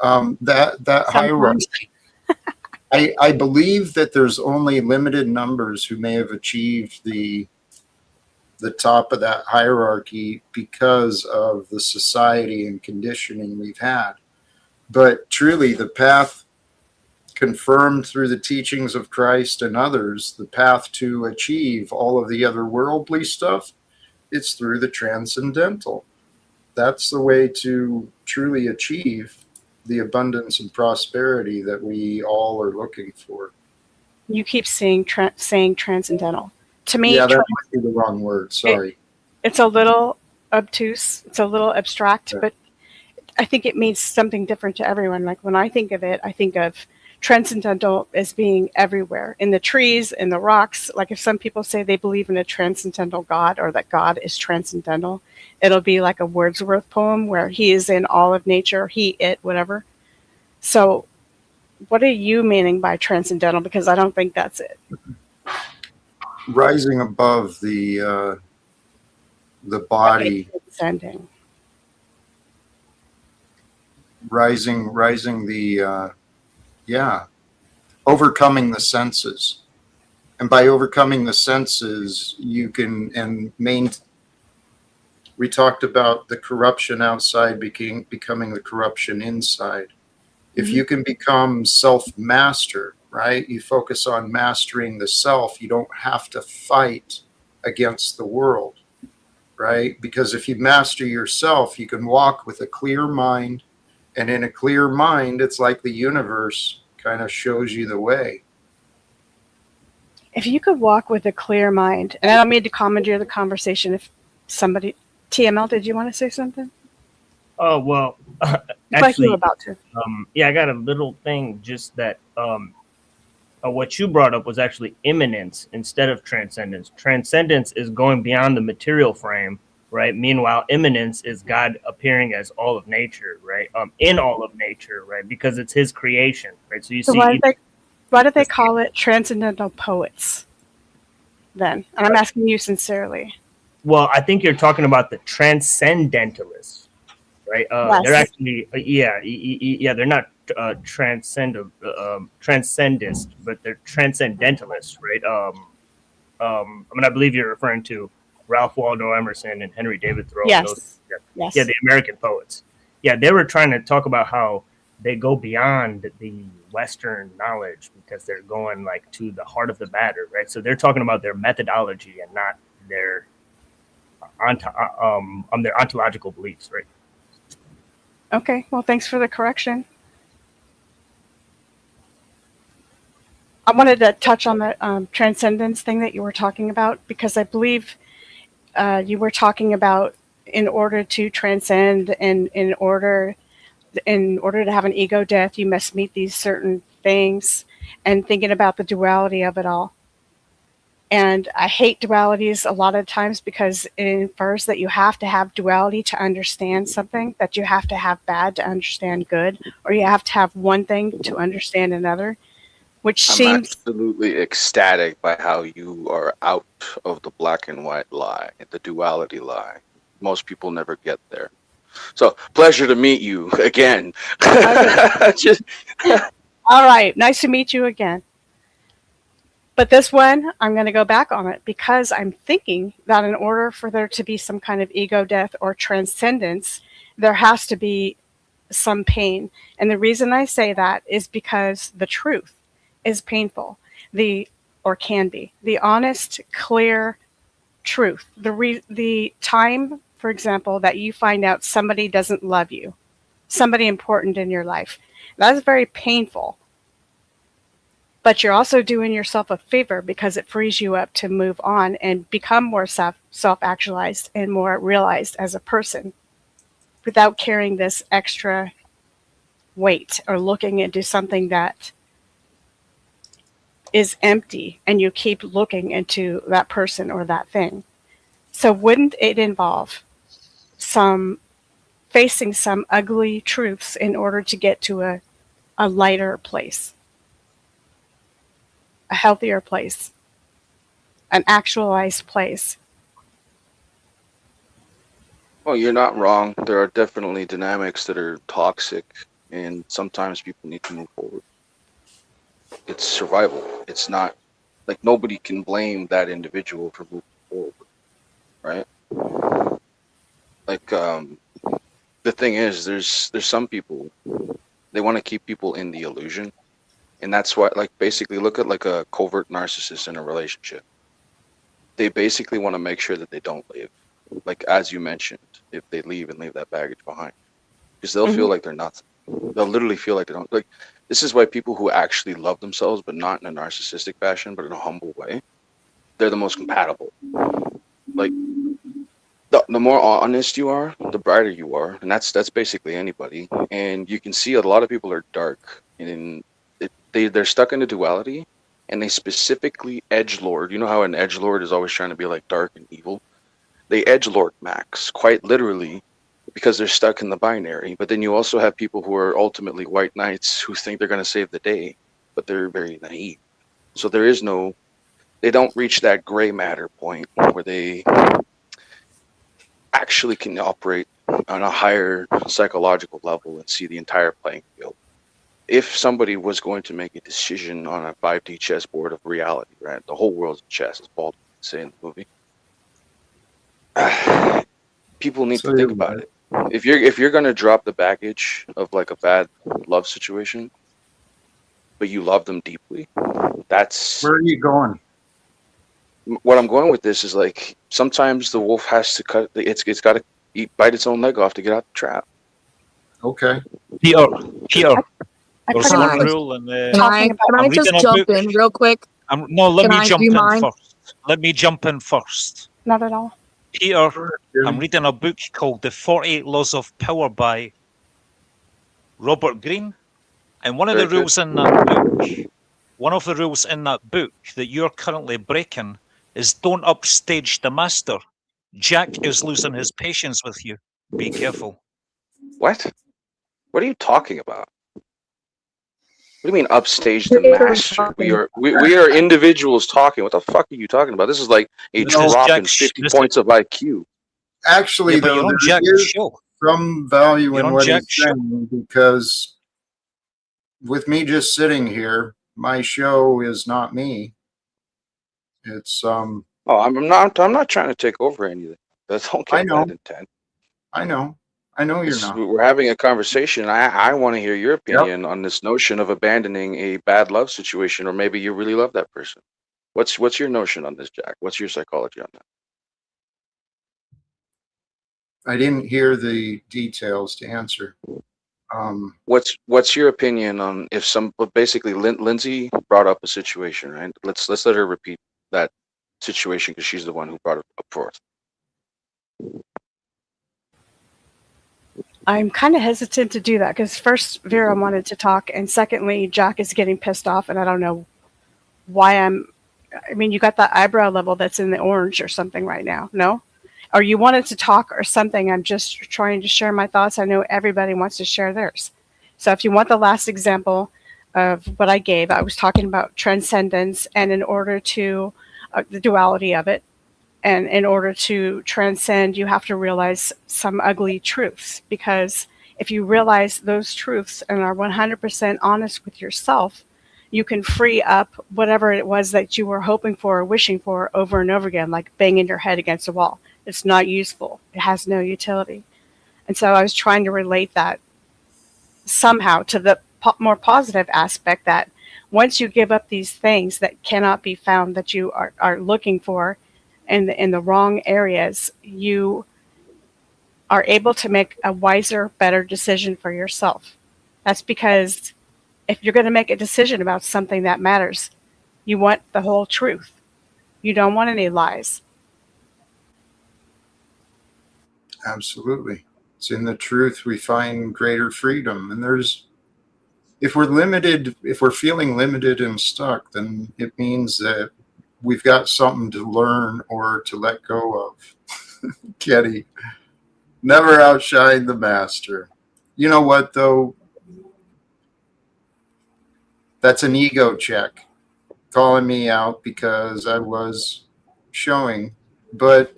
That Sometimes. hierarchy. I believe that there's only limited numbers who may have achieved the top of that hierarchy because of the society and conditioning we've had. But truly, the path confirmed through the teachings of Christ and others, the path to achieve all of the other worldly stuff, it's through the transcendental. That's the way to truly achieve the abundance and prosperity that we all are looking for. You keep saying transcendental. To me, Yeah, that might be the wrong word. Sorry. it's a little obtuse. It's a little abstract, but I think it means something different to everyone. Like when I think of it, I think of transcendental as being everywhere, in the trees, in the rocks. Like if some people say they believe in a transcendental God or that God is transcendental, it'll be like a Wordsworth poem where he is in all of nature, he, it, whatever. So what are you meaning by transcendental? Because I don't think that's it. Rising above the body. Transcending. Rising the overcoming the senses. And by overcoming the senses, you can we talked about the corruption outside becoming the corruption inside. If you can become self-master, right? You focus on mastering the self, you don't have to fight against the world, right? Because if you master yourself, you can walk with a clear mind. And in a clear mind, it's like the universe kind of shows you the way. If you could walk with a clear mind, and I don't mean to commandeer the conversation, if somebody, TML, did you want to say something? Oh, well, Like you were actually, about to. yeah, I got a little thing just that what you brought up was actually immanence instead of transcendence. Transcendence is going beyond the material frame, right? Meanwhile, immanence is God appearing as all of nature, right? In all of nature, right? Because it's his creation, right? So you So see, why do they call it transcendental poets then? And I'm asking you sincerely. well, I think you're talking about the transcendentalists, right? Yes. They're actually, they're not transcendist, but they're transcendentalists, right? I mean, I believe you're referring to Ralph Waldo Emerson and Henry David Thoreau. Yes. Those, Yes. Yeah, the American poets. Yeah, they were trying to talk about how they go beyond the Western knowledge because they're going like to the heart of the matter, right? So they're talking about their methodology and not their their ontological beliefs, right? Okay. Well, thanks for the correction. I wanted to touch on the transcendence thing that you were talking about because I believe you were talking about in order to transcend and in order to have an ego death, you must meet these certain things, and thinking about the duality of it all. And I hate dualities a lot of times because it infers that you have to have duality to understand something, that you have to have bad to understand good, or you have to have one thing to understand another, which I'm seems absolutely ecstatic by how you are out of the black and white lie, the duality lie. Most people never get there. So, pleasure to meet you again. Just, all right. Nice to meet you again. But this one, I'm going to go back on it because I'm thinking that in order for there to be some kind of ego death or transcendence, there has to be some pain. And the reason I say that is because the truth is painful. Or can be. The honest, clear truth. The time, for example, that you find out somebody doesn't love you, somebody important in your life. That's very painful. But you're also doing yourself a favor because it frees you up to move on and become more self-actualized and more realized as a person without carrying this extra weight or looking into something that is empty and you keep looking into that person or that thing. So wouldn't it involve facing some ugly truths in order to get to a lighter place, a healthier place? an actualized place. Well, you're not wrong. There are definitely dynamics that are toxic, and sometimes people need to move forward. It's survival. It's not like nobody can blame that individual for moving forward, right? Like the thing is, there's some people, they want to keep people in the illusion, and that's why, like, basically look at like a covert narcissist in a relationship. They basically want to make sure that they don't leave, like as you mentioned, if they leave and leave that baggage behind, because they'll feel like they're nothing. They'll literally feel like they don't, like, this is why people who actually love themselves, but not in a narcissistic fashion, but in a humble way, they're the most compatible. Like, the more honest you are, the brighter you are, and that's basically anybody. And you can see a lot of people are dark, and they're stuck in a duality, and they specifically edgelord. You know how an edgelord is always trying to be like dark and evil? They edgelord max, quite literally, because they're stuck in the binary. But then you also have people who are ultimately white knights who think they're going to save the day, but they're very naive. So there is no, they don't reach that gray matter point where they actually can operate on a higher psychological level and see the entire playing field. If somebody was going to make a decision on a 5D chessboard of reality, right? The whole world's chess, as Baldwin would say in the movie. People need to think about it. If you're gonna drop the baggage of like a bad love situation, but you love them deeply, that's Where are you going? what I'm going with. This is like sometimes the wolf has to cut. It's got to bite its own leg off to get out the trap. Okay. Peter, there's pretty one much rule in the. talking about. Can I I'm just reading a jump book. in real quick? No, let Can me I? jump Do you in mind? first. Let me jump in first. Not at all. Peter, I'm reading a book called The 48 Laws of Power by Robert Greene. And one of the rules in that book, one of the rules in that book that you're currently breaking is don't upstage the master. Jack is losing his patience with you. Be careful. What? What are you talking about? What do you mean upstage the master? We are individuals talking. What the fuck are you talking about? This is like a drop in 50 points of IQ. Actually, Yeah, but you're though, on there Jack's is show. some value You're in on what he's Jack's show. saying, because with me just sitting here, my show is not me. It's Oh, I'm not trying to take over anything. Don't I get know. that intent. I know you're not. We're having a conversation. I want to hear your opinion on this notion of abandoning a bad love situation, or maybe you really love that person. What's your notion on this, Jack? What's your psychology on that? I didn't hear the details to answer. What's your opinion on if basically Lindsay brought up a situation, right? Let's let her repeat that situation because she's the one who brought it up forth. I'm kind of hesitant to do that because first Vera wanted to talk, and secondly, Jack is getting pissed off, and I don't know why I mean, you got that eyebrow level that's in the orange or something right now, no? Or you wanted to talk or something. I'm just trying to share my thoughts. I know everybody wants to share theirs. So if you want the last example of what I gave, I was talking about transcendence, and in order to, the duality of it, and in order to transcend, you have to realize some ugly truths, because if you realize those truths and are 100% honest with yourself, you can free up whatever it was that you were hoping for or wishing for over and over again, like banging your head against a wall. It's not useful. It has no utility. And so I was trying to relate that somehow to the more positive aspect that once you give up these things that cannot be found, that you are looking for in the wrong areas, you are able to make a wiser, better decision for yourself. That's because if you're going to make a decision about something that matters, you want the whole truth. You don't want any lies. Absolutely. It's in the truth we find greater freedom. And if we're feeling limited and stuck, then it means that we've got something to learn or to let go of. Kenny, never outshine the master. You know what, though? That's an ego check, calling me out because I was showing, but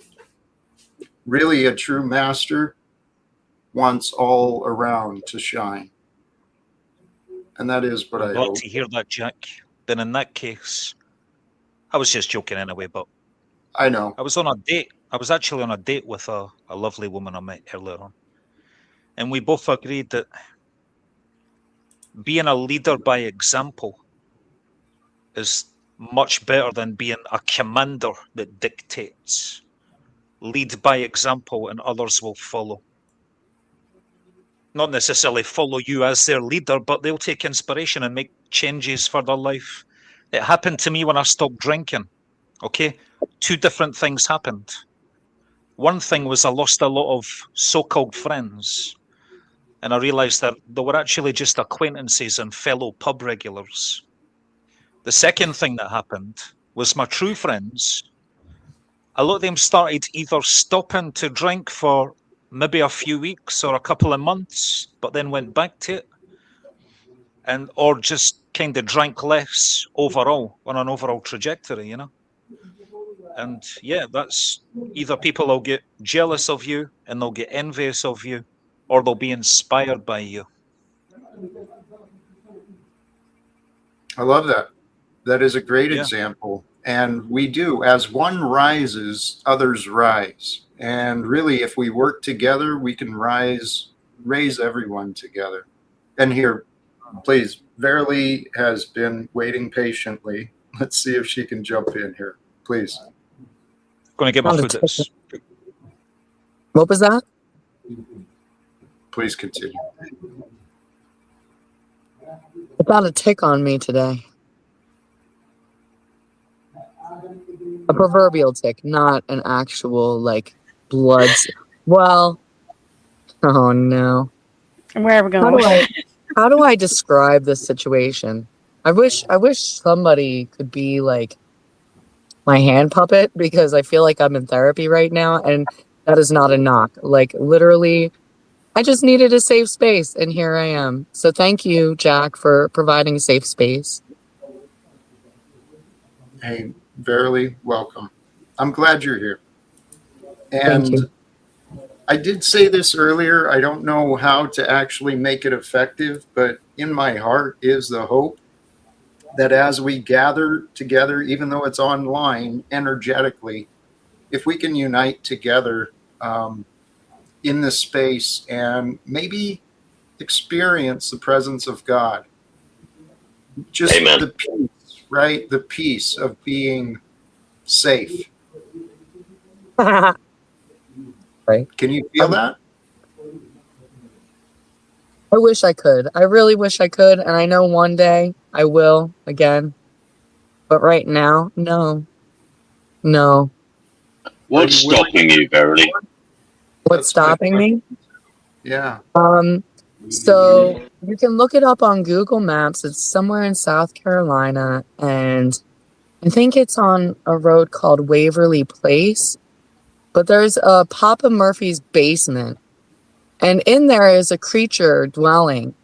really a true master wants all around to shine. And that is what I I'm glad hope. to hear that, Jack. Then in that case, I was just joking anyway, but I know. I was on a date. I was actually on a date with a lovely woman I met earlier on. And we both agreed that being a leader by example is much better than being a commander that dictates. Lead by example and others will follow. Not necessarily follow you as their leader, but they'll take inspiration and make changes for their life. It happened to me when I stopped drinking. Okay? 2 different things happened. One thing was I lost a lot of so-called friends, and I realised that they were actually just acquaintances and fellow pub regulars. The second thing that happened was my true friends, a lot of them started either stopping to drink for maybe a few weeks or a couple of months, but then went back to it, and or just kind of drank less overall on an overall trajectory, you know. And yeah, that's either people will get jealous of you and they'll get envious of you, or they'll be inspired by you. I love that. That is a great Yeah. example. And we do, as one rises, others rise. And really, if we work together, we can raise everyone together. And here, please, Verily has been waiting patiently. Let's see if she can jump in here. Please. Going to get my Not a food. That's What was that? Please continue. About a tick on me today. A proverbial tick, not an actual like blood. Well, oh no. And where are we going? How do I describe this situation? I wish somebody could be like my hand puppet, because I feel like I'm in therapy right now, and that is not a knock. Like literally, I just needed a safe space, and here I am. So thank you, Jack, for providing a safe space. Hey, Verily, welcome. I'm glad you're here. Thank And you. I did say this earlier. I don't know how to actually make it effective, but in my heart is the hope that as we gather together, even though it's online, energetically, if we can unite together in this space and maybe experience the presence of God. Just Amen. the peace, right? The peace of being safe. Right. Can you feel that? I wish I could. I really wish I could, and I know one day I will again. But right now, no. No. What's stopping you, Verily? What's stopping me? Yeah. So you can look it up on Google Maps. It's somewhere in South Carolina, and I think it's on a road called Waverly Place. But there's a Papa Murphy's basement, and in there is a creature dwelling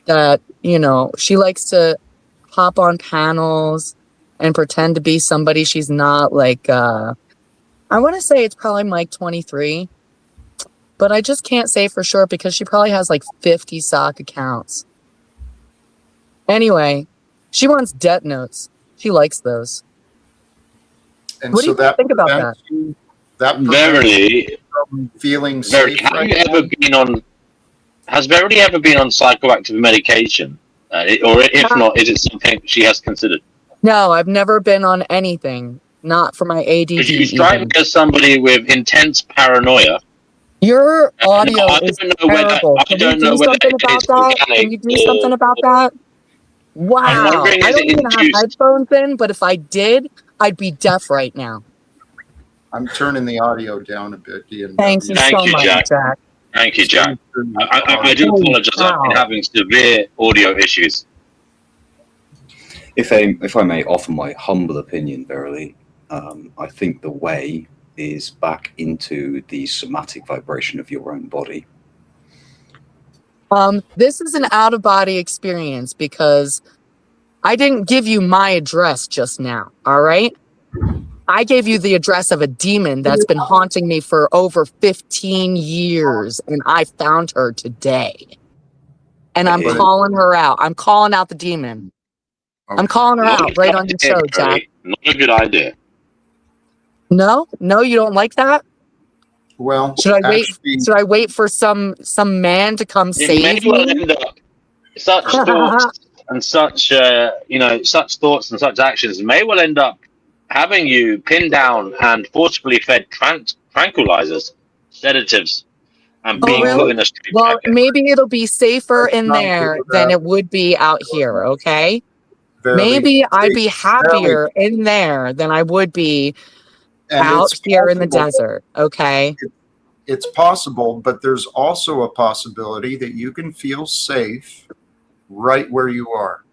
that, you know, she likes to hop on panels and pretend to be somebody she's not. Like, I want to say it's probably Mike 23, but I just can't say for sure because she probably has like 50 sock accounts. Anyway, she wants debt notes. She likes those. And What do so you that think about that? Verily, feeling Verily, safe have right you now? ever been on? Has Verily ever been on psychoactive medication? Or if not, is it something she has considered? No, I've never been on anything. Not for my ADD. Because you strike me Even. as somebody with intense paranoia. Your audio I is don't know whether terrible. I Can you don't know do whether something about it's that? Can organic you do something about that? I'm Wow. wondering, I is don't it even have induced? headphones in, but if I did, I'd be deaf right now. I'm turning the audio down a bit. Thank you Thank so you, much, Jack. Jack. Thank you, Jack. I I do Holy apologize. I've been cow. having severe audio issues. If I may offer my humble opinion, Verily, I think the way is back into the somatic vibration of your own body. This is an out of body experience because I didn't give you my address just now. All right. I gave you the address of a demon that's been haunting me for over 15 years, and I found her today. And I'm Hey. calling her out. I'm calling out the demon. I'm calling her Not a out right good on your idea, show, Jack. Barry. Not a good idea. No, you don't like that? Well, Should I wait? actually, Should I wait for some man to come It may save well me? end up such thoughts and such such thoughts and such actions may well end up having you pinned down and forcibly fed tranquilizers, sedatives, and Oh, being put really? in a street Well, jacket. maybe it'll be safer in not there do than that. it would be out here. Okay. Verily, Maybe I'd be verily, happier in there than I would be and out it's here in the possible. desert. Okay. It's possible, but there's also a possibility that you can feel safe right where you are,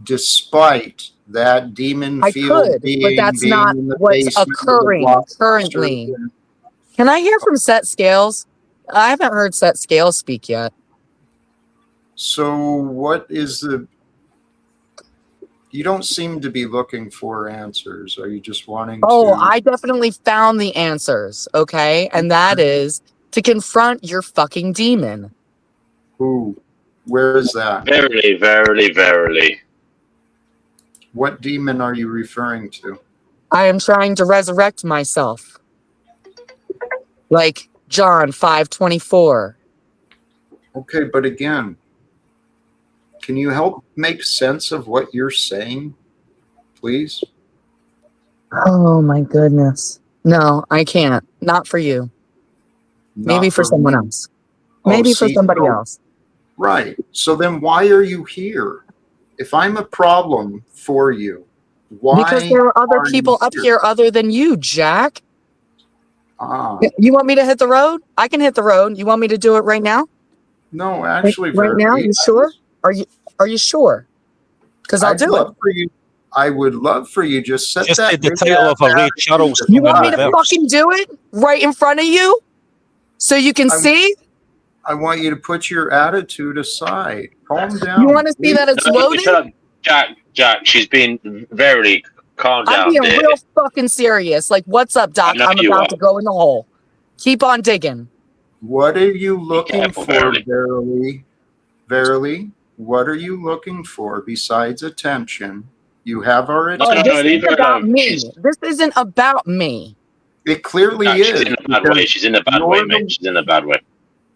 despite that demon I field could, but that's not being in the what's basement with a occurring blockbuster. currently. Can I hear from Set Scales? I haven't heard Set Scales speak yet. So what is the... You don't seem to be looking for answers. Are you just wanting Oh, to... I definitely found the answers, okay? And that is to confront your fucking demon. Who? Where is that? Verily, verily, verily. What demon are you referring to? I am trying to resurrect myself. Like John 5:24. Okay, but again, can you help make sense of what you're saying, please? Oh my goodness. No, I can't. Not for you. Maybe Not for someone me. else. Maybe for see, somebody so- else. Right. So then why are you here? If I'm a problem for you, why Because there are other you people up here other than you, Jack. Ah, You want me to hit the road? I can hit the road. You want me to do it right now? no, actually, Right now? Verity, You sure? Are you sure? Because I'll I'd do it. love for you. I would love for you. Just set Just that. did the big title ass of a Ray attitude Charles You want me to aside. fucking do it right in front of you? So you can see? I want you to put your attitude aside. Calm down. You want to see please. that it's No, loaded? shut up, Jack. She's been verily calm I'm down, being dear. real fucking serious. Like, what's up, Doc? I know I'm you about are. to go in the hole. Keep on digging. What are you looking careful, for, Verily. Verily? Verily, what are you looking for besides attention? You have already. No, This leave isn't her about alone. me. This isn't about me. It clearly Jack, is. she's in a bad way. because She's in a bad you're way, the- mate. She's in a bad way.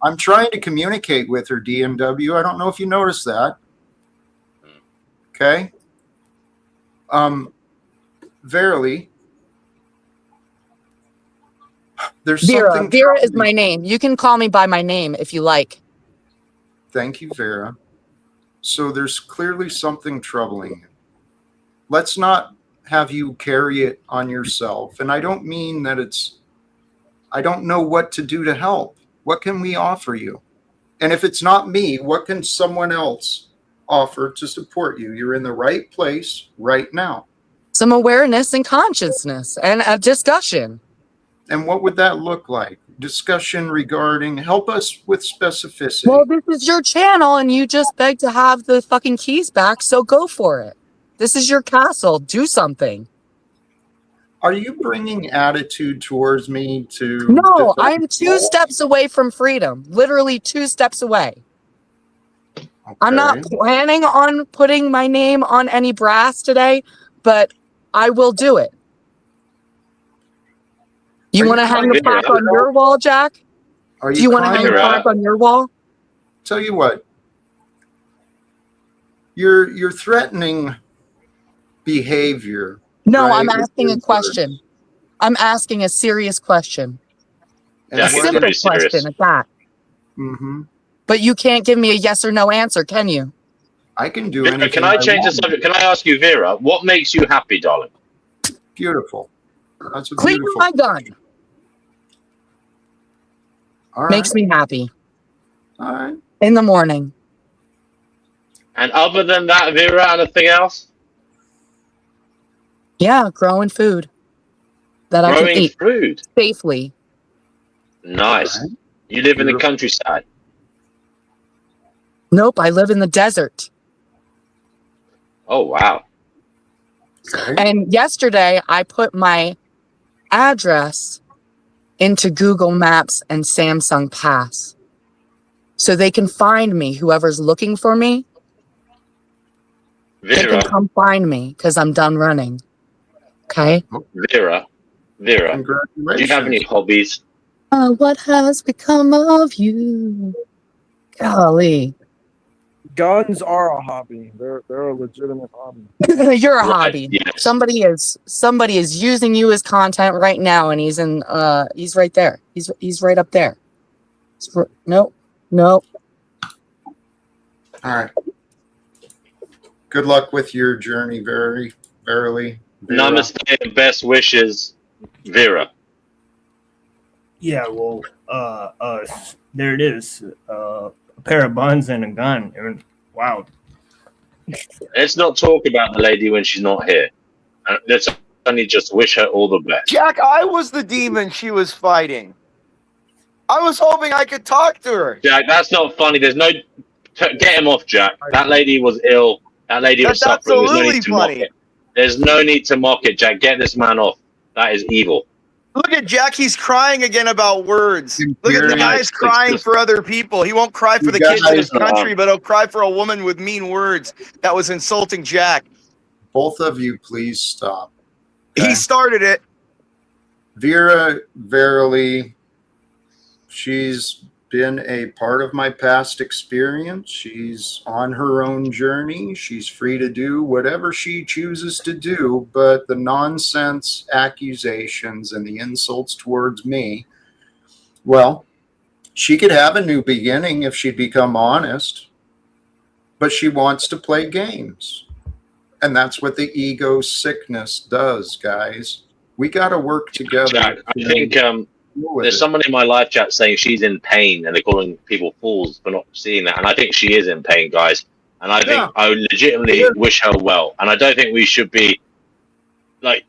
I'm trying to communicate with her, DNW. I don't know if you noticed that. Okay. Verily, there's Vera. something. Vera is troubling. my name. You can call me by my name if you like. Thank you, Vera. So there's clearly something troubling you. Let's not have you carry it on yourself. And I don't mean that I don't know what to do to help. What can we offer you? And if it's not me, what can someone else offer to support you? You're in the right place right now. Some awareness and consciousness and a discussion. And what would that look like? Discussion regarding, help us with specificity. Well, this is your channel and you just begged to have the fucking keys back, so go for it. This is your castle. Do something. Are you bringing attitude towards me to... No, I am 2 steps away from freedom. Literally 2 steps away. I'm not Okay. planning on putting my name on any brass today, but I will do it. You Are want to you hang the trying to plaque on your wall, Jack? Are Do you want to hang trying the plaque on your wall? Tell you what, you're threatening behavior. No, right? I'm asking a question. I'm asking a serious question. And A what simple is- question at that. Mhm. But you can't give me a yes or no answer, can you? I can do Vera, anything. can I change the want. subject? Can I ask you, Vera, what makes you happy, darling? Beautiful. That's a Cleaning beautiful. my gun All right. makes me happy All right. in the morning. And other than that, Vera, anything else? Yeah, growing food that I can Growing eat food. safely. Nice. All right. You live in the Beautiful. countryside. Nope, I live in the desert. Oh, wow. And yesterday I put my address into Google Maps and Samsung Pass so they can find me. Whoever's looking for me, they can Vera, come find me because I'm done running. Okay. Vera, do you have any Congratulations. hobbies? What has become of you? Golly. Guns are a hobby. They're a legitimate hobby. You're a Right, hobby. yes. Somebody is using you as content right now, and he's right there. He's right up there. Nope. All right. Good luck with your journey, verily. Vera. Namaste and best wishes, Vera. Yeah, well, there it is. A pair of buns and a gun. And wow. Let's not talk about the lady when she's not here. Let's only just wish her all the best. Jack, I was the demon she was fighting. I was hoping I could talk to her. Jack, that's not funny. There's no... Get him off, Jack. That lady was ill. That lady was That's suffering. There's no absolutely need to mock funny. it. There's no need to mock it, Jack. Get this man off. That is evil. Look at Jack, he's crying again about words. Look at the guy's crying for other people. He won't cry for the kids in his country, but he'll cry for a woman with mean words that was insulting Jack. Both of you, please stop. He started it. Vera, verily, she's been a part of my past experience. She's on her own journey. She's free to do whatever she chooses to do, but the nonsense accusations and the insults towards me, well, she could have a new beginning if she'd become honest, but she wants to play games. And that's what the ego sickness does, guys. We got to work together. Jack, I think there's someone in my live chat saying she's in pain and they're calling people fools for not seeing that. And I think she is in pain, guys. And I think I legitimately wish her well. And I don't think we should be like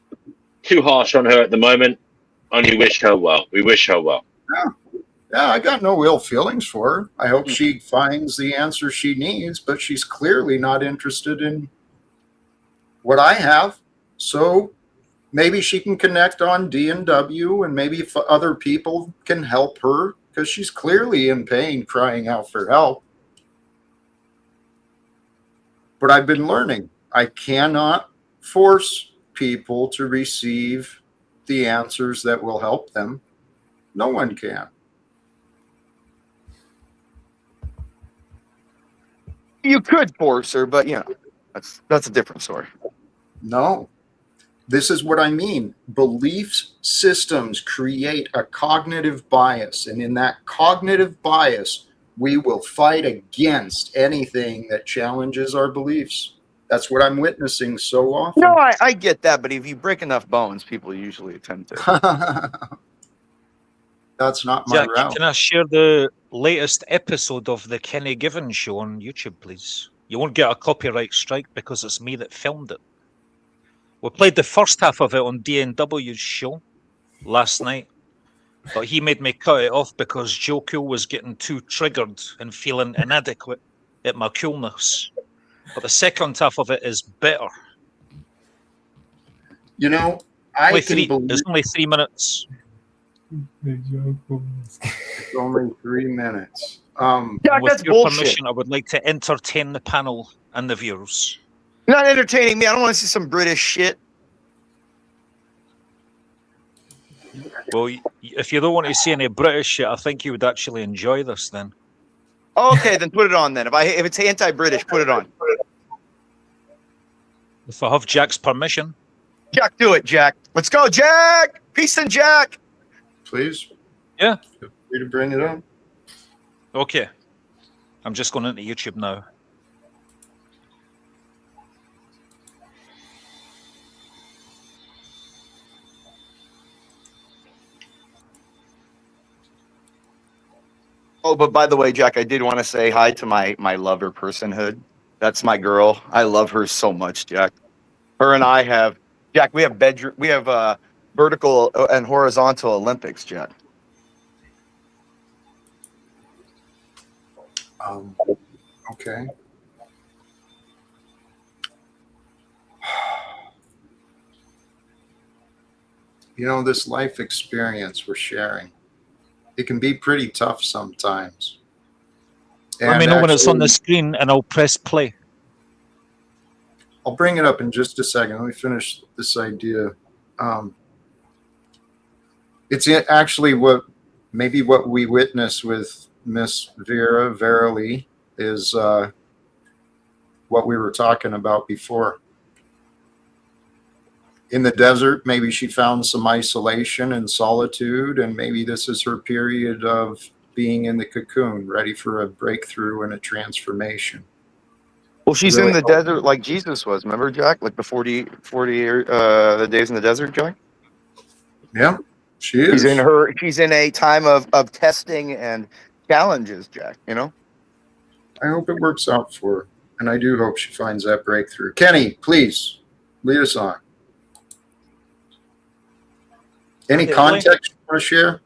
too harsh on her at the moment. Only wish her well. We wish her well. Yeah, I got no ill feelings for her. I hope she finds the answer she needs, but she's clearly not interested in what I have. So maybe she can connect on D&W, and maybe if other people can help her, because she's clearly in pain, crying out for help. But I've been learning. I cannot force people to receive the answers that will help them. No one can. You could force her, but you know, that's a different story. No. This is what I mean. Belief systems create a cognitive bias, and in that cognitive bias, we will fight against anything that challenges our beliefs. That's what I'm witnessing so often. No, I get that, but if you break enough bones, people usually attempt to. That's not my Jack, route. can I share the latest episode of the Kenny Given show on YouTube, please? You won't get a copyright strike because it's me that filmed it. We played the first half of it on D&W's show last night, but he made me cut it off because Joe Cool was getting too triggered and feeling inadequate at my coolness. But the second half of it is better. You know, it's only 3 minutes. It's only 3 minutes. With your permission, I would like to entertain the panel and the viewers. You're not entertaining me. I don't want to see some British shit. Well, if you don't want to see any British shit, I think you would actually enjoy this then. Okay, then put it on then. If it's anti-British, put it on. If I have Jack's permission. Jack, do it, Jack. Let's go, Jack. Peace and Jack. Please. Yeah. Feel free to bring it on. Okay. I'm just going into YouTube now. Oh, but by the way, Jack, I did want to say hi to my lover personhood. That's my girl. I love her so much, Jack. Her and I have, Jack, we have vertical and horizontal Olympics, Jack. Okay. You know, this life experience we're sharing, it can be pretty tough sometimes. Let me know when it's on the actually, screen and I'll press play. I'll bring it up in just a second. Let me finish this idea. It's actually what we witness with Miss Vera Verily is what we were talking about before. In the desert, maybe she found some isolation and solitude, and maybe this is her period of being in the cocoon, ready for a breakthrough and a transformation. Well, she's Really in the help. desert like Jesus was. Remember, Jack? Like the 40 the days in the desert, Jack? Yeah, she is. She's in a time of testing and challenges, Jack, you know? I hope it works out for her, and I do hope she finds that breakthrough. Kenny, please lead us on. Any context you want to share?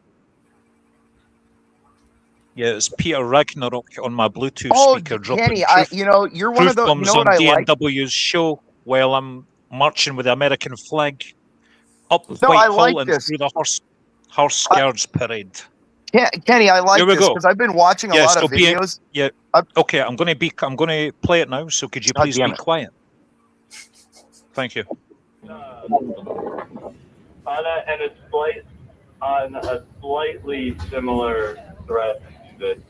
Yeah, it's Peter Ragnarok on my Bluetooth speaker dropping Kenny, truth, you're one of truth those. bombs You know on what I like? DNW's show while I'm marching with the American flag up No, I Whitehall like and this. through the horse scourge parade. Kenny, I like Here we this go. because I've been watching a lot of videos. Okay, I'm going to play it now. So could you please be quiet? Thank you. On a slightly similar thread to this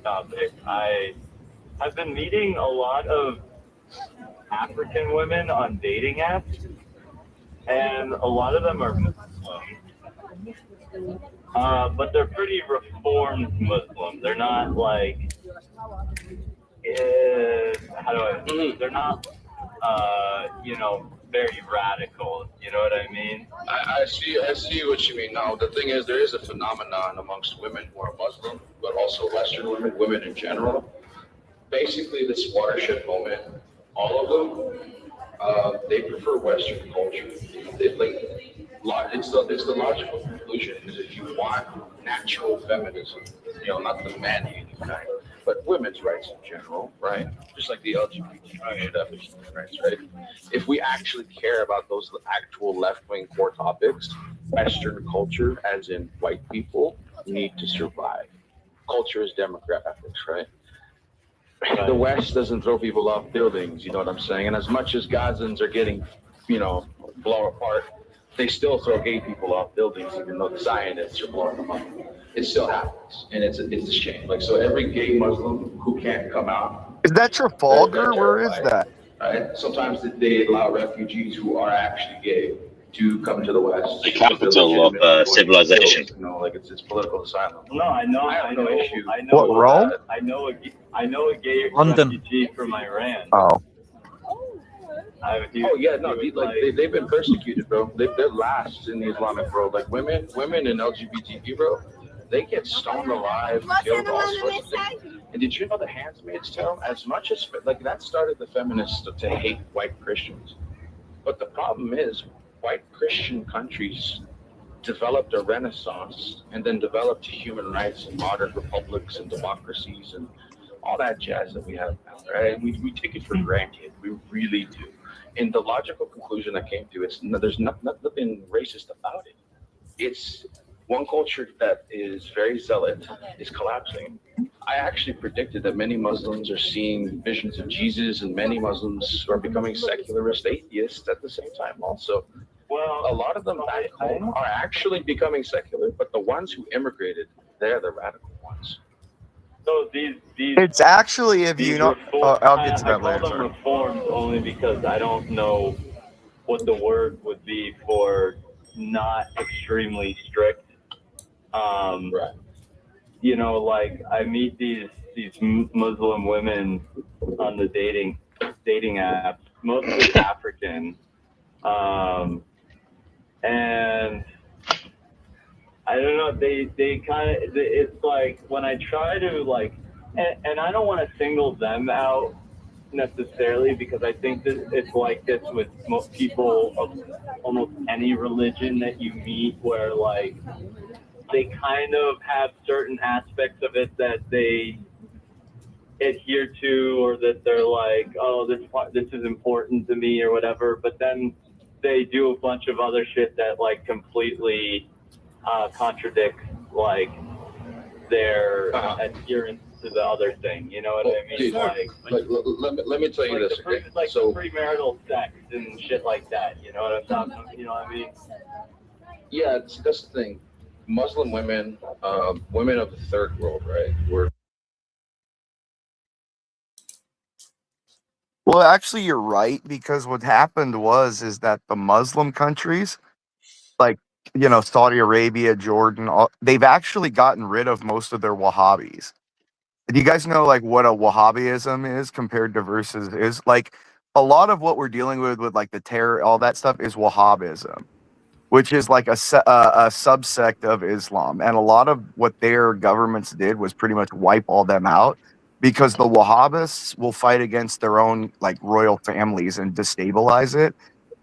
topic, I've been meeting a lot of African women on dating apps, and a lot of them are Muslim, but they're pretty reformed Muslims. They're not like, they're not, very radical. You know what I mean? I see what you mean. Now, the thing is, there is a phenomenon amongst women who are Muslim, but also Western women in general. Basically, this watershed moment, all of them, they prefer Western culture. It's the logical conclusion is if you want natural feminism, not the man-hating kind, but women's rights in general, right? Just like the LGBT rights, right? If we actually care about those actual left-wing core topics, Western culture, as in white people, need to survive. Culture is demographics, right? The West doesn't throw people off buildings, you know what I'm saying? And as much as Gazans are getting, blown apart, they still throw gay people off buildings, even though the Zionists are blowing them up. It still happens, and it's a shame. Like, so every gay Muslim who can't come out. Is that Trafalgar? Where is that? Right? Sometimes they allow refugees who are actually gay to come to the West. The capital of civilization. Like it's political asylum. No, I have no issue. What, Rome? I know a gay London. refugee from Iran. Oh. They've been persecuted, bro. They're last in the Islamic world. Like women and LGBTQ, bro, they get stoned alive, killed, all sorts of things. And did you know the Handmaid's Tale? As much as that started the feminists to hate white Christians, but the problem is white Christian countries developed a renaissance and then developed human rights and modern republics and democracies and all that jazz that we have now, right? We take it for granted. We really do. And the logical conclusion I came to is there's nothing racist about it. It's one culture that is very zealot is collapsing. I actually predicted that many Muslims are seeing visions of Jesus, and many Muslims are becoming secularist atheists at the same time also. Well, a lot of them back home are actually becoming secular, but the ones who immigrated, they're the radical ones. So these It's actually, if you know, I'll get to that I call later. them reformed only because I don't know what the word would be for not extremely strict. Like I meet these Muslim women on the dating apps, mostly African, and I don't know. They kind of. It's like when I try to and I don't want to single them out necessarily because I think it's like this with most people of almost any religion that you meet, where they kind of have certain aspects of it that they adhere to, or that they're like, oh, this is important to me or whatever. But then they do a bunch of other shit that like completely contradicts like their adherence to the other thing. You know what I mean? Dude, let me tell you this. Like So premarital sex and shit like that. You know what I'm talking about? You know what I mean? yeah, that's the thing. Muslim women, women of the third world, right? Well, actually, you're right, because what happened is that the Muslim countries, like, Saudi Arabia, Jordan, they've actually gotten rid of most of their Wahhabis. Do you guys know like what a Wahhabism is compared to versus is like a lot of what we're dealing with like the terror, all that stuff is Wahhabism, which is like a subsect of Islam, and a lot of what their governments did was pretty much wipe all them out, because the Wahhabists will fight against their own like royal families and destabilize it,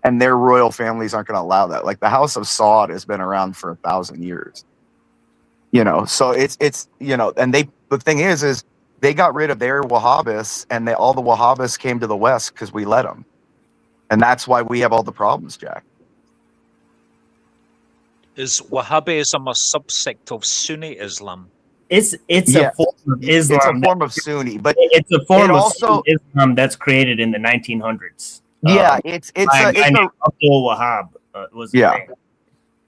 and their royal families aren't going to allow that. Like the House of Saud has been around for 1,000 years. So it's and the thing is they got rid of their Wahhabists, and all the Wahhabists came to the West because we let them, and that's why we have all the problems, Jack. Is Wahhabism a subsect of Sunni Islam? It's Yeah, a form of Islam. It's a form of Sunni, but it's a form it of also Sunni Islam that's created in the 1900s. Yeah, it's a Abdul Wahhab was his yeah. name.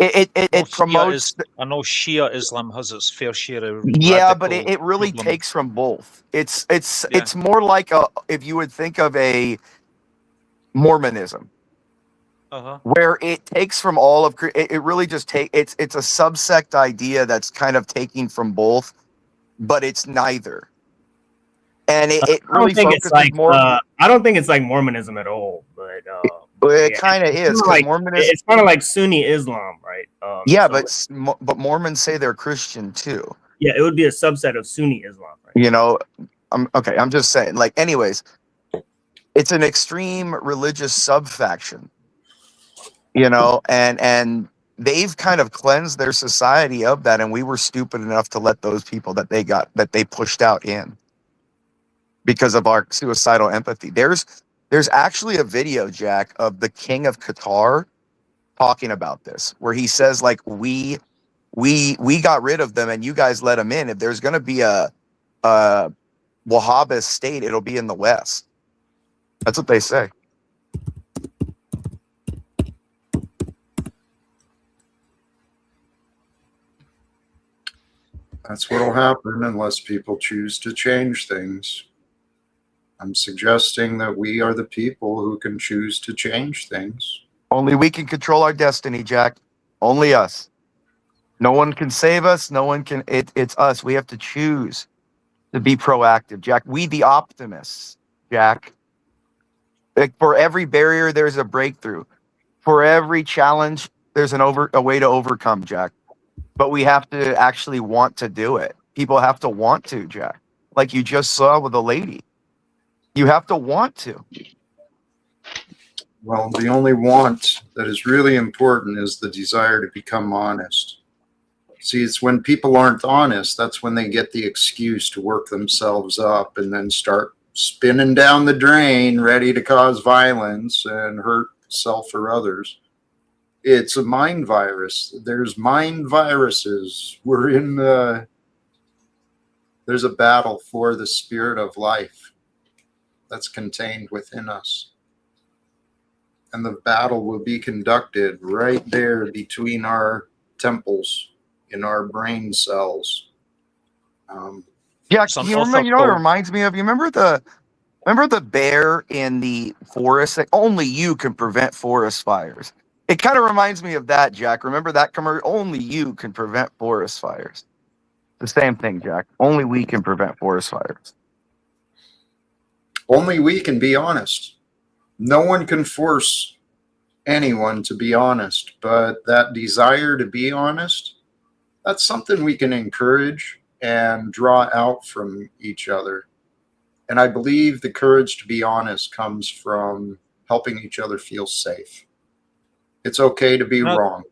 It promotes. I know Shia Islam has its fair share of Yeah, but radical it really problem. takes from both. It's more like if you would think of a Mormonism, where it takes from all of it really just it's a subsect idea that's kind of taking from both, but it's neither. And it really focuses more. I don't think it's like Mormonism at all, but it kind of is, because Mormonism. It's kind of like Sunni Islam, right? Yeah, but Mormons say they're Christian too. Yeah, it would be a subset of Sunni Islam, right? Okay, I'm just saying. Like, anyways, it's an extreme religious subfaction. And they've kind of cleansed their society of that, and we were stupid enough to let those people that they pushed out in because of our suicidal empathy. There's actually a video, Jack, of the King of Qatar talking about this, where he says like we got rid of them and you guys let them in. If there's going to be a Wahhabist state, it'll be in the West. That's what they say. That's what'll happen unless people choose to change things. I'm suggesting that we are the people who can choose to change things. Only we can control our destiny, Jack. Only us. No one can save us. No one can. It's us. We have to choose to be proactive, Jack. We the optimists, Jack. Like, for every barrier, there's a breakthrough. For every challenge, there's a way to overcome, Jack. But we have to actually want to do it. People have to want to, Jack. Like you just saw with a lady. You have to want to. Well, the only want that is really important is the desire to become honest. See, it's when people aren't honest, that's when they get the excuse to work themselves up and then start spinning down the drain, ready to cause violence and hurt self or others. It's a mind virus. There's mind viruses. There's a battle for the spirit of life that's contained within us. And the battle will be conducted right there between our temples, in our brain cells. Yeah, you remember? You know what it reminds me of? You remember the bear in the forest? Like, only you can prevent forest fires. It kind of reminds me of that, Jack. Remember that commercial? Only you can prevent forest fires. The same thing, Jack. Only we can prevent forest fires. Only we can be honest. No one can force anyone to be honest, but that desire to be honest, that's something we can encourage and draw out from each other. And I believe the courage to be honest comes from helping each other feel safe. It's okay to be wrong.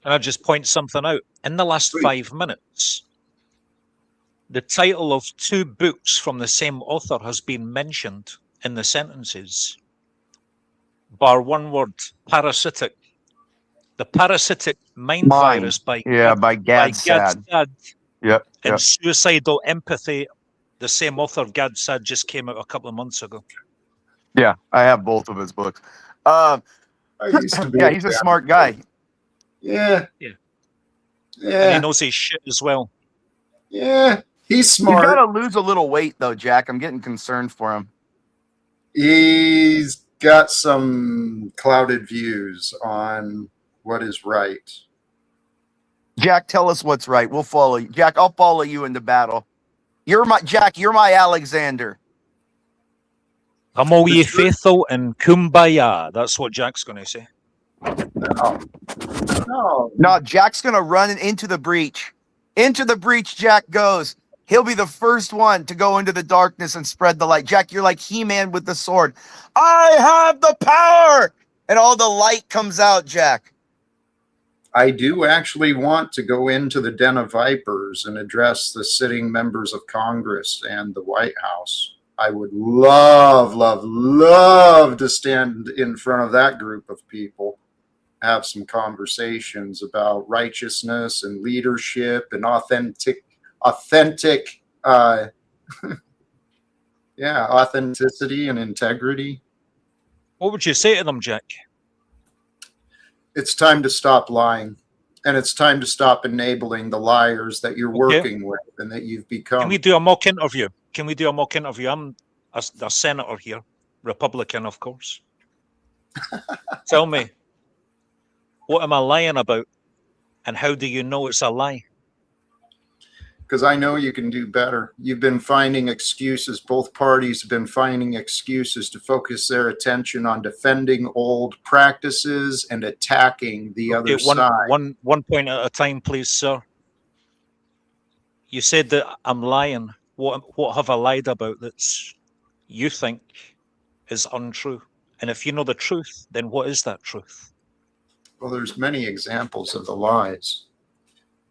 And I'll just point something out. In the last 5 minutes, the title of 2 books from the same author has been mentioned in the sentences. bar one word, parasitic. The parasitic mind Mine. virus by Yeah, by Gad Gad Sad. Sad Yep. and Yep. suicidal empathy. The same author, Gad Sad, just came out a couple of months ago. Yeah, I have both of his books. I used to be Yeah, he's a smart guy. Yeah. Yeah. Yeah. And he knows his shit as well. Yeah. He's He's smart. got to lose a little weight, though, Jack. I'm getting concerned for him. He's got some clouded views on what is right. Jack, tell us what's right. We'll follow you. Jack, I'll follow you into battle. You're my Jack. You're my Alexander. Come all ye faithful and kumbaya. That's what Jack's going to say. No, Jack's gonna run into the breach. Into the breach, Jack goes. He'll be the first one to go into the darkness and spread the light. Jack, you're like He-Man with the sword. I have the power, and all the light comes out, Jack. I do actually want to go into the Den of Vipers and address the sitting members of Congress and the White House. I would love to stand in front of that group of people, have some conversations about righteousness and leadership and authentic authenticity and integrity. What would you say to them, Jack? It's time to stop lying, and it's time to stop enabling the liars that you're working with and that you've become. Can we do a mock interview? I'm a senator here, Republican, of course. Tell me, what am I lying about? And how do you know it's a lie? Because I know you can do better. You've been finding excuses. Both parties have been finding excuses to focus their attention on defending old practices and attacking the other side. One point at a time, please, sir. You said that I'm lying. What have I lied about that's you think is untrue? And if you know the truth, then what is that truth? Well, there's many examples of the lies.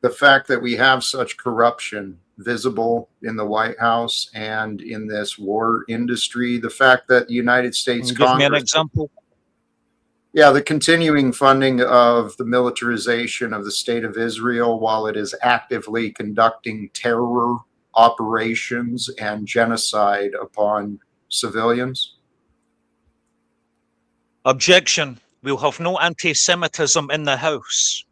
The fact that we have such corruption visible in the White House and in this war industry, the fact that the United States Give me an Congress, example. yeah, the continuing funding of the militarization of the state of Israel while it is actively conducting terror operations and genocide upon civilians. Objection. We'll have no anti-Semitism in the House.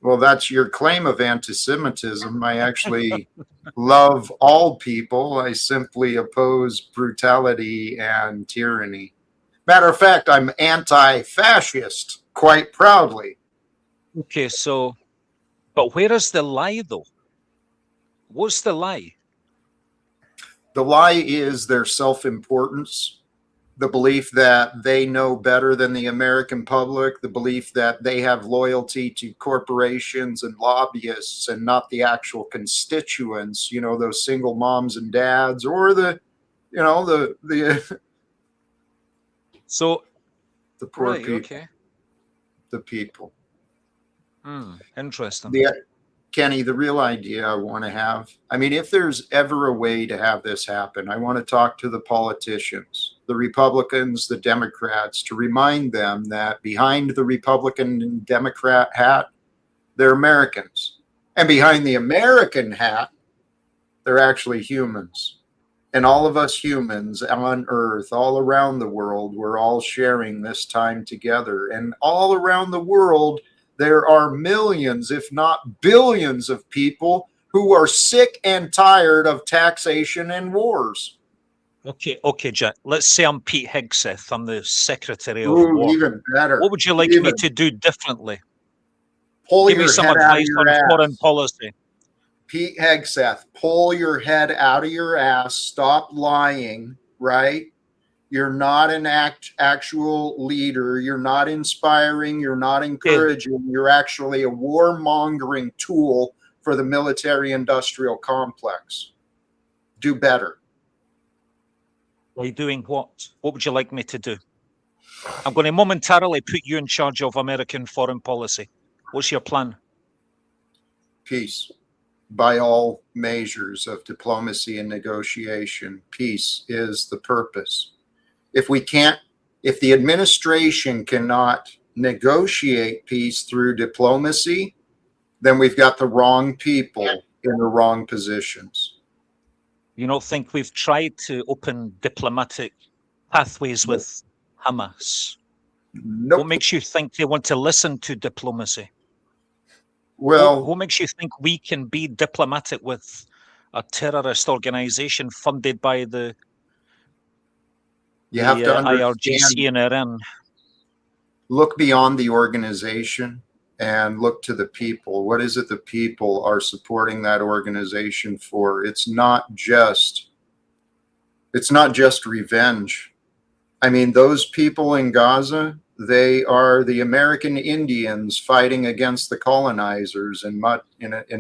Well, that's your claim of anti-Semitism. I actually love all people. I simply oppose brutality and tyranny. Matter of fact, I'm anti-fascist quite proudly. Okay, so, but where is the lie, though? What's the lie? The lie is their self-importance, the belief that they know better than the American public, the belief that they have loyalty to corporations and lobbyists and not the actual constituents, you know, those single moms and dads, or the so the poor right, people, okay. the people. Interesting. Kenny, the real idea I want to have, I mean, if there's ever a way to have this happen, I want to talk to the politicians, the Republicans, the Democrats, to remind them that behind the Republican and Democrat hat, they're Americans. And behind the American hat, they're actually humans. And all of us humans on Earth, all around the world, we're all sharing this time together. And all around the world, there are millions, if not billions, of people who are sick and tired of taxation and wars. Okay, Jack. Let's say I'm Pete Hegseth. I'm the Secretary of Ooh, War. even better. What would you like me to do differently? Pull Give me your some head out of advice your on ass. foreign policy. Pete Hegseth, pull your head out of your ass. Stop lying, right? You're not an actual leader. You're not inspiring. You're not encouraging. You're actually a warmongering tool for the military-industrial complex. Do better. By doing what? What would you like me to do? I'm going to momentarily put you in charge of American foreign policy. What's your plan? Peace. By all measures of diplomacy and negotiation, peace is the purpose. If we can't if the administration cannot negotiate peace through diplomacy, then we've got the wrong people in the wrong positions. You don't think we've tried to open diplomatic pathways with Hamas? Nope. What makes you think they want to listen to diplomacy? Well, what makes you think we can be diplomatic with a terrorist organization funded by the you have to IRGC understand, in Iran? look beyond the organization and look to the people. What is it the people are supporting that organization for? It's not just revenge. I mean, those people in Gaza, they are the American Indians fighting against the colonizers in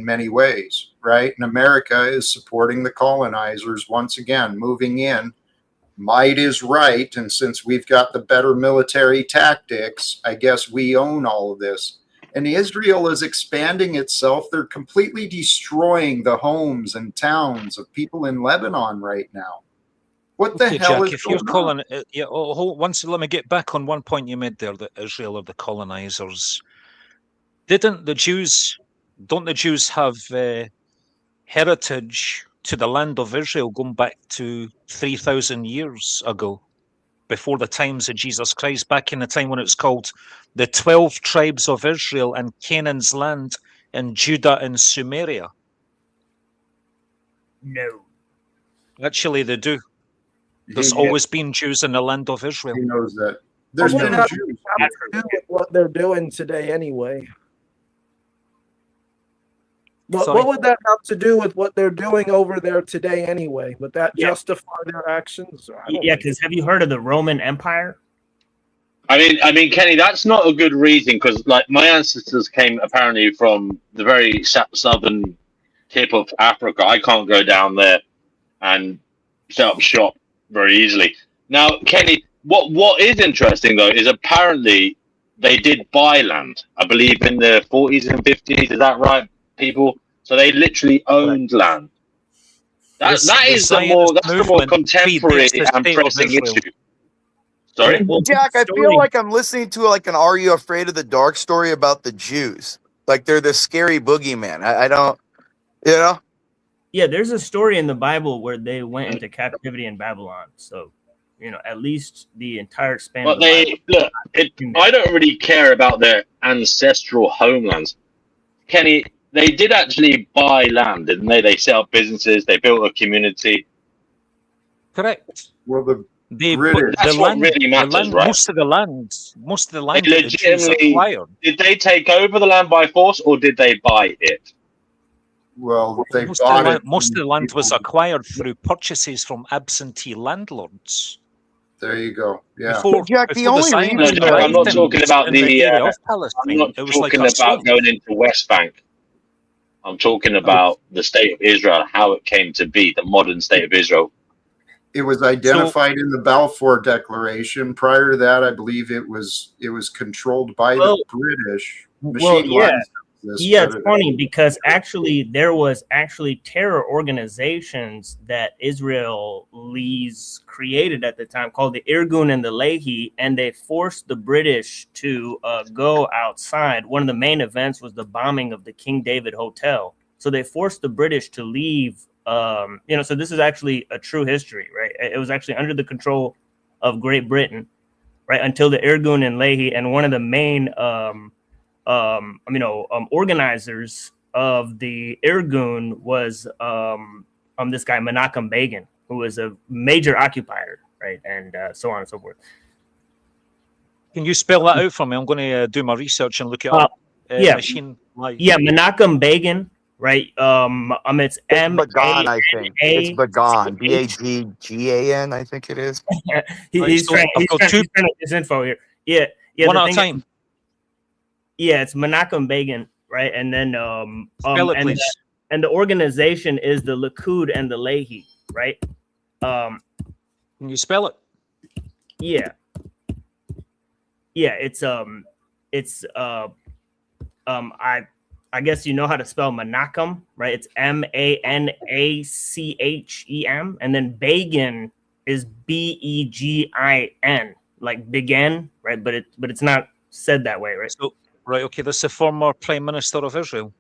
many ways, right? And America is supporting the colonizers once again, moving in. Might is right, and since we've got the better military tactics, I guess we own all of this. And Israel is expanding itself. They're completely destroying the homes and towns of people in Lebanon right now. What the hell Jack, is if you're going on? calling, let me get back on one point you made there, that Israel are the colonizers. Don't the Jews have heritage to the land of Israel going back to 3,000 years ago, before the times of Jesus Christ, back in the time when it was called the 12 tribes of Israel and Canaan's land and Judah and Sumeria? No. Actually, they do. There's always been Jews in the land of Israel. He knows that. There's What been would that Jews. have to do with what they're doing today anyway? Sorry? What would that have to do with what they're doing over there today anyway? Would that justify their actions? Yeah, because have you heard of the Roman Empire? I mean, Kenny, that's not a good reason, because like my ancestors came apparently from the very southern tip of Africa. I can't go down there and set up shop very easily. Now, Kenny, what is interesting though is apparently they did buy land. I believe in the 40s and 50s. Is that right, people? So they literally owned land. That's the more contemporary and pressing issue. Sorry? Jack, I feel like I'm listening to like an "Are You Afraid of the Dark" story about the Jews. Like they're the scary boogeyman. I don't, you know. Yeah, there's a story in the Bible where they went into captivity in Babylon. So, at least the entire span. But of the Bible. I don't really care about their ancestral homelands. Kenny, they did actually buy land, didn't they? They set up businesses. They built a community. Correct. Well, the That's what really matters, right? Most of the land They the Jews legitimately acquired. did they take over the land by force or did they buy it? Well, they Most of the land was acquired through purchases from absentee landlords. There you go. Yeah. Jack, the only reason I'm not talking about the. area of I'm Palestine. not It was like talking a about going into West Bank. I'm talking about the state of Israel, how it came to be, the modern state of Israel. It was identified in the Balfour Declaration. Prior to that, I believe it was controlled by the British. It's funny because actually there was terror organizations that Israelis created at the time called the Irgun and the Lehi, and they forced the British to go outside. One of the main events was the bombing of the King David Hotel. So they forced the British to leave. So this is actually a true history, right? It was actually under the control of Great Britain, right, until the Irgun and Lehi, and one of the main organizers of the Irgun was this guy Menachem Begin, who was a major occupier, right, and so on and so forth. Can you spell that out for me? I'm going to do my research and look it up. Menachem Begin, right? It's Bagan, I think. It's Bagan. Baggan, I think it is. He's trying to get this info here. Yeah. One at a time. Yeah, it's Menachem Begin, right? And then Spell it, please. And the organization is the Likud and the Lehi, right? Can you spell it? Yeah. Yeah, I guess you know how to spell Menachem, right? It's Manachem, and then Begin is Begin. like began, right? But it's not said that way, right? So, right, okay, that's the former Prime Minister of Israel.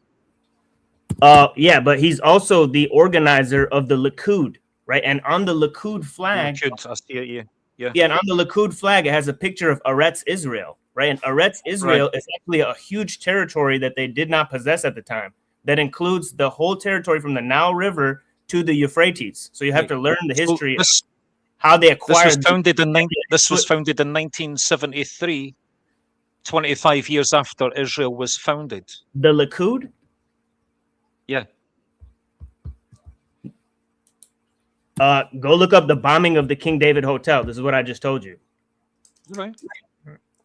Yeah, but he's also the organizer of the Likud, right? And on the Likud flag, Likud, I see it, yeah. yeah, and on the Likud flag, it has a picture of Eretz Israel, right? And Eretz Israel is actually a huge territory that they did not possess at the time. That includes the whole territory from the Nile River to the Euphrates. So you have to learn the history of how they acquired. This was founded in 1973, 25 years after Israel was founded. The Likud? Yeah. Go look up the bombing of the King David Hotel. This is what I just told you. Right.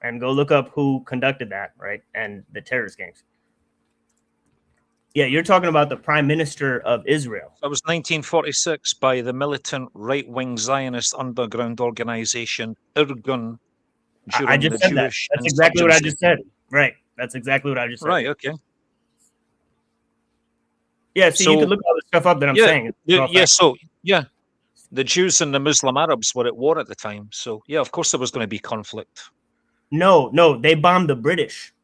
And go look up who conducted that, right? And the terrorist gangs. Yeah, you're talking about the Prime Minister of Israel. That was 1946 by the militant right-wing Zionist underground organization Irgun. I just said that. That's exactly what I just said. Right. That's exactly what I just said. Right, okay. Yeah, so you can look all the stuff up that I'm saying. Yeah, the Jews and the Muslim Arabs were at war at the time. So, yeah, of course there was going to be conflict. No, they bombed the British.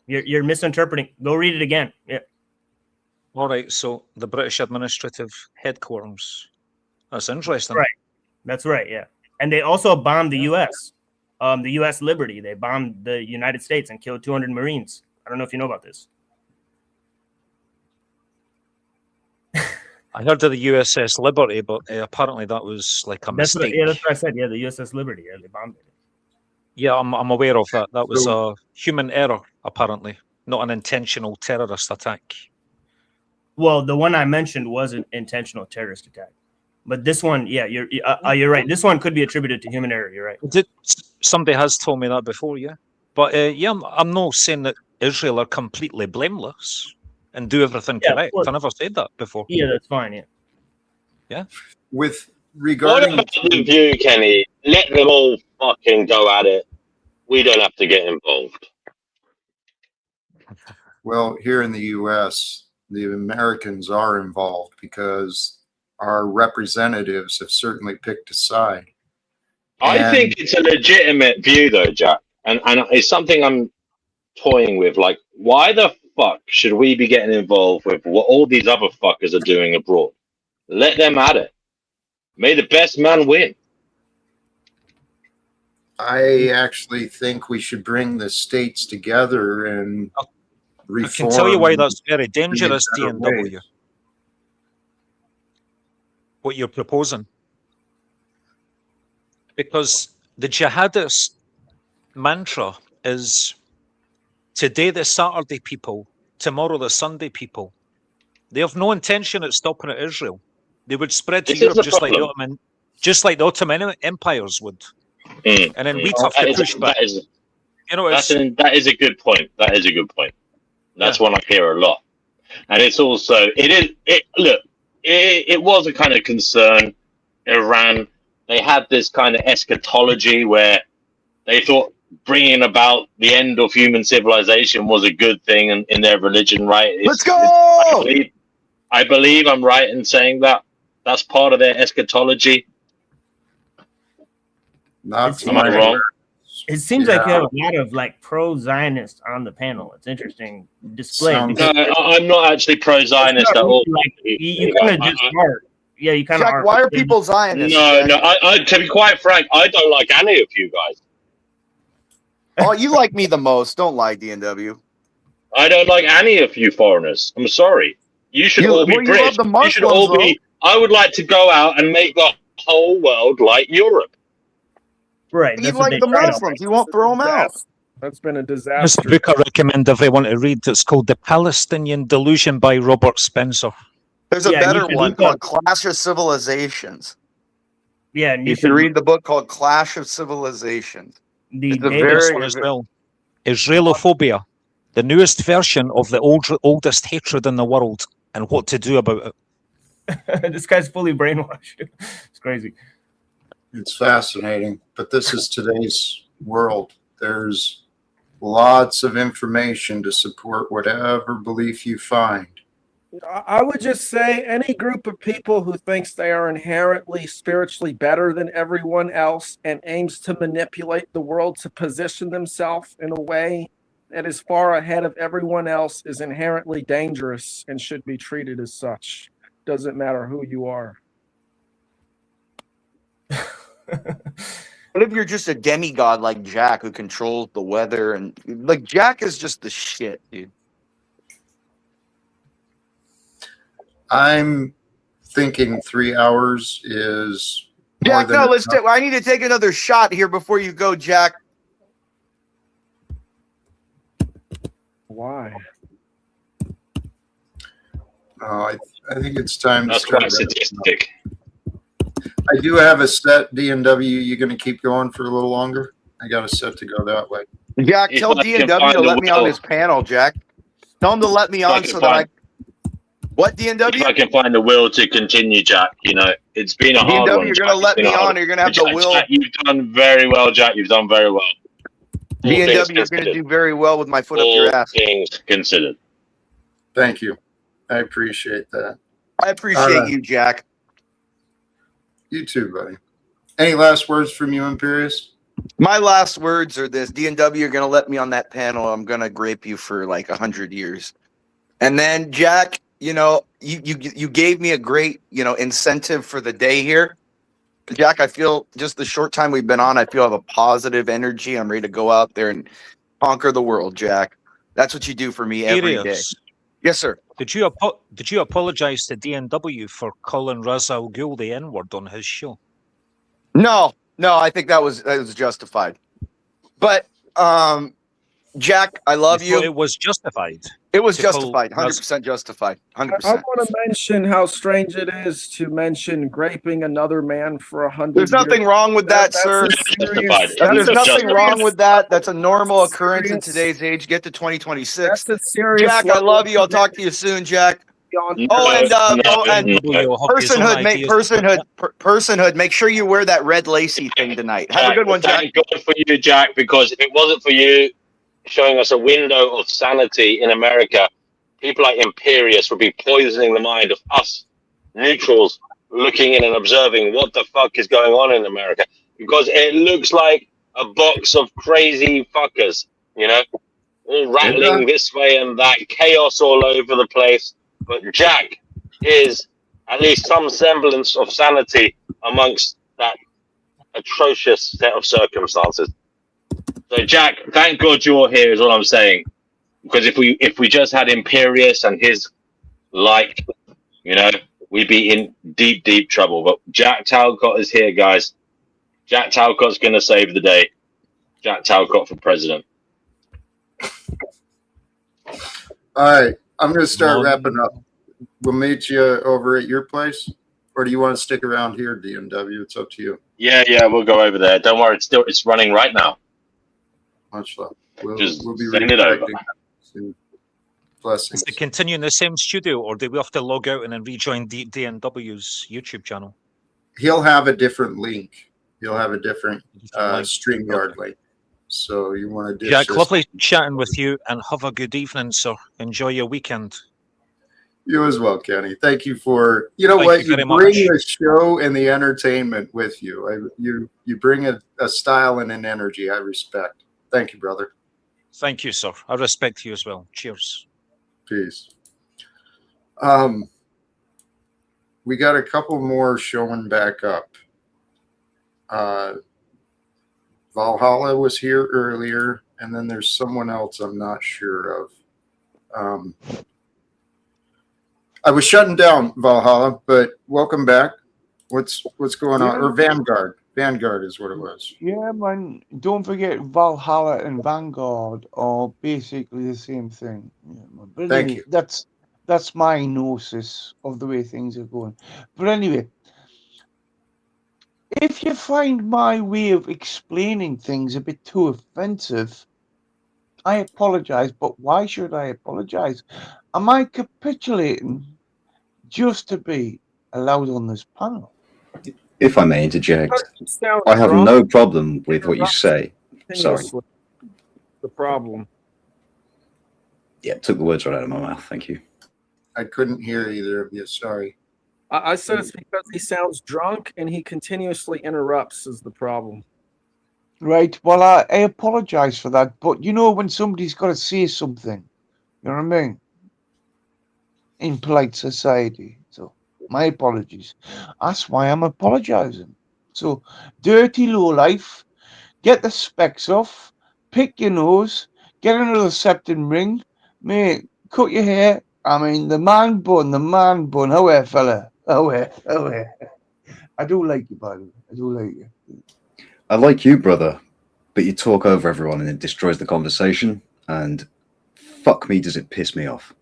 You're misinterpreting. Go read it again. Yeah. All right, so the British administrative headquarters. That's interesting. Right. That's right, yeah. And they also bombed the U.S. The U.S. Liberty. They bombed the United States and killed 200 Marines. I don't know if you know about this. I heard of the USS Liberty, but apparently that was like a mistake. That's what I said. Yeah, the USS Liberty. Yeah, they bombed it. Yeah, I'm aware of that. That was a human error, apparently, not an intentional terrorist attack. Well, the one I mentioned was an intentional terrorist attack, but this one, yeah, you're right. This one could be attributed to human error. You're right. Somebody has told me that before, yeah. But yeah, I'm not saying that Israel are completely blameless and do everything correct. I never said that before. Yeah, that's fine. Yeah. Yeah. With regarding what about the view, Kenny? Let them all fucking go at it. We don't have to get involved. Well, here in the U.S., the Americans are involved because our representatives have certainly picked a side. I think it's a legitimate view, though, Jack, and it's something I'm toying with. Like, why the fuck should we be getting involved with what all these other fuckers are doing abroad? Let them at it. May the best man win. I actually think we should bring the states together and reform. I can tell you why that's very dangerous, D&W. What you're proposing. Because the jihadist mantra is today the Saturday people, tomorrow the Sunday people. They have no intention of stopping at Israel. They would spread to Europe just like the Ottoman empires would. And then we'd have to push back. That is a good point. That is a good point. That's one I hear a lot. And it's also, it was a kind of concern. Iran, they had this kind of eschatology where they thought bringing about the end of human civilization was a good thing in their religion, right? Let's go! I believe I'm right in saying that. That's part of their eschatology. Am I wrong? It seems like you have a lot of like pro-Zionist on the panel. It's interesting display. No, I'm not actually pro-Zionist at all. Like, you kind of just are. Yeah, you kind of are. Why are people Zionists? No. I, to be quite frank, I don't like any of you guys. Oh, you like me the most. Don't lie, D&W. I don't like any of you foreigners. I'm sorry. You should all be British. You should all be. I would like to go out and make the whole world like Europe. Right. You like the Muslims. You won't throw them out. That's been a This disaster. book I recommend everyone to read. It's called The Palestinian Delusion by Robert Spencer. There's a better one called Clash of Civilizations. Yeah, and you should read the book called Clash of Civilizations. It's a very as well. Israelophobia, the newest version of the oldest hatred in the world, and what to do about it. This guy's fully brainwashed. It's crazy. It's fascinating, but this is today's world. There's lots of information to support whatever belief you find. I would just say any group of people who thinks they are inherently spiritually better than everyone else and aims to manipulate the world to position themselves in a way that is far ahead of everyone else is inherently dangerous and should be treated as such. Doesn't matter who you are. What if you're just a demigod like Jack who controls the weather and like Jack is just the shit, dude. I'm thinking 3 hours is more Jack, than no, let's enough. I need to take another shot here before you go, Jack. Why? I think it's time That's to start. quite sadistic. I do have a set D&W. You going to keep going for a little longer? I got a set to go that way. Jack, If tell I can D&W find to a let me on will- this panel, Jack. Tell him to let me If I on can so that I... find- What, If D&W? I can find the will to continue, Jack, you know, it's been a hard D&W, one. you're Jack. going to let It's been me a hard on, or you're going to have Jack, the will... Jack, you've done very well, Jack. You've done very well. All things D&W, you're going to considered. do very well with my foot up All your ass. things considered. Thank you. I appreciate that. I appreciate you, Jack. You too, buddy. Any last words from you, Imperius? My last words are this. D&W, you're going to let me on that panel. I'm going to grape you for like 100 years. And then, Jack, you know, you gave me a great, you know, incentive for the day here. Jack, I feel just the short time we've been on, I feel I have a positive energy. I'm ready to go out there and conquer the world, Jack. That's what you do for me every day. Curious. Yes, sir. Did you apologize to D&W for calling Ra's al Ghul the N-word on his show? No, I think that was justified. But Jack, I love You thought you. it was justified. It was to call justified, Ra's- 100% justified, I 100%. want to mention how strange it is to mention graping another man for 100 There's nothing years. wrong with that, That's sir. a serious, There's that's a nothing serious- wrong with that. That's a normal that's a occurrence in serious- today's age. Get to 2026. That's a serious Jack, I level love you. I'll of talk to you soon, Jack. on- Personhood. Make sure you wear that red lacy thing tonight. Have a Jack, good one, Jack. Thank God for you, Jack, because if it wasn't for you showing us a window of sanity in America, people like Imperius would be poisoning the mind of us neutrals looking in and observing what the fuck is going on in America. Because it looks like a box of crazy fuckers, you know, all rattling this way and that, chaos all over the place. But Jack is at least some semblance of sanity amongst that atrocious set of circumstances. So Jack, thank God you're here is all I'm saying. Because if we just had Imperius and his like, you know, we'd be in deep, deep trouble. But Jack Talcott is here, guys. Jack Talcott's gonna save the day. Jack Talcott for president. All right, I'm going to start wrapping up. We'll meet you over at your place, or do you want to stick around here, D&W? It's up to you. Yeah, we'll go over there. Don't worry, it's running right now. Much love. We'll be send it over. reconnecting soon. Blessings. Is it continue in the same studio, or do we have to log out and then rejoin D&W's YouTube channel? He'll have a different link. He'll have a different StreamYard link. So you want to Jack, lovely chatting with you, and have a good evening, sir. Enjoy your weekend. You as well, Kenny. Thank you for, you know Thank what, you you very bring much. the show and the entertainment with you. You bring a style and an energy I respect. Thank you, brother. Thank you, sir. I respect you as well. Cheers. Peace. We got a couple more showing back up. Valhalla was here earlier, and then there's someone else I'm not sure of. I was shutting down Valhalla, but welcome back. What's going on? Or Vanguard. Vanguard is what it was. Yeah, man. Don't forget Valhalla and Vanguard are basically the same thing. Yeah, man. But Thank anyway, that's my gnosis of the way things are going. But anyway, if you find my way of explaining things a bit too offensive, I apologize. But why should I apologize? Am I capitulating just to be allowed on this panel? If I may interject, I have no problem with what you say. Sorry. The problem. Yeah, took the words right out of my mouth. Thank you. I couldn't hear either of you. Sorry. I said it's because he sounds drunk and he continuously interrupts is the problem. Right. Well, I apologize for that. But you know, when somebody's got to say something, you know what I mean? In polite society. So, my apologies. That's why I'm apologizing. So, dirty lowlife, get the specs off, pick your nose, get another septum ring, mate, cut your hair. I mean, the man bun. How are, fella? How are? I do like you, by the way. I do like you. I like you, brother, but you talk over everyone and it destroys the conversation. And fuck me, does it piss me off.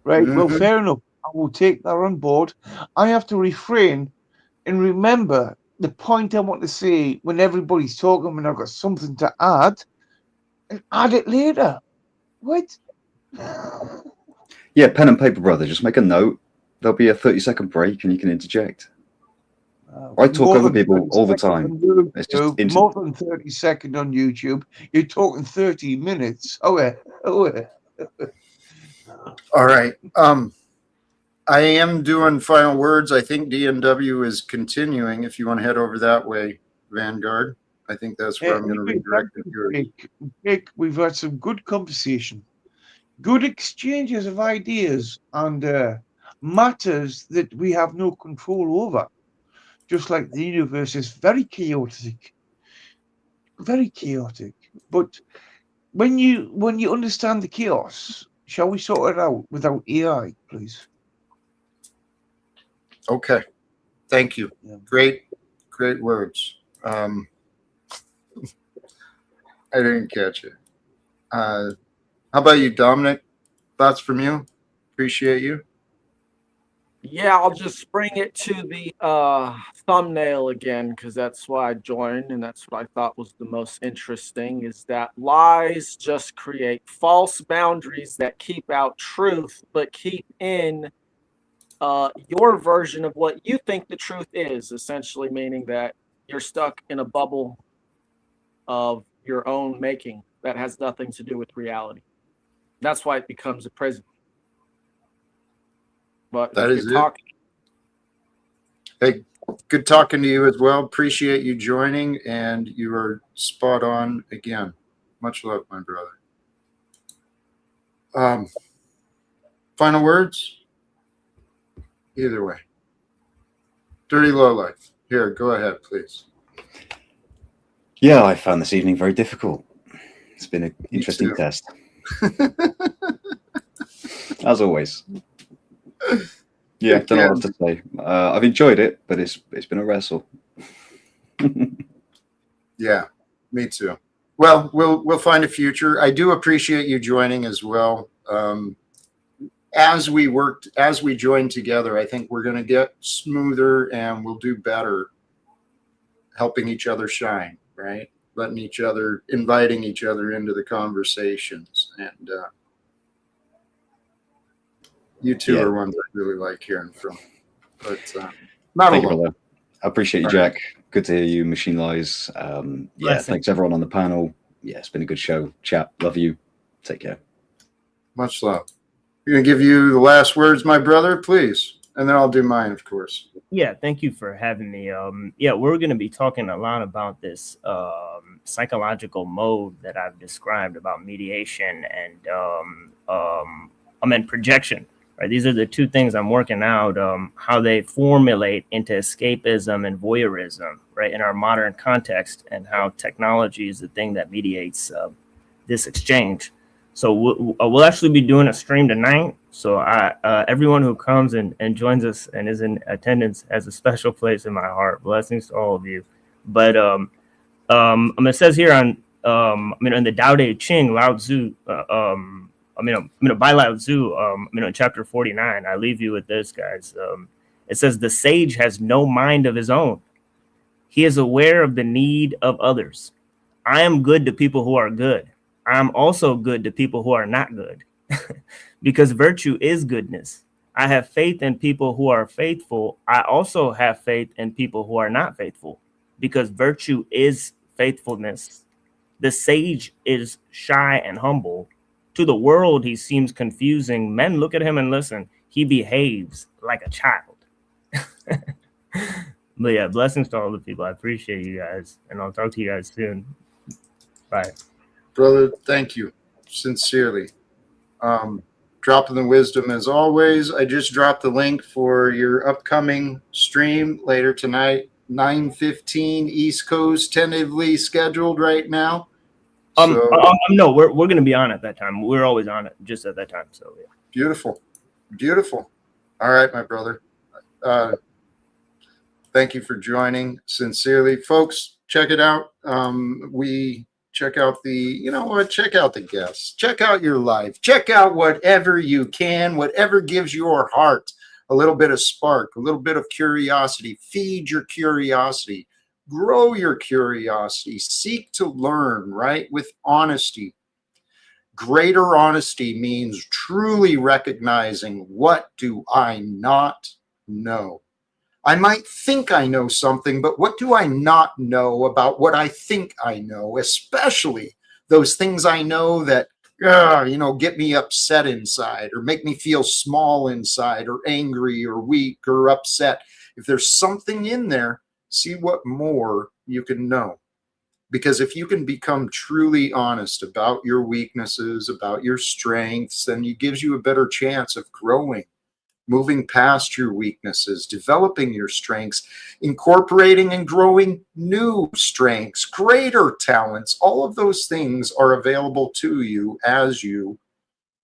Right, well, fair enough. I will take that on board. I have to refrain and remember the point I want to say when everybody's talking, when I've got something to add, and add it later. What? Yeah, pen and paper, brother. Just make a note. There'll be a 30-second break and you can interject. I talk More over than people 30 all the seconds time. on It's just YouTube, more than 30 seconds on YouTube. You're talking 30 minutes. Oh, yeah. All right. I am doing final words. I think DNW is continuing. If you want to head over that way, Vanguard, I think that's where I'm going to redirect it. Jake, we've had some good conversation, good exchanges of ideas on matters that we have no control over. Just like the universe is very chaotic. But when you understand the chaos, shall we sort it out without AI, please? Okay. Thank you. Great words. I didn't catch it. How about you, Dominic? Thoughts from you? Appreciate you. Yeah, I'll just bring it to the thumbnail again because that's why I joined and that's what I thought was the most interesting is that lies just create false boundaries that keep out truth but keep in your version of what you think the truth is, essentially meaning that you're stuck in a bubble of your own making that has nothing to do with reality. That's why it becomes a prison. But that if is you're it. talking, hey, good talking to you as well. Appreciate you joining, and you are spot on again. Much love, my brother. Final words? Either way. Dirty Lowlife. Here, go ahead, please. Yeah, I found this evening very difficult. It's been an interesting test. As always. Yeah, don't know what to say. I've enjoyed it, but it's been a wrestle. Yeah, me too. Well, we'll find a future. I do appreciate you joining as well. As we join together, I think we're going to get smoother and we'll do better helping each other shine, right? Inviting each other into the conversations. And you two are ones I really like hearing from. But not Thank you, alone. brother. I appreciate you, Jack. Good to hear you, Machine Lies. Thanks everyone on the panel. Yeah, it's been a good show. Chat, love you. Take care. Much love. I'm going to give you the last words, my brother, please. And then I'll do mine, of course. Yeah, thank you for having me. We're going to be talking a lot about this psychological mode that I've described about mediation and projection. Right, these are the two things I'm working out. How they formulate into escapism and voyeurism, right, in our modern context, and how technology is the thing that mediates this exchange. So we'll actually be doing a stream tonight. So everyone who comes and joins us and is in attendance has a special place in my heart. Blessings to all of you. But it says here on in the Tao Te Ching, Lao Tzu. By Lao Tzu. In chapter 49. I leave you with this, guys. It says the sage has no mind of his own. He is aware of the need of others. I am good to people who are good. I'm also good to people who are not good, because virtue is goodness. I have faith in people who are faithful. I also have faith in people who are not faithful, because virtue is faithfulness. The sage is shy and humble to the world, he seems confusing. Men look at him and listen. He behaves like a child. But yeah, blessings to all the people. I appreciate you guys, and I'll talk to you guys soon. Bye. Brother, thank you. Sincerely. Dropping the wisdom as always. I just dropped the link for your upcoming stream later tonight, 9:15 East Coast, tentatively scheduled right now. No, we're going to be on at that time. We're always on it just at that time. So yeah. Beautiful. Beautiful. All right, my brother. Thank you for joining. Sincerely, folks, check it out. We check out check out the guests, check out your life, check out whatever you can, whatever gives your heart a little bit of spark, a little bit of curiosity. Feed your curiosity, grow your curiosity, seek to learn, right? With honesty. Greater honesty means truly recognizing, what do I not know? I might think I know something, but what do I not know about what I think I know, especially those things I know that, get me upset inside or make me feel small inside or angry or weak or upset. If there's something in there, see what more you can know. Because if you can become truly honest about your weaknesses, about your strengths, then it gives you a better chance of growing, moving past your weaknesses, developing your strengths, incorporating and growing new strengths, greater talents. All of those things are available to you as you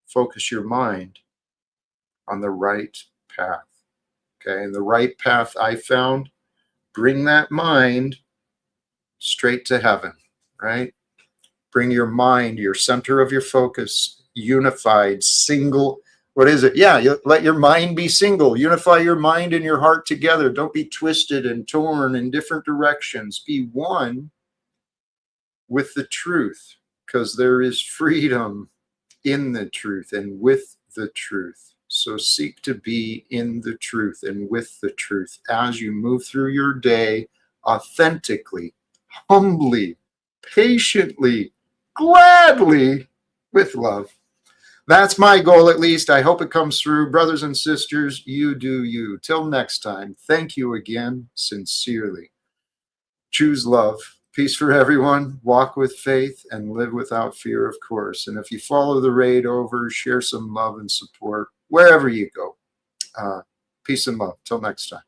focus your mind on the right path. Okay, and the right path I found, bring that mind straight to heaven, right? Bring your mind, your center of your focus, unified, single. What is it? Yeah, you let your mind be single. Unify your mind and your heart together. Don't be twisted and torn in different directions. Be one with the truth, because there is freedom in the truth and with the truth. So seek to be in the truth and with the truth as you move through your day authentically, humbly, patiently, gladly, with love. That's my goal, at least. I hope it comes through. Brothers and sisters, you do you. Till next time, thank you again, sincerely. Choose love. Peace for everyone. Walk with faith and live without fear, of course. And if you follow the raid over, share some love and support wherever you go. Peace and love. Till next time.